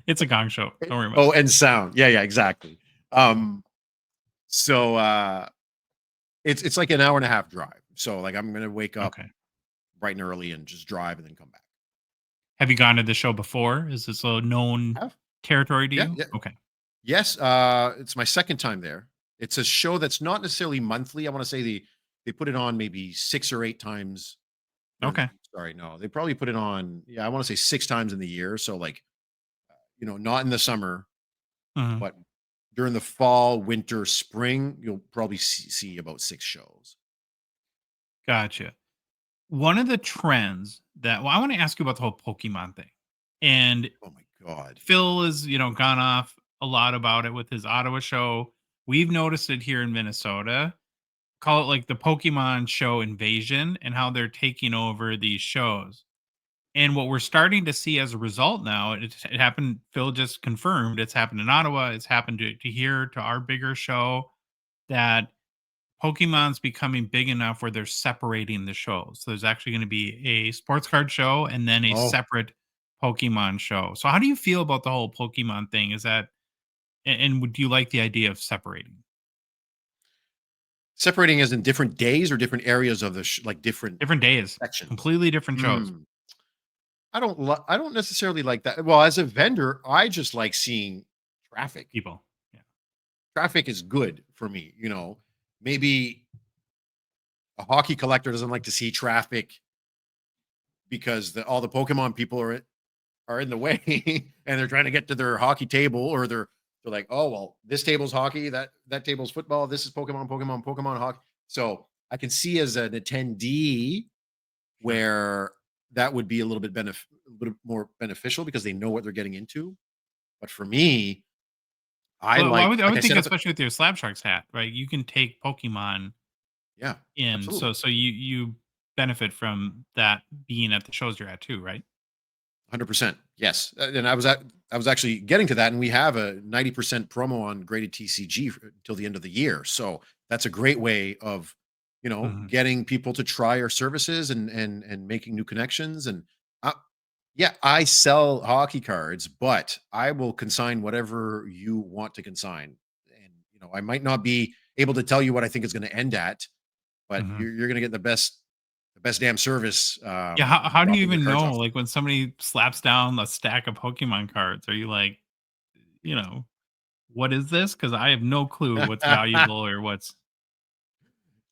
It's a gong show. Don't worry about Oh, and sound. Yeah, exactly. Um, so it's like an hour and a half drive. So like I'm gonna wake it. up Okay. bright and early and just drive and then come back. Have you gone to the show before? Is this a known Have territory to Yeah, you? yeah. Okay. Yes, it's my second time there. It's a show that's not necessarily monthly. I want to say they put it on maybe 6 or 8 times. Okay. Sorry, no, they probably put it on. Yeah, I want to say 6 times in the year. So like, not in the summer, Mhm. but during the fall, winter, spring, you'll probably see about 6 shows. Gotcha. One of the trends that. Well, I want to ask you about the whole Pokemon thing. And Oh my God. Phil has, gone off a lot about it with his Ottawa show. We've noticed it here in Minnesota. Call it like the Pokemon show invasion and how they're taking over these shows. And what we're starting to see as a result now, it happened, Phil just confirmed it's happened in Ottawa, it's happened to here, to our bigger show, that Pokemon's becoming big enough where they're separating the shows. So there's actually going to be a sports card show and then a Oh, separate Pokemon show. So how do you feel about the whole Pokemon thing? Is that and would you like the idea of separating? separating as in different days or different areas of the like different Different days, sections. completely different shows. Hmm. I don't necessarily like that. Well, as a vendor, I just like seeing traffic. People. Yeah. Traffic is good for me. Maybe a hockey collector doesn't like to see traffic because all the Pokemon people are in the way and they're trying to get to their hockey table, or they're like, oh well, this table's hockey, that table's football, this is Pokemon hockey. So I can see as an attendee Sure. where that would be a little bit more beneficial because they know what they're getting into. But for me, Well, I like I would think, said, especially with your Slab Sharks hat, right? You can take Pokemon yeah, in, absolutely. so you benefit from that being at the shows you're at too, right? 100%. Yes. And I was actually getting to that, and we have a 90% promo on graded TCG until the end of the year. So that's a great way of, Mhm. getting people to try our services and making new connections. And uh, yeah, I sell hockey cards, but I will consign whatever you want to consign. And I might not be able to tell you what I think it's going to end at, but Mhm. you're going to get the best damn service Yeah, when how do you dropping your even cards know, off. like, when somebody slaps down a stack of Pokemon cards, are you like, you know, "What is this? Because I have no clue what's valuable or what's."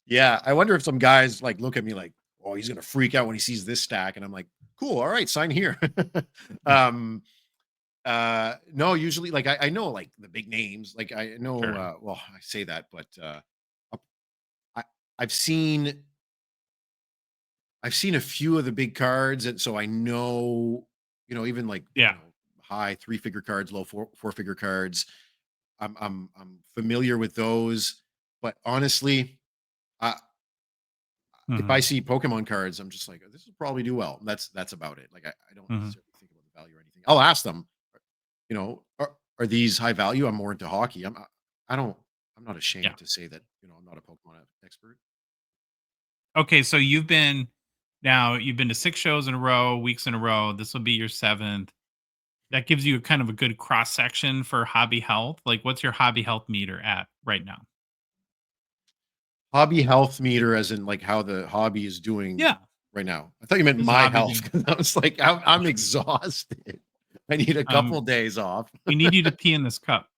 Yeah, I wonder if some guys like look at me like, "Oh, he's gonna freak out when he sees this stack," and I'm like, "Cool, all right, sign here." um, no, usually like I know like the big names, like I know. Sure. Well, I say that, but I I've seen I've seen a few of the big cards, and so I know, even like Yeah. high three-figure cards, low four-figure cards. I'm familiar with those, but honestly. If I Mhm. see Pokemon cards, I'm just like, "Oh, this will probably do well." That's about it. Like I don't Mhm. necessarily think about the value or anything. I'll ask them, are these high value? I'm more into hockey. I don't I'm not Yeah. ashamed to say that, I'm not a Pokemon expert. Okay, so you've been to 6 shows in a row, weeks in a row. This will be your 7th. That gives you kind of a good cross section for hobby health. Like, what's your hobby health meter at right now? Hobby health meter, as in like how the hobby is doing Yeah. right now. I thought you meant Is the my hobby health. doing? 'Cause I was like, I'm exhausted. I need a couple Um, days off. we need you to pee in this cup.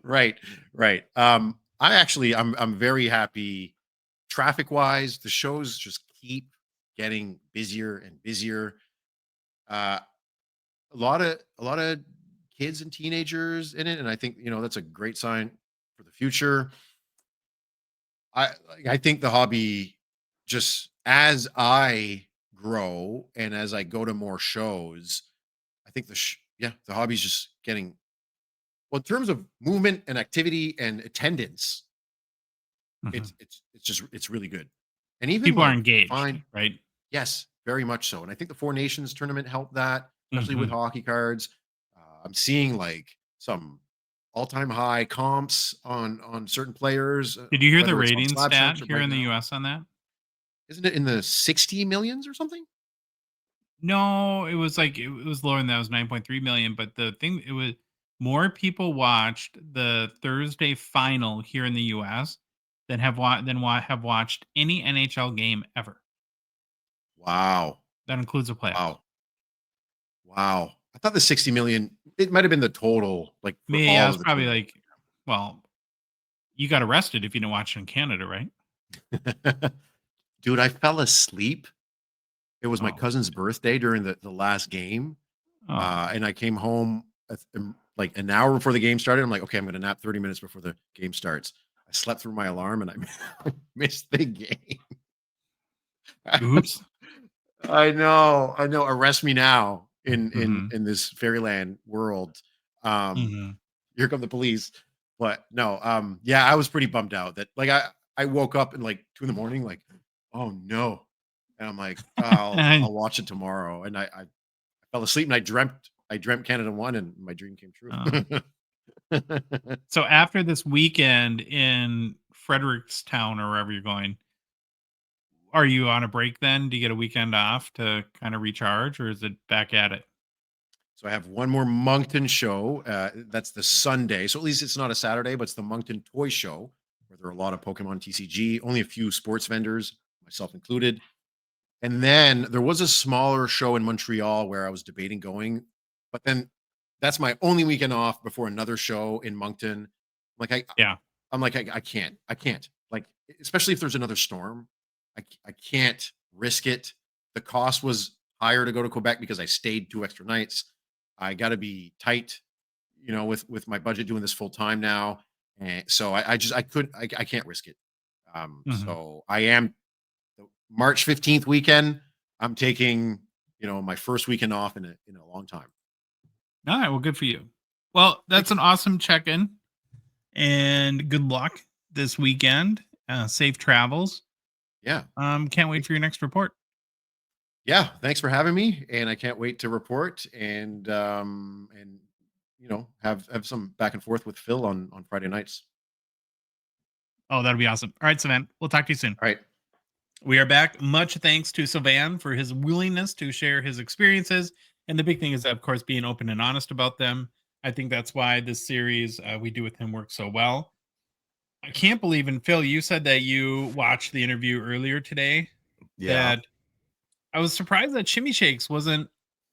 Right, right. I'm very happy traffic wise. The shows just keep getting busier and busier. Uh, a lot of kids and teenagers in it, and I think that's a great sign for the future. I think the hobby, just as I grow and as I go to more shows, I think the hobby's just getting, well, in terms of movement and activity and attendance, Mhm. it's really good. And even People are like engaged, fine, right? yes, very much so. And I think the Four Nations tournament helped that, especially with Mhm. hockey cards. I'm seeing like some all-time high comps on certain players, Did you hear the whether it's on rating Slab stat Sharks or here right in the now. US on that? Isn't it in the 60 millions or something? No, it was lower than that. It was 9.3 million, but the thing, it was more people watched the Thursday final here in the US have watched any NHL game ever. Wow. That includes the playoffs. Wow. Wow. I thought the 60 million, it might have been the total, like for Me, I all was of the probably tournament. like, well, you got arrested if you didn't watch it in Canada, right? Dude, I fell asleep. It was my Oh, cousin's birthday during the last game. oh, And I came home like an hour before the game started. I'm like, okay, I'm going to nap 30 minutes before the game starts. I slept through my alarm and I missed the game. Oops. I know. Arrest me now Mhm. in this fairyland world. Mhm. Here come the police. But no, yeah, I was pretty bummed out that like I woke up in like 2 a.m, like, oh no. And I'm like, I'll watch it tomorrow. And I fell asleep and I dreamt Canada won and my dream came true. Oh. So after this weekend in Frederickstown or wherever you're going, are you on a break then? Do you get a weekend off to kind of recharge, or is it back at it? So I have one more Moncton show. That's the Sunday. So at least it's not a Saturday, but it's the Moncton Toy Show where there are a lot of Pokemon TCG, only a few sports vendors, myself included. And then there was a smaller show in Montreal where I was debating going, but then that's my only weekend off before another show in Moncton. Like Yeah. I'm like I can't. Like especially if there's another storm, I can't risk it. The cost was higher to go to Quebec because I stayed 2 extra nights. I got to be tight, with my budget doing this full time now, and so I can't risk it. Mhm. So I am the March 15th weekend. I'm taking my first weekend off in a long time. All right. Well, good for you. Well, that's an awesome check in, and good luck this weekend. Safe travels. Yeah, Can't wait for your next report. yeah. Thanks for having me, and I can't wait to report and have some back and forth with Phil on Friday nights. Oh, that'll be awesome. All right, Sylvain. We'll talk to you soon. All right. We are back. Much thanks to Sylvain for his willingness to share his experiences. And the big thing is, of course, being open and honest about them. I think that's why this series we do with him works so well. I can't believe, and Phil, you said that you watched the interview earlier today. Yeah. That I was surprised that Shimmy Shakes wasn't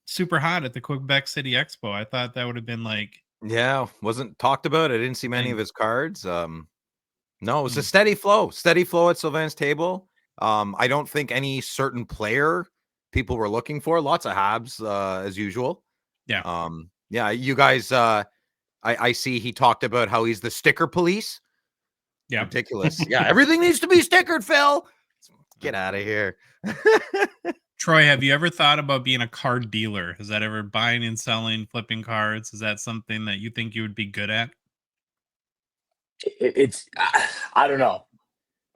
super hot at the Quebec City Expo. I thought that would have been like, Yeah. Wasn't talked about. I didn't see many of thing. his cards. No, it was a Hmm. steady flow at Sylvain's table. I don't think any certain player people were looking for. Lots of Habs, as usual. Yeah. Yeah, you guys, I see he talked about how he's the sticker police. Yeah. Ridiculous. Yeah, everything needs to be stickered, Phil. Get out of here. Troy, have you ever thought about being a card dealer? Has that ever buying and selling, flipping cards? Is that something that you think you would be good at? It's I don't know.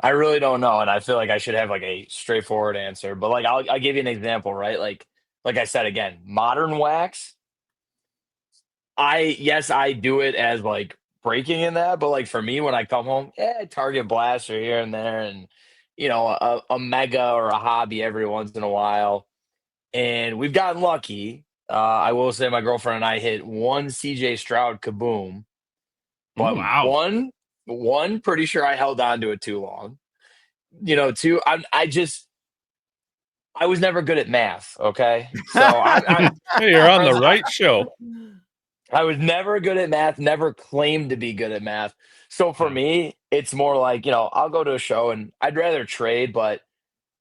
I really don't know, and I feel like I should have like a straightforward answer. But like I'll give you an example, right? Like I said again, modern wax. I do it as like breaking in that, but like for me when I come home, yeah, Target Blaster here and there, and a mega or a hobby every once in a while. And we've gotten lucky. I will say my girlfriend and I hit one CJ Stroud kaboom, Oh, but wow. one pretty sure I held on to it too long. Two, I was never good at math. Okay, so Hey, you're on the right show. I was never good at math. Never claimed to be good at math. So for Yeah. me, it's more like I'll go to a show and I'd rather trade, but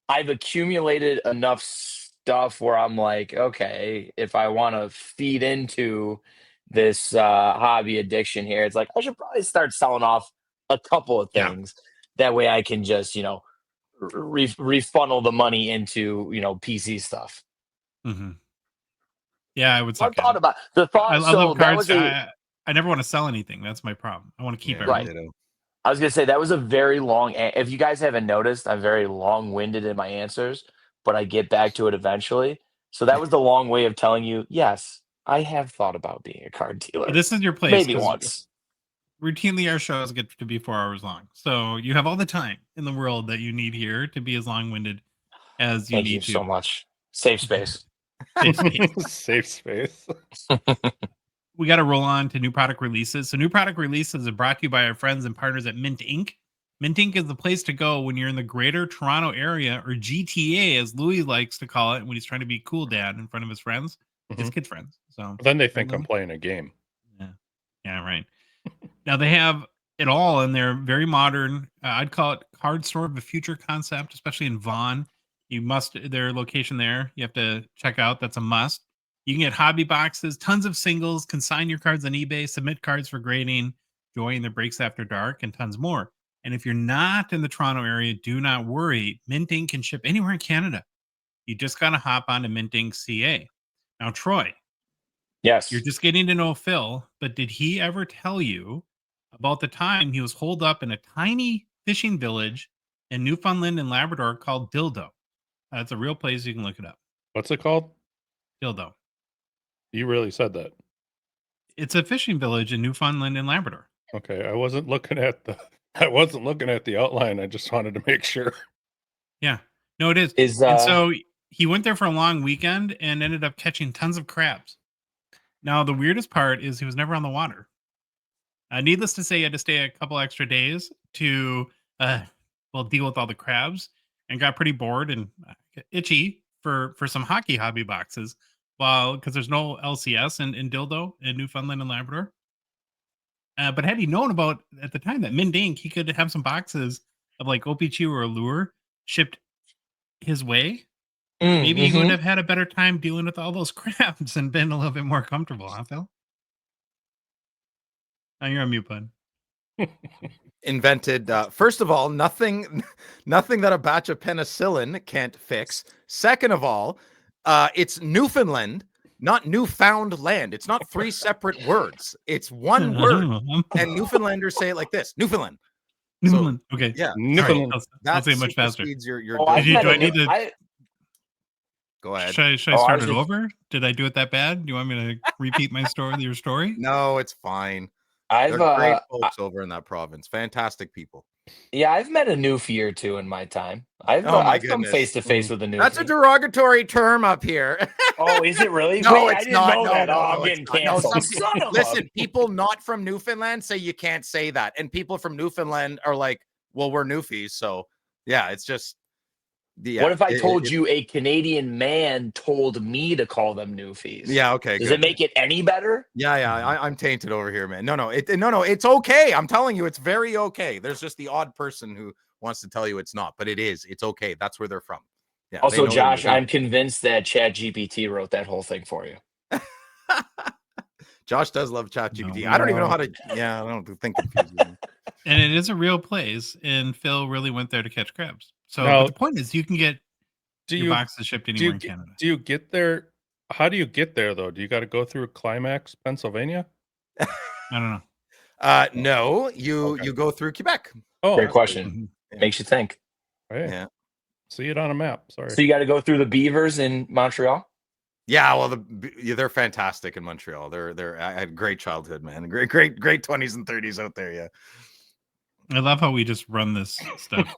I've accumulated enough stuff where I'm like, okay, if I want to feed into this hobby addiction here, it's like I should probably start selling off a couple of Yeah. things. That way I can just, refunnel the money into, PC stuff. Hmm. Yeah, I would I've suck at thought it. about the thought. I So love that cards. was a I never want to sell anything. That's my problem. I want to keep Yeah, right. everything. I was gonna say that was a very long. If you guys haven't noticed, I'm very long-winded in my answers, but I get back to it eventually. So that was the long way of telling you, yes, I have thought about being a card But dealer, this is your place maybe because once. routinely our shows get to be 4 hours long. So you have all the time in the world that you need here to be as long-winded as you Thank you need so to. much. Safe space. Safe space. Safe space. We got to roll on to new product releases. So new product releases are brought to you by our friends and partners at Mint Inc. Mint Inc. is the place to go when you're in the greater Toronto area, or GTA, as Louis likes to call it when he's trying to be cool dad in front of his friends, his Mhm. kid friends. So Then they right, think I'm Louis? playing a game. Yeah, right. Now they have it all, and they're very modern. I'd call it card store of the future concept, especially in Vaughan. Their location there, you have to check out. That's a must. You can get hobby boxes, tons of singles, consign your cards on eBay, submit cards for grading, join the breaks after dark, and tons more. And if you're not in the Toronto area, do not worry. Mint Ink can ship anywhere in Canada. You just got to hop on to Mint Ink CA. Now, Troy, Yes. you're just getting to know Phil, but did he ever tell you about the time he was holed up in a tiny fishing village in Newfoundland and Labrador called Dildo? It's a real place. You can look it up. What's it called? Dildo. You really said that. It's a fishing village in Newfoundland and Labrador. Okay, I wasn't looking at the outline. I just wanted to make sure. Yeah. No, it is. And so he went there for a long weekend and ended up catching tons of crabs. Now, the weirdest part is he was never on the water. Needless to say, he had to stay a couple extra days to deal with all the crabs, and got pretty bored and itchy for some hockey hobby boxes. Well, because there's no LCS in Dildo in Newfoundland and Labrador. But had he known about at the time that Mint Ink, he could have some boxes of like O-Pee-Chee or Allure shipped his way. Maybe he would have had a better time dealing with all those crabs and been a little bit more comfortable, huh, Phil? Oh, you're on mute, bud. Invented, first of all, nothing that a batch of penicillin can't fix. Second of all, it's Newfoundland, not newfound land. It's not three separate words. It's one word. And Newfoundlanders say it like this: Newfoundland. Newfoundland. Okay. Yeah. Newfoundland. I'll say it much faster. Your do I need to? Go ahead. Should I start it over? Did I do it that bad? Do you want me to repeat my story? Your story? No, it's fine. I've They're great folks over in that province. Fantastic people. Yeah, I've met a newfie or two in my time. I've come face to face with a newfie. That's a derogatory term up here. Oh, is it really? No, Wait, it's I didn't not. know No, that. no, I'm no, getting it's not. No, canceled. listen, people not from Newfoundland say you can't say that, and people from Newfoundland are like, "Well, we're newfies." So yeah, it's just. Yeah, what if I told you a Canadian man told me to call them newfies? Yeah, okay. Does it make it any better? Yeah, I'm tainted over here, man. No, it's okay. I'm telling you, it's very okay. There's just the odd person who wants to tell you it's not, but it is. It's okay. That's where they're from. Yeah. Also, Josh, I'm convinced that ChatGPT wrote that whole thing for you. Josh does love ChatGPT. No. I don't even know how to. Yeah, I don't think confusing. And it is a real place, and Phil really went there to catch crabs. So Now, but the point is, you can get your boxes shipped anywhere in Canada. Do you get there? How do you get there, though? Do you got to go through Climax, Pennsylvania? I don't know. No, you go through Quebec. Oh, great question. Yeah. Makes you think. Right. Yeah. See it on a map. Sorry. So you got to go through the Beavers in Montreal. Yeah, well, they're fantastic in Montreal. I had a great childhood, man. Great 20s and 30s out there. Yeah. I love how we just run this stuff.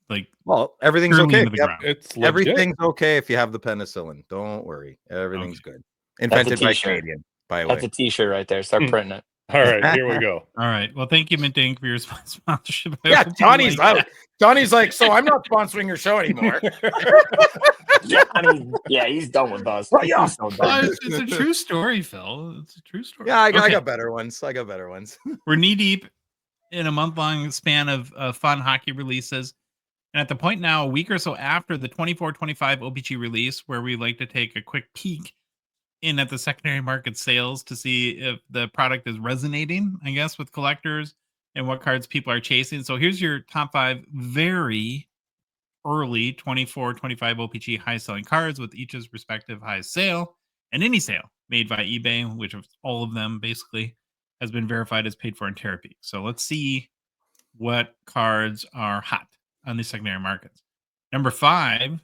Like, well, everything's okay. It's everything's okay if you have the penicillin. Don't worry, everything's good. Invented by Canadian, by the way. That's a T-shirt right there. Start printing it. All right, here we go. All right. Well, thank you, Mint Ink, for your sponsorship. Yeah, Johnny's out. Johnny's like, so I'm not sponsoring your show anymore. Yeah, he's done with us. Well, yeah. It's a true story, Phil. It's a true story. Yeah, I got better ones. We're knee deep in a month-long span of fun hockey releases. And at the point now, a week or so after the 24-25 O-Pee-Chee release, where we like to take a quick peek in at the secondary market sales to see if the product is resonating, I guess, with collectors and what cards people are chasing. So here's your top 5 very early 24-25 O-Pee-Chee high-selling cards with each's respective highest sale. And any sale made by eBay, which of all of them basically has been verified as paid for in Therapy. So let's see what cards are hot on the secondary markets. Number 5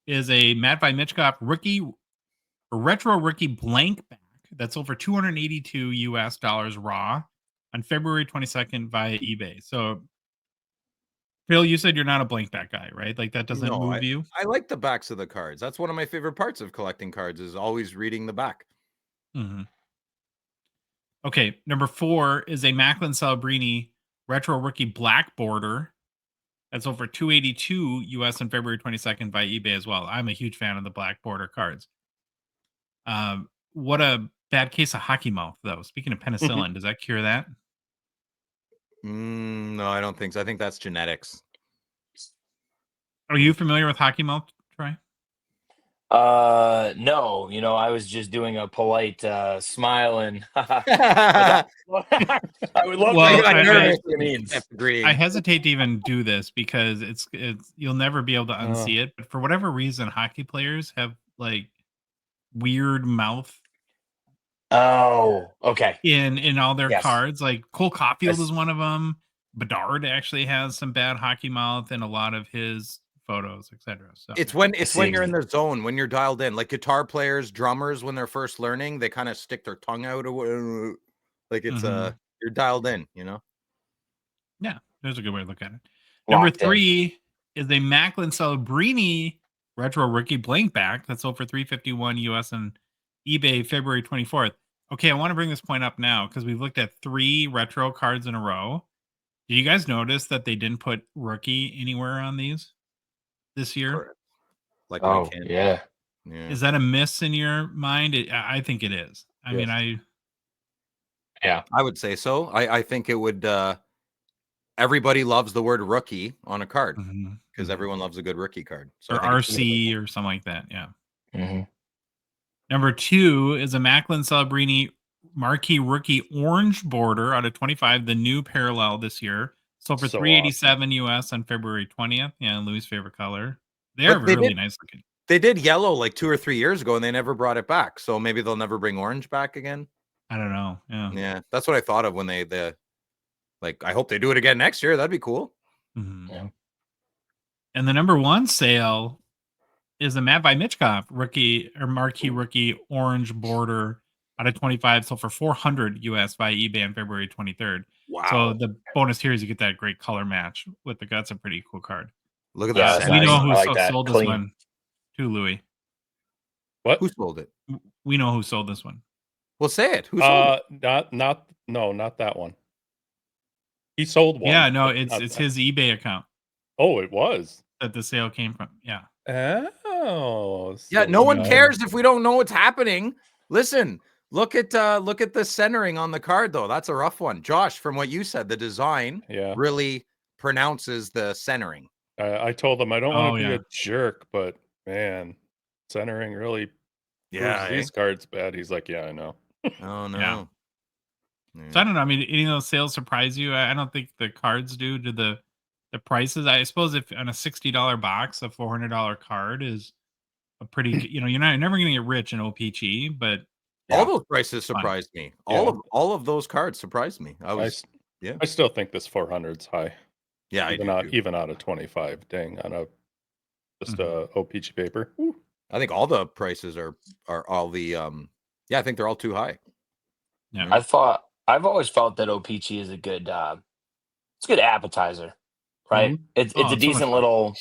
is a Matt by Mitchkop retro rookie blank back that's over $282 US raw on February 22nd via eBay. So Phil, you said you're not a blank back guy, right? Like that doesn't move you. I like the backs of the cards. That's one of my favorite parts of collecting cards is always reading the back. Mm-hmm. Okay, number 4 is a Macklin Celebrini retro rookie black border. That's over $282 US on February 22nd by eBay as well. I'm a huge fan of the black border cards. What a bad case of hockey mouth, though. Speaking of penicillin, does that cure that? No, I don't think so. I think that's genetics. Are you familiar with hockey mouth, Troy? No, I was just doing a polite smile and I would love Well, to got know what nervous. it means. I hesitate to even do this because it's you'll never be able to unsee it. But for whatever reason, hockey players have like weird mouth Oh, okay. in all their Yes. cards. Like Cole Caulfield Yes. is one of them. Bedard actually has some bad hockey mouth in a lot of his photos, etc. So It's when see. you're in the zone, when you're dialed in. Like guitar players, drummers, when they're first learning, they kind of stick their tongue out, like it's you're dialed in. yeah, there's a good way to look at it. Number Locked in. 3 is a Macklin Celebrini retro rookie blank back that sold for $351 US on eBay February 24th. Okay, I want to bring this point up now because we've looked at 3 retro cards in a row. Did you guys notice that they didn't put rookie anywhere on these this year? Correct. Like Oh, my kid. yeah. Is that a miss in your mind? I think it is. I mean, Yeah. I would say so. I think it would. Everybody loves the word rookie on a card because everyone loves a good rookie card. So or RC or something like that. Yeah. Mm-hmm. Number 2 is a Macklin Celebrini marquee rookie orange border out of 25, the new parallel this year. Sold for So $387 US on February 20th. Yeah, Louis' favorite color. They're But they really did- nice looking. They did yellow like 2 or 3 years ago, and they never brought it back. So maybe they'll never bring orange back again. I don't know. Yeah. Yeah, that's what I thought of when like. I hope they do it again next year. That'd be cool. Mhm. Yeah. And the number 1 sale is a Matt by Mitchkov rookie or marquee rookie orange border out of 25, sold for $400 US by eBay on February 23rd. Wow. So the bonus here is you get that great color match with the guts. A pretty cool card. Look at Yeah, that. that's We nice. know who I like that. sold this Clean. one too, Louis. What? Who sold it? We know who sold this one. Well, say it. Who sold it? Not that one. He sold one. Yeah, no, but it's not it's that. his eBay account Oh, it was. that the sale came from. Yeah. Oh, Yeah, so no one good. cares if we don't know what's happening. Listen, look at the centering on the card though. That's a rough one. Josh, from what you said, the design Yeah. really pronounces the centering. I told him I don't want Oh, to be yeah. a jerk, but man, centering really proves these cards bad. He's like, yeah, I know. Oh no. Yeah. So I don't know. I mean, any of those sales surprise you? I don't think the cards do. Do the prices? I suppose if on a $60 box, a $400 card is a pretty. You're never going to get rich in O-Pee-Chee, but All those prices surprised me. All of those cards surprised me. I still think this 400's high. Yeah, even out of 25. Dang, on a just O-Pee-Chee paper. Woo. I think all the prices are all the I think they're all too high. yeah. I've always felt that O-Pee-Chee is a good it's a good appetizer, right? Mhm. It's Oh, a it's so much decent fun. little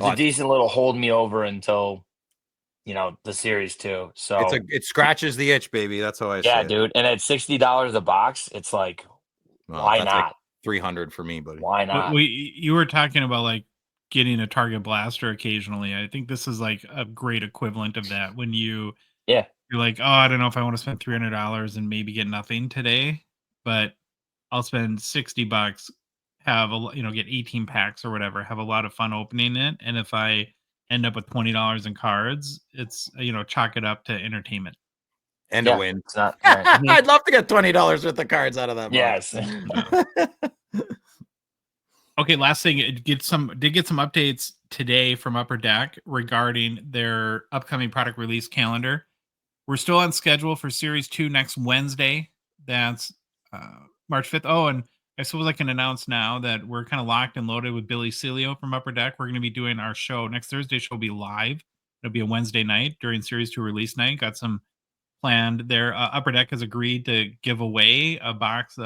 Oh, a decent little hold me over until the series 2. So it scratches the itch, baby. That's how I say yeah, it. dude. And at $60 a box, it's like, Well, why that's not? like 300 for me, buddy. Why not? You were talking about like getting a Target blaster occasionally. I think this is like a great equivalent of that when you're like, oh, I don't know if I want to spend $300 and maybe get nothing today, but I'll spend $60, have get 18 packs or whatever, have a lot of fun opening it, and if I end up with $20 in cards, it's chalk it up to entertainment. And a win. It's not right. I'd love to get $20 worth of cards out of that box. Yes. Okay, last thing, did get some updates today from Upper Deck regarding their upcoming product release calendar. We're still on schedule for Series 2 next Wednesday. That's March 5th. Oh, and I suppose I can announce now that we're kind of locked and loaded with Billy Cilio from Upper Deck. We're going to be doing our show. Next Thursday show will be live. It'll be a Wednesday night during Series 2 release night. Got some planned there. Upper Deck has agreed to give away a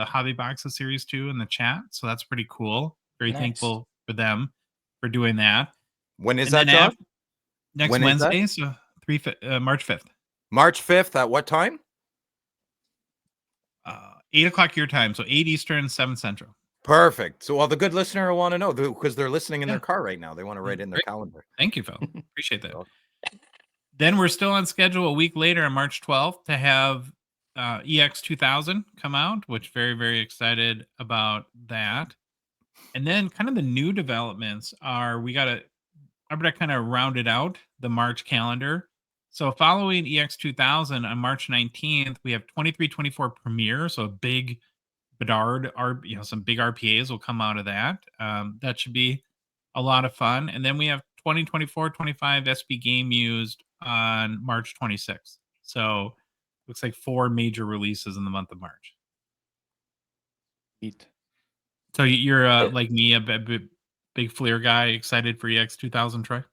hobby box of Series 2 in the chat. So that's pretty cool. Very thankful for them for doing that. When is that, John? Next When is that? Wednesday, so March 5th. March 5th at what time? 8 o'clock your time, so 8 Eastern, 7 Central. Perfect. So, well, the good listener will want to know because they're listening in their car right now. They want to write in their calendar. Thank you, Phil. Appreciate that. Then we're still on schedule a week later on March 12th to have EX 2000 come out, which very, very excited about that. And then kind of the new developments are we got Arbor kind of rounded out the March calendar. So following EX 2000 on March 19th, we have 2324 Premier. So a big Bedard, some big RPAs will come out of that. That should be a lot of fun. And then we have 2024-25 SB Game Used on March 26th. So looks like 4 major releases in the month of March. Eat. So you're like me, a big Fleer guy, excited for EX 2000, Troy?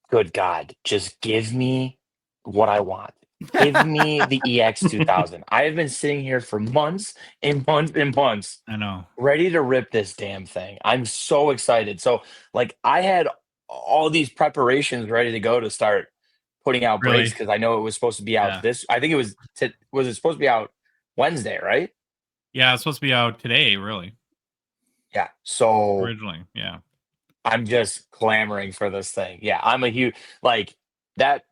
Good God, just give me what I want. Give me the EX 2000. I have been sitting here for months and months and months. I know. Ready to rip this damn thing. I'm so excited. So, like, I had all these preparations ready to go to start putting out breaks because I know it was supposed to be out this. I think it was. Was it supposed to be out Wednesday, right? Yeah, it's supposed to be out today, really. Yeah. So originally, yeah. I'm just clamoring for this thing. Yeah, I'm a huge that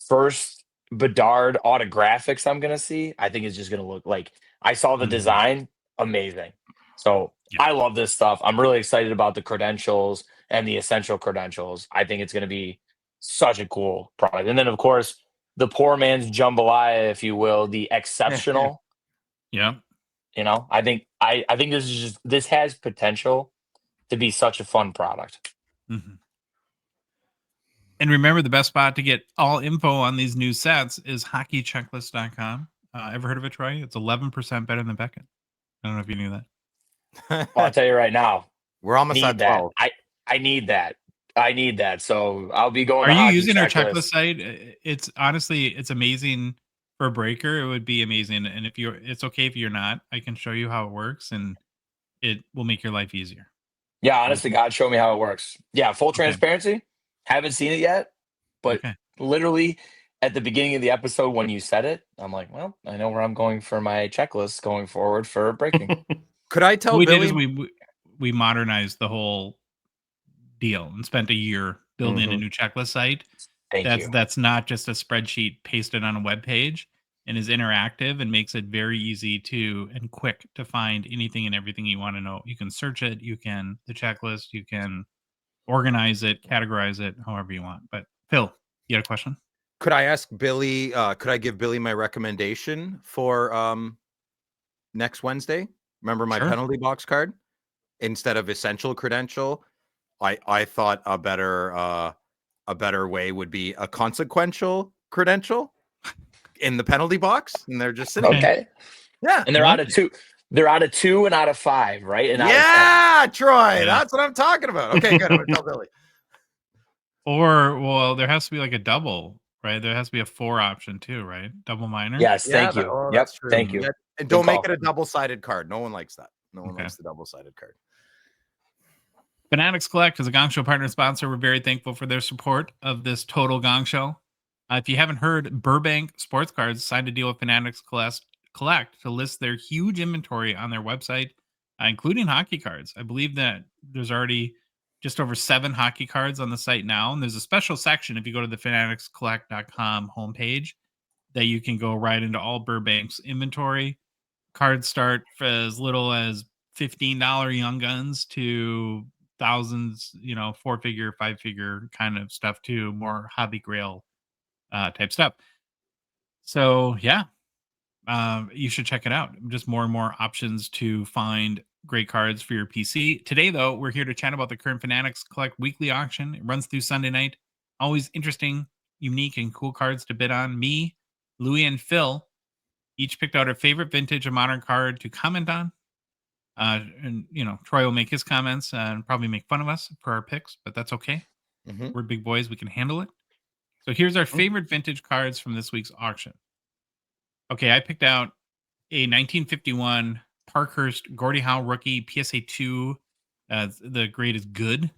first Bedard autographics I'm gonna see. I think it's just gonna look like I saw the design, amazing. So I love this stuff. I'm really excited about the credentials and the essential credentials. I think it's gonna be such a cool product. And then of course the poor man's jambalaya, if you will, the exceptional. Yeah. I think this has potential to be such a fun product. Mm-hmm. And remember, the best spot to get all info on these new sets is hockeychecklist.com. Ever heard of it, Troy? It's 11% better than Beckett. I don't know if you knew that. Well, I'll tell you right now. We're almost at 12. I need that. I need that. So I'll be going. Are you using our checklist site? It's honestly, it's amazing for a breaker. It would be amazing. And it's okay if you're not. I can show you how it works, and it will make your life easier. Yeah, honestly, God, show me how it works. Yeah, full transparency. Haven't seen it yet, but literally at the beginning of the episode when you said it, I'm like, well, I know where I'm going for my checklist going forward for breaking. Could I tell what we Billy? did is we modernized the whole deal and spent a year building a new checklist site. That's not just a spreadsheet pasted on a web page, and is interactive and makes it very easy and quick to find anything and everything you want to know. You can search it, the checklist, you can organize it, categorize it, however you want. But Phil, you had a question? Could I ask Billy, could I give Billy my recommendation for next Wednesday? Remember my penalty box card? Instead of essential credential, I thought a better way would be a consequential credential in the penalty box, and they're just sitting there. Yeah. And they're out of 2. They're out of 2 and out of 5, right? And Troy, that's what I'm talking about. Okay, good. I'm gonna tell Billy. Or there has to be like a double, right? There has to be a 4 option too, right? Double minor. Yes, thank you. Yep, thank you. And don't make it a double-sided card. No one likes that. No one likes the double-sided card. Fanatics Collect is a Gong Show partner sponsor. We're very thankful for their support of this total Gong Show. If you haven't heard, Burbank Sports Cards signed a deal with Fanatics Collect to list their huge inventory on their website, including hockey cards. I believe that there's already just over 7 hockey cards on the site now. And there's a special section if you go to the fanaticscollect.com homepage that you can go right into all Burbank's inventory. Cards start for as little as $15 Young Guns to thousands, 4-figure, 5-figure kind of stuff too, more hobby grail type stuff. So you should check it out. Just more and more options to find great cards for your PC. Today, though, we're here to chat about the current Fanatics Collect weekly auction. It runs through Sunday night. Always interesting, unique, and cool cards to bid on. Me, Louie, and Phil each picked out our favorite vintage or modern card to comment on. And Troy will make his comments and probably make fun of us for our picks, but that's okay. We're big boys. We can handle it. So here's our favorite vintage cards from this week's auction. Okay, I picked out a 1951 Parkhurst Gordie Howe rookie PSA 2. The grade is good.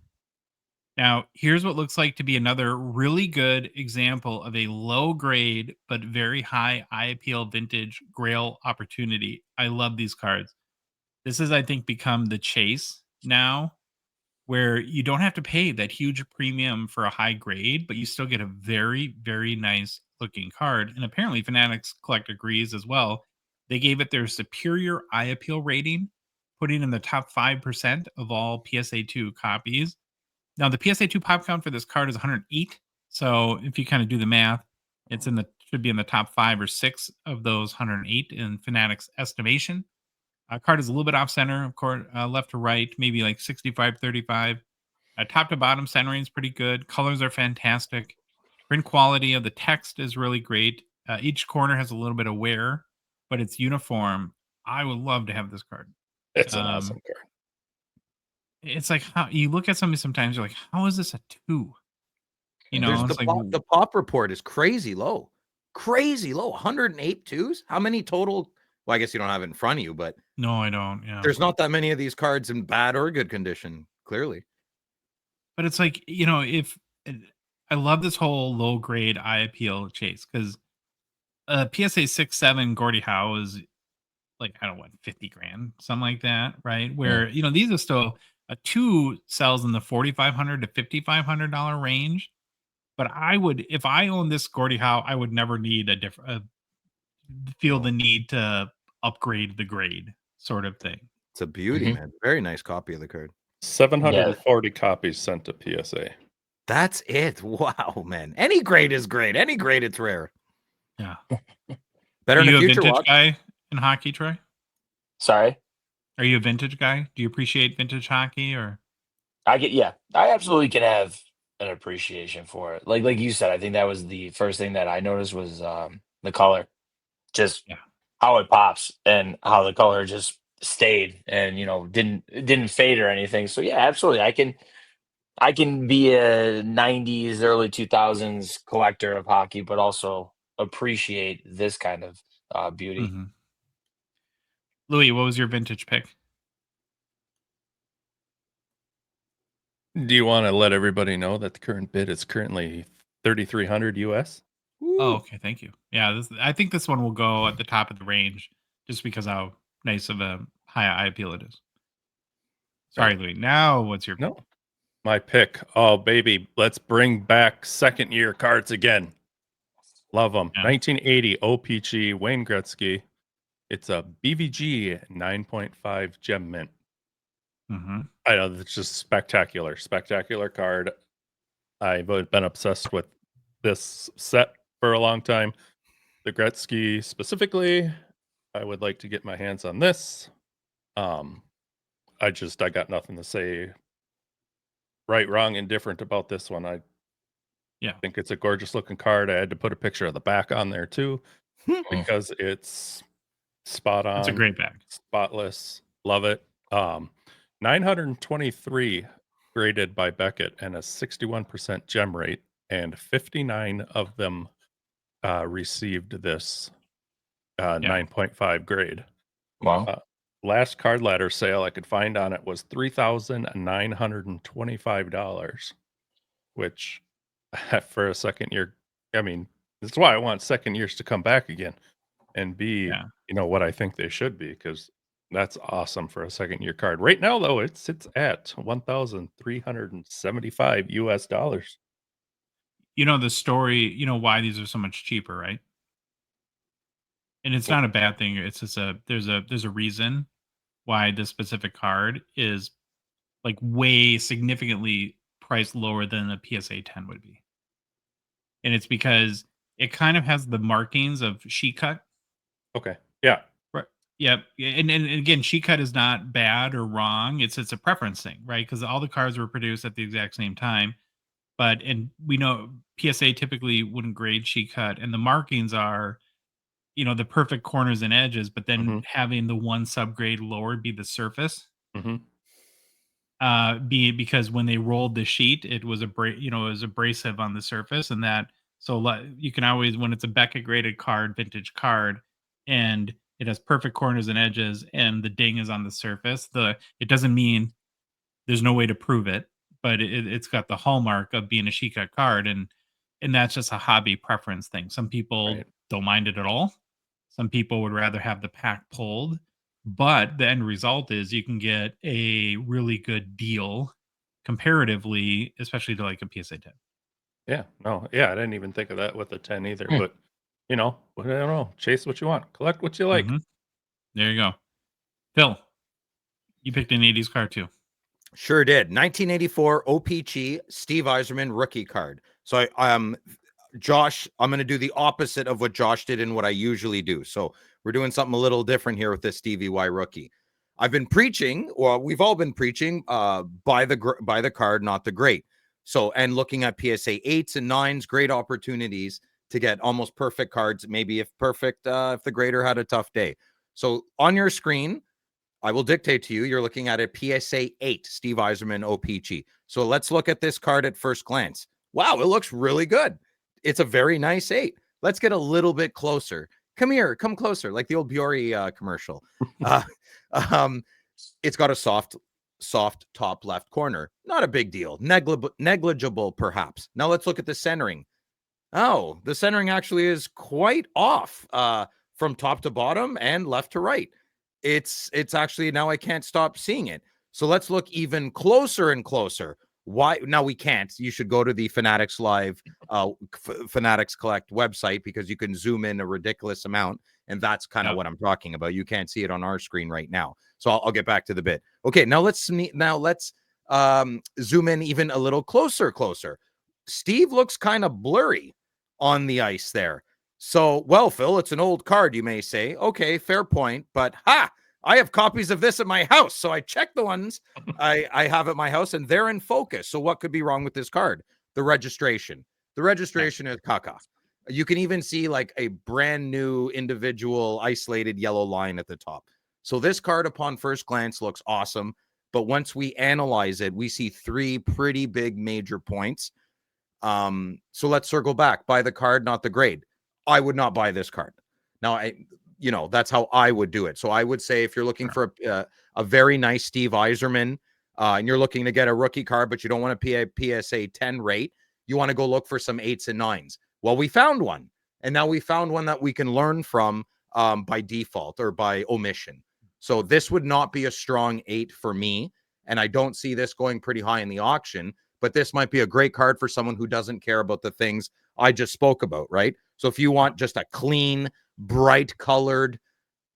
Now, here's what looks like to be another really good example of a low grade but very high eye appeal vintage grail opportunity. I love these cards. This has, I think, become the chase now, where you don't have to pay that huge premium for a high grade, but you still get a very, very nice looking card. And apparently Fanatics Collect agrees as well. They gave it their superior eye appeal rating, putting in the top 5% of all PSA 2 copies. Now the PSA 2 pop count for this card is 108. So if you kind of do the math, it's should be in the top 5 or 6 of those 108 in Fanatics estimation. Card is a little bit off center, of course, left to right, maybe like 65-35. Top to bottom centering is pretty good. Colors are fantastic. Print quality of the text is really great. Each corner has a little bit of wear, but it's uniform. I would love to have this card. It's an awesome card. It's like how you look at something sometimes, you're like, how is this a 2? You know, it's the pop report is crazy low. Crazy low. 108 twos. How many total? Well, I guess you don't have it in front of you, but no, I don't. Yeah. There's not that many of these cards in bad or good condition, clearly. But it's like, if I love this whole low grade eye appeal chase because PSA 6-7 Gordie Howe is like, I don't know what, 50 grand, something like that, right? Where, these are still a 2 sells in the $4,500 to $5,500 range. But I would, if I own this Gordie Howe, I would never need feel the need to upgrade the grade sort of thing. It's a beauty, man. Very nice copy of the card. 740 copies sent to PSA. That's it. Wow, man. Any grade is great. Any grade, it's rare. Yeah. Better Are you in the a future. vintage guy in hockey, Troy? Sorry? Are you a vintage guy? Do you appreciate vintage hockey or? I absolutely can have an appreciation for it. Like you said, I think that was the first thing that I noticed was the color. Just how it pops and how the color just stayed and didn't fade or anything. So yeah, absolutely. I can be a 90s, early 2000s collector of hockey, but also appreciate this kind of beauty. Mm-hmm. Louis, what was your vintage pick? Do you want to let everybody know that the current bid is currently $3,300 US? Oh, okay. Thank you. Yeah, I think this one will go at the top of the range just because how nice of a high eye appeal it is. Sorry, Louis. Now, what's your pick? No, my pick. Oh, baby, let's bring back second year cards again. Love them. Yeah. 1980 O-Pee-Chee Wayne Gretzky. It's a BVG 9.5 gem mint. Mm-hmm. I know, it's just spectacular card. I've been obsessed with this set for a long time. The Gretzky specifically, I would like to get my hands on this. I got nothing to say right, wrong, indifferent about this one. I think it's a gorgeous looking card. I had to put a picture of the back on there too because it's spot on. It's a great back. Spotless. Love it. 923 graded by Beckett and a 61% gem rate, and 59 of them received this 9.5 grade. Wow. Last card ladder sale I could find on it was $3,925, which for a second year, I mean, that's why I want second years to come back again and be, what I think they should be, because that's awesome for a second year card. Right now, though, it sits at $1,375 US. The story, why these are so much cheaper, right? And it's not a bad thing. It's just there's a reason why this specific card is like way significantly priced lower than a PSA 10 would be. And it's because it kind of has the markings of sheet cut. Okay. Yeah. Right. Yep. And again, sheet cut is not bad or wrong. It's a preference thing, right? Because all the cards were produced at the exact same time. And we know PSA typically wouldn't grade sheet cut, and the markings are, the perfect corners and edges, but then having the one subgrade lowered be the surface. Because when they rolled the sheet, it was it was abrasive on the surface, and that you can always, when it's a Beckett graded card, vintage card, and it has perfect corners and edges, and the ding is on the surface. It doesn't mean there's no way to prove it, but it's got the hallmark of being a sheet cut card, and that's just a hobby preference thing. Some people don't mind it at all. Some people would rather have the pack pulled, but the end result is you can get a really good deal comparatively, especially to like a PSA 10. Yeah, no, I didn't even think of that with a 10 either, but I don't know, chase what you want, collect what you like. There you go. Phil, you picked an 80s card too. Sure did. 1984 O-Pee-Chee Steve Yzerman rookie card. So Josh, I'm going to do the opposite of what Josh did and what I usually do. So we're doing something a little different here with this Stevie Y rookie. I've been preaching, well, we've all been preaching, by the card, not the grade. So, and looking at PSA 8s and 9s, great opportunities to get almost perfect cards, maybe if the grader had a tough day. So on your screen, I will dictate to you. You're looking at a PSA 8 Steve Yzerman O-Pee-Chee. So let's look at this card at first glance. Wow, it looks really good. It's a very nice 8. Let's get a little bit closer. Come here, come closer, like the old Biore commercial. It's got a soft top left corner. Not a big deal. Negligible, perhaps. Now let's look at the centering. Oh, the centering actually is quite off from top to bottom and left to right. It's actually, now I can't stop seeing it. So let's look even closer and closer. Why? Now we can't. You should go to the Fanatics Live, Fanatics Collect website, because you can zoom in a ridiculous amount. And that's kind of what I'm talking about. You can't see it on our screen right now. So I'll get back to the bit. Okay, now let's zoom in even a little closer. Steve looks kind of blurry on the ice there. So, well, Phil, it's an old card, you may say. Okay, fair point. But I have copies of this at my house. So I checked the ones I have at my house, and they're in focus. So what could be wrong with this card? The registration. The registration is caca. You can even see like a brand new individual isolated yellow line at the top. So this card upon first glance looks awesome. But once we analyze it, we see 3 pretty big major points. So let's circle back. Buy the card, not the grade. I would not buy this card. Now, that's how I would do it. So I would say if you're looking for a very nice Steve Yzerman, and you're looking to get a rookie card, but you don't want to pay a PSA 10 rate, you want to go look for some 8s and 9s. Well, we found one. And now we found one that we can learn from by default or by omission. So this would not be a strong 8 for me. And I don't see this going pretty high in the auction. But this might be a great card for someone who doesn't care about the things I just spoke about, right? So if you want just a clean, bright colored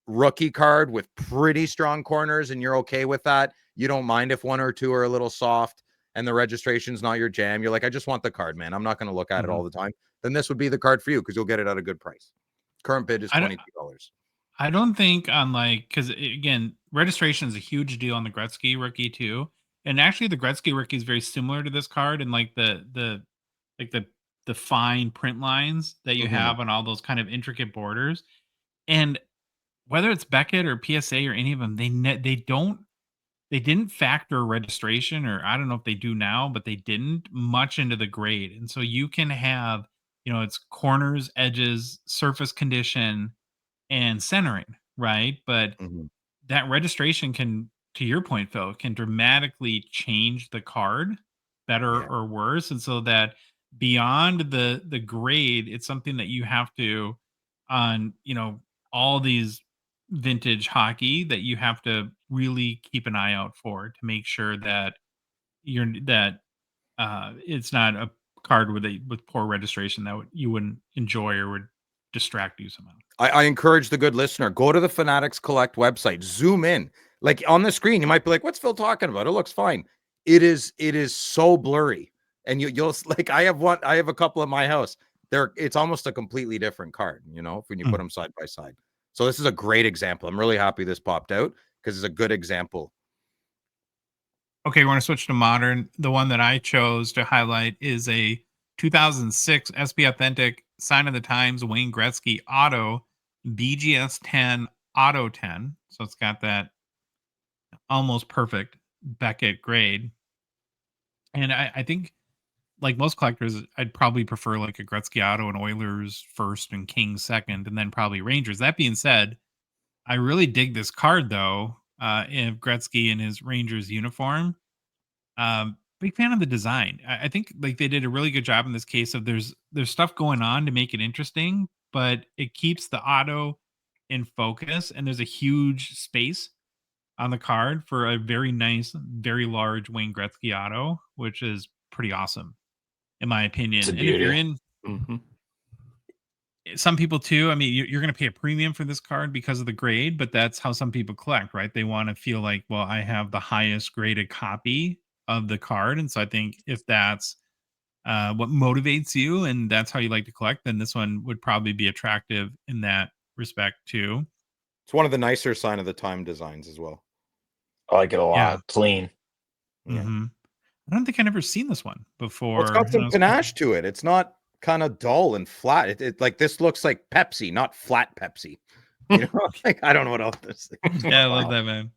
rookie card with pretty strong corners and you're okay with that, you don't mind if 1 or 2 are a little soft and the registration's not your jam, you're like, I just want the card, man. I'm not going to look at it all the time. Then this would be the card for you because you'll get it at a good price. Current bid is $22. I don't think because again, registration is a huge deal on the Gretzky rookie too. And actually the Gretzky rookie is very similar to this card, and like the fine print lines that you have on all those kind of intricate borders. And whether it's Beckett or PSA or any of them, they didn't factor registration, or I don't know if they do now, but they didn't much into the grade. And so you can have, it's corners, edges, surface condition, and centering, right? But that registration can, to your point, Phil, can dramatically change the card, better or worse. And so that beyond the grade, it's something that you have to, on all these vintage hockey, that you have to really keep an eye out for, to make sure that it's not a card with poor registration that you wouldn't enjoy or would distract you somehow. I encourage the good listener, go to the Fanatics Collect website, zoom in. Like on the screen, you might be like, what's Phil talking about? It looks fine. It is so blurry. And you'll like, I have a couple at my house. It's almost a completely different card, when you put them side by side. So this is a great example. I'm really happy this popped out because it's a good example. Okay, we're going to switch to modern. The one that I chose to highlight is a 2006 SP Authentic Sign of the Times Wayne Gretzky Auto BGS 10 Auto 10. So it's got that almost perfect Beckett grade. And I think, like most collectors, I'd probably prefer like a Gretzky Auto and Oilers first and Kings second, and then probably Rangers. That being said, I really dig this card though. In Gretzky in his Rangers uniform. Big fan of the design. I think like they did a really good job in this case of there's stuff going on to make it interesting, but it keeps the auto in focus, and there's a huge space on the card for a very nice, very large Wayne Gretzky auto, which is pretty awesome in my opinion. And if you're in some people too, I mean, you're going to pay a premium for this card because of the grade, but that's how some people collect, right? They want to feel like, well, I have the highest graded copy of the card. And so I think if that's what motivates you and that's how you like to collect, then this one would probably be attractive in that respect too. It's one of the nicer sign of the time designs as well. I like it a lot. Yeah. Clean. Yeah. I don't think I've ever seen this one before. Well, it's got some panache to it. It's not kind of dull and flat. It like this looks like Pepsi, not flat Pepsi. You know, like I don't know what else this is. Yeah, I love that, man.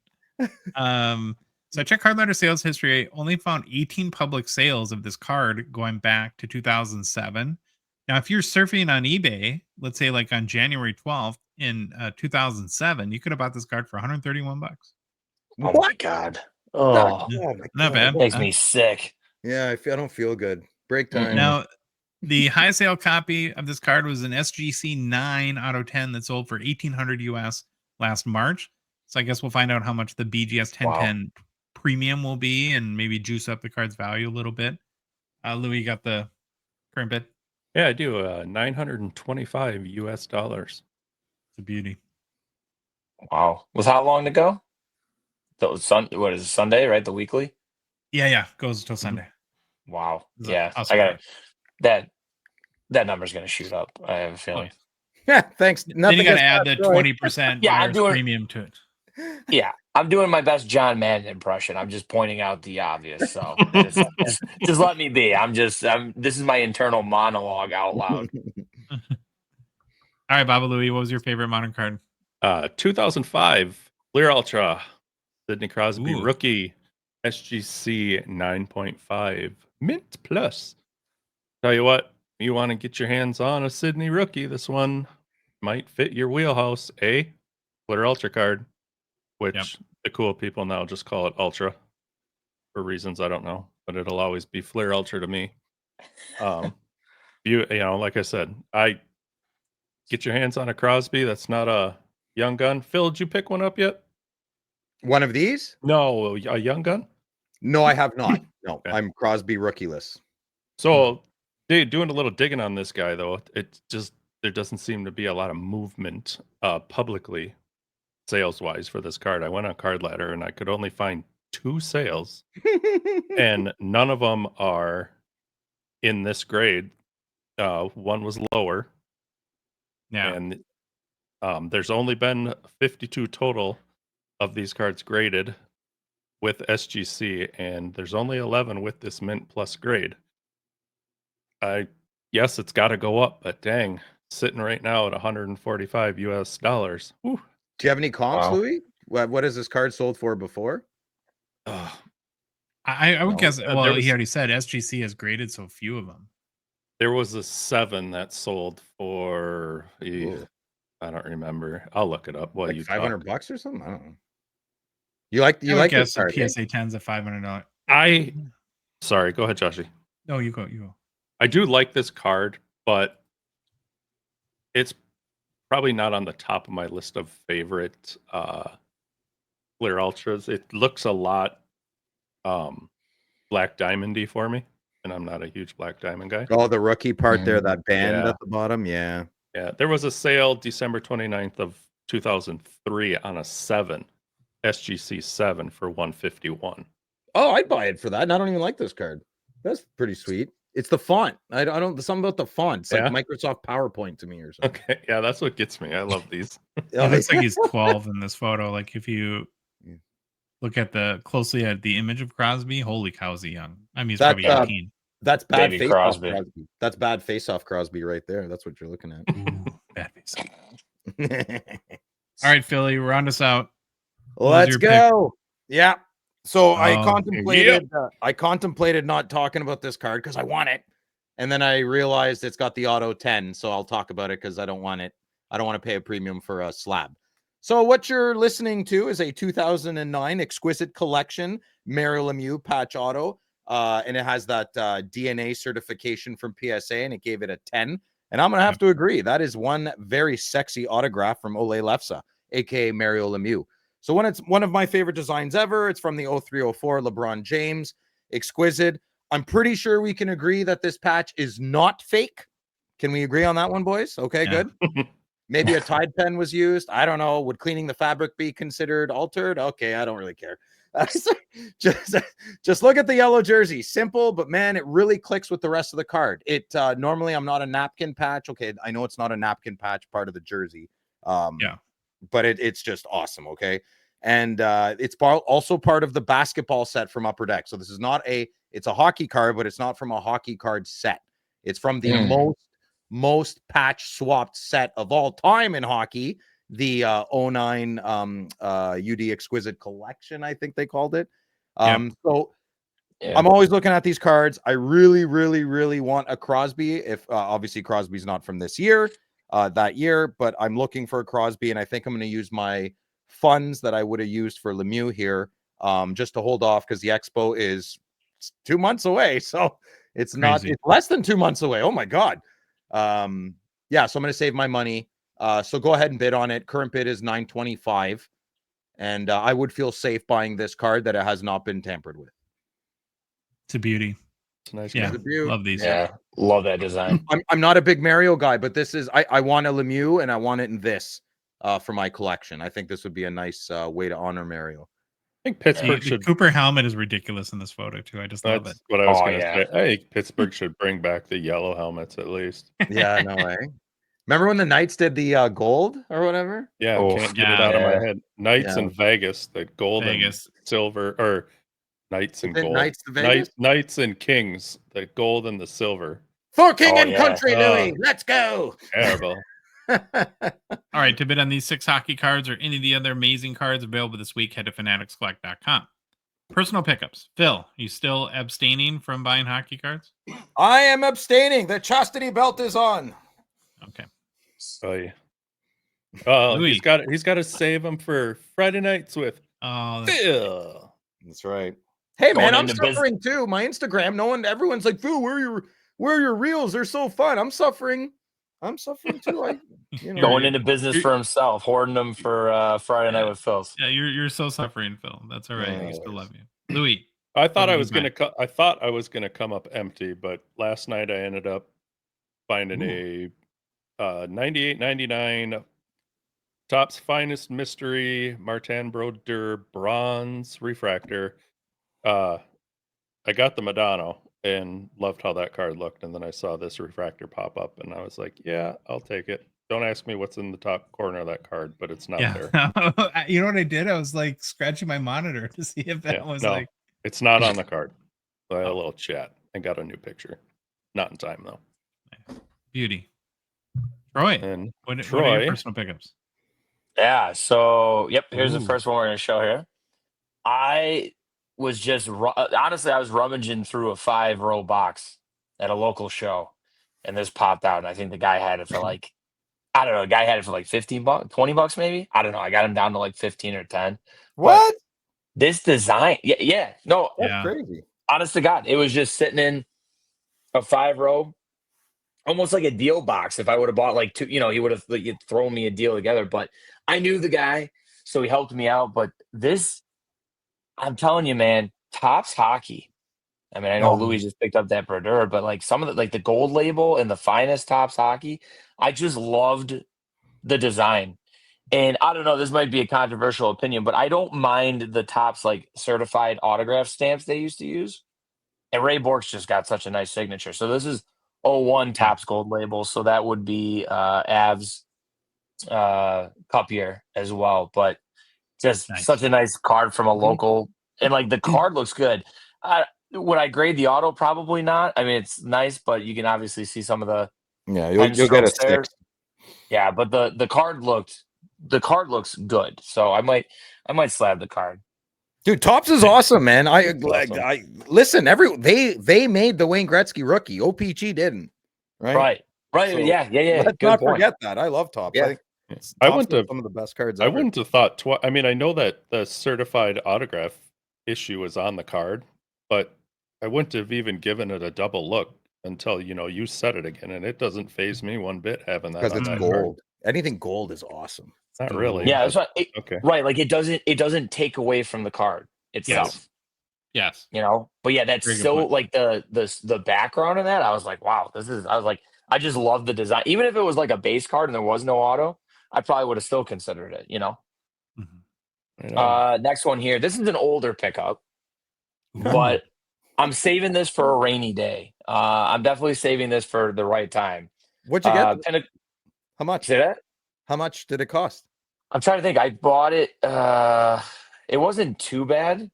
So I checked card letter sales history. I only found 18 public sales of this card going back to 2007. Now, if you're surfing on eBay, let's say like on January 12th in 2007, you could have bought this card for $131. Oh my god! Oh, Not bad. makes me sick. Yeah, I don't feel good. Break time. Now, the high sale copy of this card was an SGC 9 out of 10 that sold for $1,800 US last March. So I guess we'll find out how much the BGS 1010 premium will be and maybe juice up the card's value a little bit. Louis, you got the current bid? Yeah, I do. $925 US. It's a beauty. Wow. With how long to go? What is it, Sunday, right? The weekly? Yeah. Goes until Sunday. Wow. It's Yeah. awesome I got it. That number's gonna shoot up. I have a feeling. Yeah, thanks. Then you got to add the 20% Yeah, I'm buyer's doing- premium to it. Yeah. I'm doing my best John Madden impression. I'm just pointing out the obvious. So just let me be. This is my internal monologue out loud. All right, Baba Louie, what was your favorite modern card? 2005 Clear Ultra Sidney Crosby Ooh. rookie SGC 9.5 Mint Plus. Tell you what, you want to get your hands on a Sidney rookie, this one might fit your wheelhouse. Clear Ultra card, which the cool people now just call it Ultra for reasons I don't know, but it'll always be Flair Ultra to me. You know, like I said, I get your hands on a Crosby. That's not a young gun. Phil, did you pick one up yet? One of these? No, a young gun. No, I have not. No, Okay. I'm Crosby rookie-less. So, doing a little digging on this guy though, it just there doesn't seem to be a lot of movement publicly, sales wise for this card. I went on Card Ladder and I could only find 2 sales, and none of them are in this grade. One was lower, and there's only been 52 total of these cards graded with SGC, and there's only 11 with this Mint Plus grade. Yes, it's got to go up, but dang, sitting right now at $145 US. Whew. Do you have any comps, Wow. Louis? What has this card sold for before? I would guess, well, there was- he already said SGC has graded so few of them. There was a 7 that sold for Ooh. I don't remember. I'll look it up while Like you $500 talk. or something? I don't know. You like I would this guess card? PSA 10s at $500. Sorry, go ahead, Joshy. No, you go. I do like this card, but it's probably not on the top of my list of favorite Clear Ultras. It looks a lot Black Diamond-y for me, and I'm not a huge Black Diamond guy. Oh, the rookie part there, that band Yeah. at the bottom. Yeah. Yeah, there was a sale December 29th of 2003 on a 7, SGC 7 for $151. Oh, I'd buy it for that. And I don't even like this card. That's pretty sweet. It's the font. I don't something about the font. It's like Yeah? Microsoft PowerPoint to me or something. Okay, yeah, that's what gets me. I love these. It looks like he's 12 in this photo. Like if you look at closely at the image of Crosby, holy cow, is he young? I mean, he's That, probably 18. That's bad Baby face off Crosby. Crosby. That's bad face off Crosby right there. That's what you're looking at. Ooh, bad face. All right, Philly, round us out. Let's your pick? go. Yeah. So I Oh, contemplated not talking about this card because I want it. And then I realized it's got the auto 10. So I'll talk about it because I don't want it. I don't want to pay a premium for a slab. So what you're listening to is a 2009 Exquisite Collection Mario Lemieux patch auto. And it has that DNA certification from PSA, and it gave it a 10. And I'm going to have to agree. That is one very sexy autograph from Ole Lefse, aka Mario Lemieux. So when it's one of my favorite designs ever, it's from the 0304 LeBron James. Exquisite. I'm pretty sure we can agree that this patch is not fake. Can we agree on that one, boys? Okay, Yeah. good. Maybe a Tide pen was used. I don't know. Would cleaning the fabric be considered altered? Okay, I don't really care. Just look at the yellow jersey. Simple, but man, it really clicks with the rest of the card. It normally I'm not a napkin patch. Okay, I know it's not a napkin patch part of the jersey. Yeah. But it's just awesome. Okay, and it's also part of the basketball set from Upper Deck. So this is not it's a hockey card, but it's not from a hockey card set. It's from the most patch swapped set of all time in hockey, the 09 UD Exquisite Collection, I think they called it. So I'm always looking at these cards. I really, really, really want a Crosby. If obviously Crosby's not from this year, that year, but I'm looking for a Crosby, and I think I'm going to use my funds that I would have used for Lemieux here, just to hold off because the Expo is 2 months away. So it's not, it's less than 2 months away. Oh my God. Yeah, so I'm going to save my money. So go ahead and bid on it. Current bid is $925, and I would feel safe buying this card that it has not been tampered with. It's a beauty. It's a nice. Yeah, love these. Yeah, love that design. I'm not a big Mario guy, but this is I want a Lemieux, and I want it in this for my collection. I think this would be a nice way to honor Mario. I think Pittsburgh should. Cooper helmet is ridiculous in this photo too. I just love it. What I was going to say. I think Pittsburgh should bring back the yellow helmets at least. Yeah, no way. Remember when the Knights did the gold or whatever? Yeah, can't get it out of my head. Knights and Vegas, the gold and silver, or Knights and gold. Knights and Kings, the gold and the silver. For King and Country, Louis. Let's go. Terrible. All right, to bid on these 6 hockey cards or any of the other amazing cards available this week, head to fanaticscollect.com. Personal pickups. Phil, you still abstaining from buying hockey cards? I am abstaining. The chastity belt is on. Okay. Oh yeah. He's got to save them for Friday nights with Phil. That's right. Hey man, I'm suffering too. My Instagram, everyone's like, Phil, where are your reels? They're so fun. I'm suffering too. Going into business for himself, hoarding them for Friday night with Phil. Yeah, you're so suffering, Phil. That's all right. We still love you, Louis. I thought I was gonna come up empty, but last night I ended up finding a 98.99 Topps Finest Mystery Martin Brodeur bronze refractor. I got the Madonna and loved how that card looked, and then I saw this refractor pop up, and I was like, "Yeah, I'll take it." Don't ask me what's in the top corner of that card, but it's not there. You know what I did? I was like scratching my monitor to see if that was like. It's not on the card. So I had a little chat and got a new picture. Not in time though. Beauty. Troy, and what are your personal pickups? Yeah. So, here's the first one we're going to show here. I was just honestly, I was rummaging through a 5-row box at a local show, and this popped out. And I think the guy had it for like, I don't know, the guy had it for like $15, $20 maybe. I don't know. I got him down to like 15 or 10. What? But this design, no, that's crazy. Honest to God, it was just sitting in a 5-row. Almost like a deal box. If I would have bought like 2, he would have thrown me a deal together. But I knew the guy, so he helped me out. But this, I'm telling you, man, Topps Hockey. I mean, I know Louis just picked up that Brodeur, but like some of the gold label and the finest Topps Hockey, I just loved the design. And I don't know, this might be a controversial opinion, but I don't mind the Topps certified autograph stamps they used to use. And Ray Bork's just got such a nice signature. So this is 01 Topps gold label, so that would be Avs cup year as well. But just such a nice card from a local, and the card looks good. Would I grade the auto? Probably not. I mean, it's nice, but you can obviously see some of the you'll get a 6. Yeah, but the card looks good, so I might slab the card. Dude, Topps is awesome, man. I listen. They made the Wayne Gretzky rookie. O-Pee-Chee didn't, right. So, yeah. Let's not forget that. I love Topps. Yeah. I went to some of the best cards. I wouldn't have thought. I mean, I know that the certified autograph issue is on the card, but I wouldn't have even given it a double look until you said it again, and it doesn't faze me one bit having that. Because it's gold. Card. Anything gold is awesome. Not really. Yeah, that's what. Okay. Right, it doesn't take away from the card itself. Yes. But yeah, that's so point. The background of that. I was like, wow, this is. I was like, I just love the design. Even if it was like a base card and there was no auto, I probably would have still considered it, you know? Next one here. This is an older pickup, but I'm saving this for a rainy day. I'm definitely saving this for the right time. What'd you get? How much? Say that? How much did it cost? I'm trying to think. I bought it. It wasn't too bad.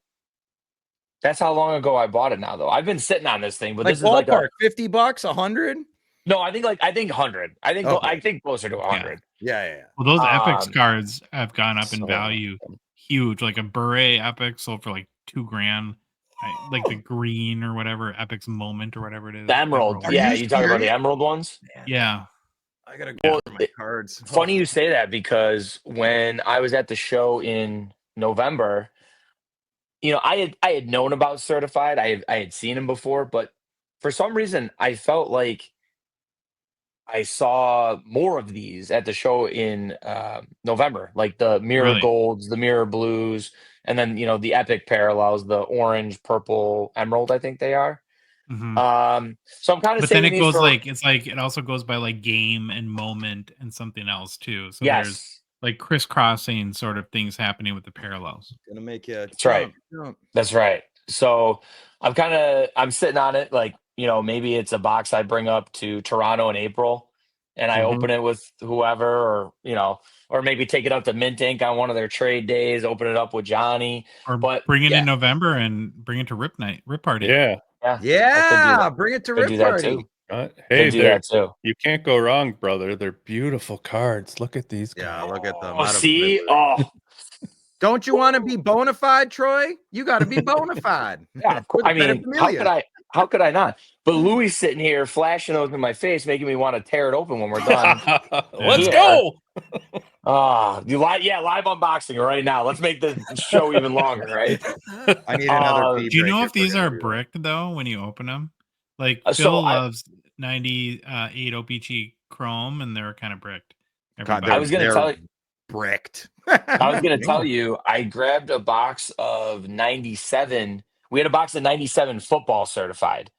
That's how long ago I bought it now, though. I've been sitting on this thing, but this is like $50, $100. No, I think 100. I think closer to 100. Yeah. Well, those Epics cards have gone up in value, huge. Like a Beret Epic sold for like $2,000. Like the green or whatever Epics Moment or whatever it is. The Emerald. Yeah, you talking about the Emerald ones? Yeah. I gotta go for my cards. Funny you say that, because when I was at the show in November, you know, I had known about Certified. I had seen him before, but for some reason I felt like I saw more of these at the show in November, like the Mirror Golds, the Mirror Blues, and then, you know, the Epic Parallels, the Orange, Purple, Emerald, I think they are. So I'm kind of. But then it goes it also goes by like game and moment and something else too. So there's like crisscrossing sort of things happening with the parallels. Gonna make you. That's right. That's right. So I'm sitting on it, like, you know, maybe it's a box I bring up to Toronto in April and I open it with whoever, or, you know, or maybe take it up to Mint Ink on one of their trade days, open it up with Johnny, or bring it in November and bring it to Rip Party. Yeah. Bring it to Rip Party. Hey, do that too. You can't go wrong, brother. They're beautiful cards. Look at these cards. Yeah, look at them. See? Don't you want to be bona fide, Troy? You got to be bona fide. Yeah, I mean, how could I not? But Louis sitting here flashing those in my face, making me want to tear it open when we're done. Let's go. Live unboxing right now. Let's make the show even longer, right? I need another. Do you know if these are bricked though when you open them? Like Phil loves 98 O-Pee-Chee Chrome, and they're kind of bricked. I was going to tell you. Bricked. I was going to tell you, I grabbed a box of 97. We had a box of 97 football certified.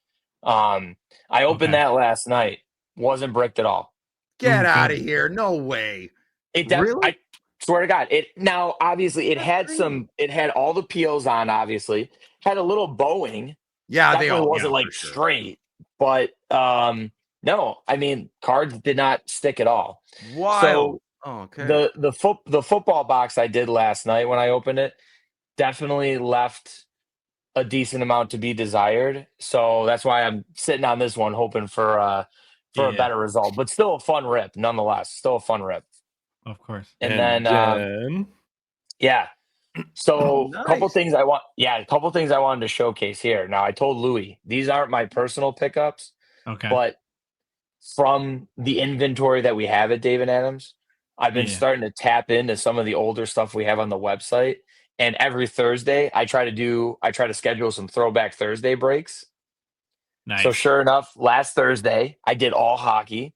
I opened that last night. Wasn't bricked at all. Get out of here. No way. Really? I swear to God. Now, obviously, it had all the POs on, obviously. Had a little bowing. Yeah, they all wasn't straight. But no, I mean, cards did not stick at all. Wow. So, okay. The football box I did last night when I opened it definitely left a decent amount to be desired. So that's why I'm sitting on this one, hoping for a better result. But still a fun rip, nonetheless. Still a fun rip. Of course. And then So nice. a couple things I wanted to showcase here. Now I told Louis these aren't my personal pickups, but from the inventory that we have at David Adams, I've been starting to tap into some of the older stuff we have on the website. And every Thursday I try to schedule some Throwback Thursday breaks. Nice. So sure enough, last Thursday I did all hockey.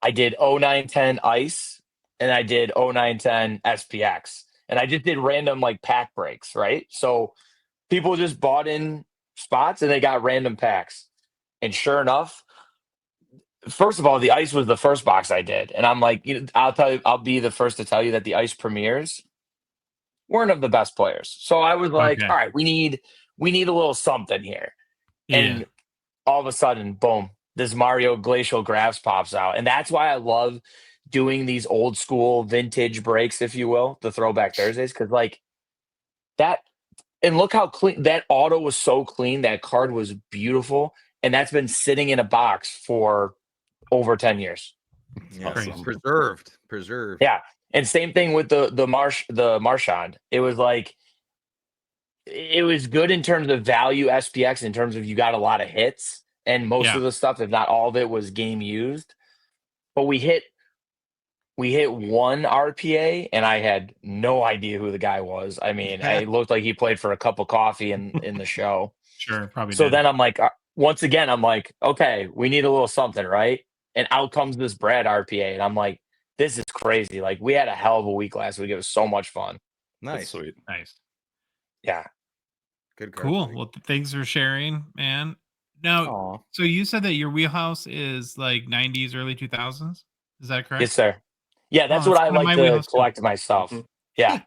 I did 0910 Ice and I did 0910 SPX. And I just did random like pack breaks, right? So people just bought in spots and they got random packs. And sure enough, first of all, the Ice was the first box I did. And I'm like, I'll be the first to tell you that the Ice premieres weren't of the best players. So I was like, all right, we need a little something here. Yeah. And all of a sudden, boom, this Mario Glacial Graphs pops out. And that's why I love doing these old school vintage breaks, if you will, the Throwback Thursdays, because like that, and look how clean that auto was. So clean. That card was beautiful, and that's been sitting in a box for over 10 years. Yeah, preserved. Yeah, and same thing with the Marchand. It was like, it was good in terms of value SPX, in terms of you got a lot of hits, and most of the stuff, if not all of it, was game used. But we hit one RPA, and I had no idea who the guy was. I mean, it looked like he played for a cup of coffee in the show. Sure, probably. So then I'm like, once again, I'm like, okay, we need a little something, right? And out comes this Brad RPA, and I'm like, this is crazy. Like, we had a hell of a week last week. It was so much fun. Nice. That's sweet. Nice. Yeah. Good. Cool. Well, thanks for sharing, man. Now, so you said that your wheelhouse is like 90s, early 2000s. Is that correct? Yes, sir. Yeah, that's what I like to collect myself. Yeah.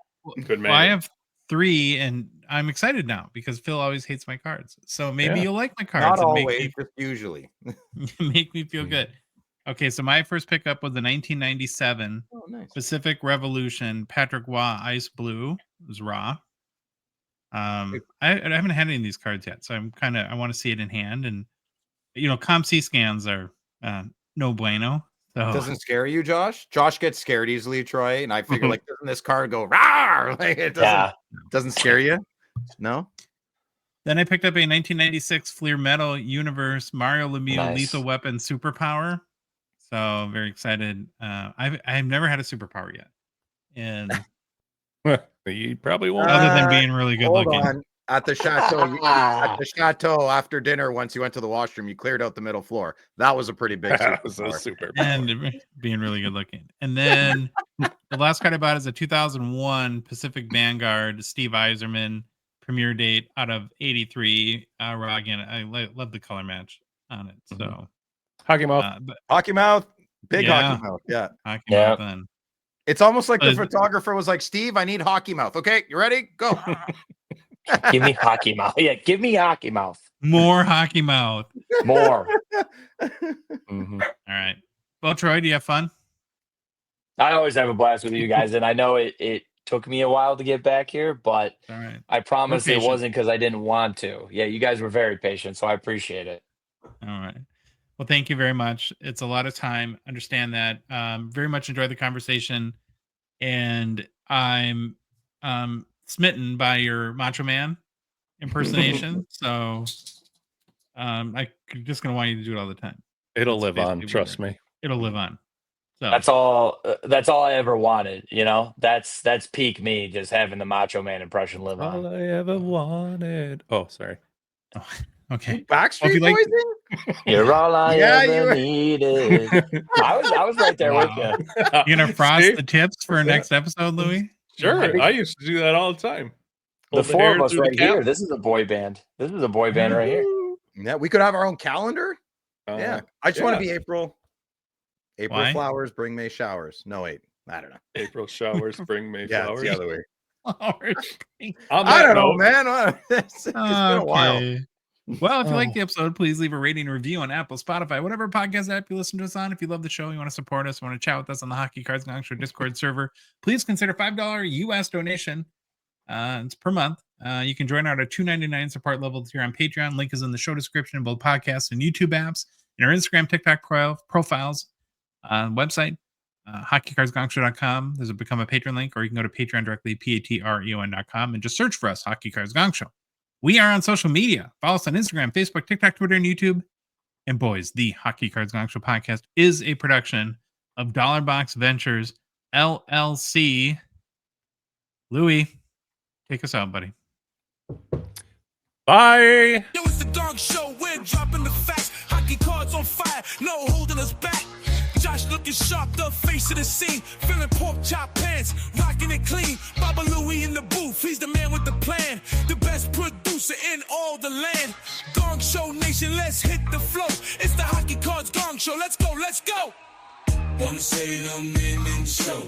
Good man. Well, I have 3, and I'm excited now because Phil always hates my cards. So maybe you'll like my cards. Not and always, just usually. Make me feel good. Okay, so my first pickup was the 1997 Pacific Revolution Patrick Waugh Ice Blue. It was raw. I haven't had any of these cards yet, so I want to see it in hand. And ComC scans are no bueno. So. It doesn't scare you, Josh? Josh gets scared easily, Troy, and I figure like, doesn't this card go rawr? Like it doesn't scare you? No. Then I picked up a 1996 Fleer Metal Universe Mario Lemieux Lethal Weapon Superpower. So very excited. I've never had a superpower yet, and you probably won't. Other than being really good looking. On. At the chateau after dinner, once you went to the washroom, you cleared out the middle floor. That was a pretty big superpower. And being really good looking. And then the last card I bought is a 2001 Pacific Vanguard Steve Yzerman premiere date out of 83. Raw again. I love the color match on it. So Hockey Mouth. Hockey Mouth. Big Hockey Mouth. Yeah. Hockey Mouth then. It's almost like the photographer was like, Steve, I need Hockey Mouth. Okay, you ready? Go. Give me Hockey Mouth. Yeah, give me Hockey Mouth. More Hockey Mouth. More. All right. Well, Troy, do you have fun? I always have a blast with you guys, and I know it took me a while to get back here, but I promise it wasn't because I didn't want to. Yeah, you guys were very patient, so I appreciate it. All right. Well, thank you very much. It's a lot of time. Understand that. Very much enjoy the conversation, and I'm smitten by your Macho Man impersonation. So I'm just gonna want you to do it all the time. It'll live on, trust me. It'll live on. So that's all I ever wanted, That's peak me, just having the Macho Man impression live on. All I ever wanted. Oh, sorry. Oh, okay. Backstreet Boys. You're all I ever needed. I was right there with you. You gonna frost the tips for next episode, Louis? Sure, I used to do that all the time. The four of us right here. This is a boy band. This is a boy band right here. Yeah, we could have our own calendar. I just want to be April. April flowers bring May showers. No, wait, I don't know. April showers bring May flowers. It's the other way. I don't know, man. It's been a while. Well, if you like the episode, please leave a rating and review on Apple, Spotify, whatever podcast app you listen to us on. If you love the show, you want to support us, want to chat with us on the Hockey Cards Gongshow Discord server, please consider $5 US donation. It's per month. You can join our $2.99 support level tier on Patreon. Link is in the show description in both podcasts and YouTube apps, and our Instagram, TikTok profiles, website, hockeycardsgongshow.com. There's a become a patron link, or you can go to Patreon directly, patreon.com, and just search for us, Hockey Cards Gongshow. We are on social media. Follow us on Instagram, Facebook, TikTok, Twitter, and YouTube. And boys, the Hockey Cards Gongshow podcast is a production of Dollar Box Ventures, LLC. Louis, take us out, buddy. Bye. Yo, it's the Gong Show. We're dropping the facts. Hockey cards on fire. No holding us back. Josh looking sharp, the face of the scene. Feeling pork chop pants, rocking it clean. Baba Louie in the booth, he's the man with the plan. The best producer in all the land. Gong Show Nation, let's hit the flow. It's the Hockey Cards Gong Show. Let's go, let's go. Wanna say them in show.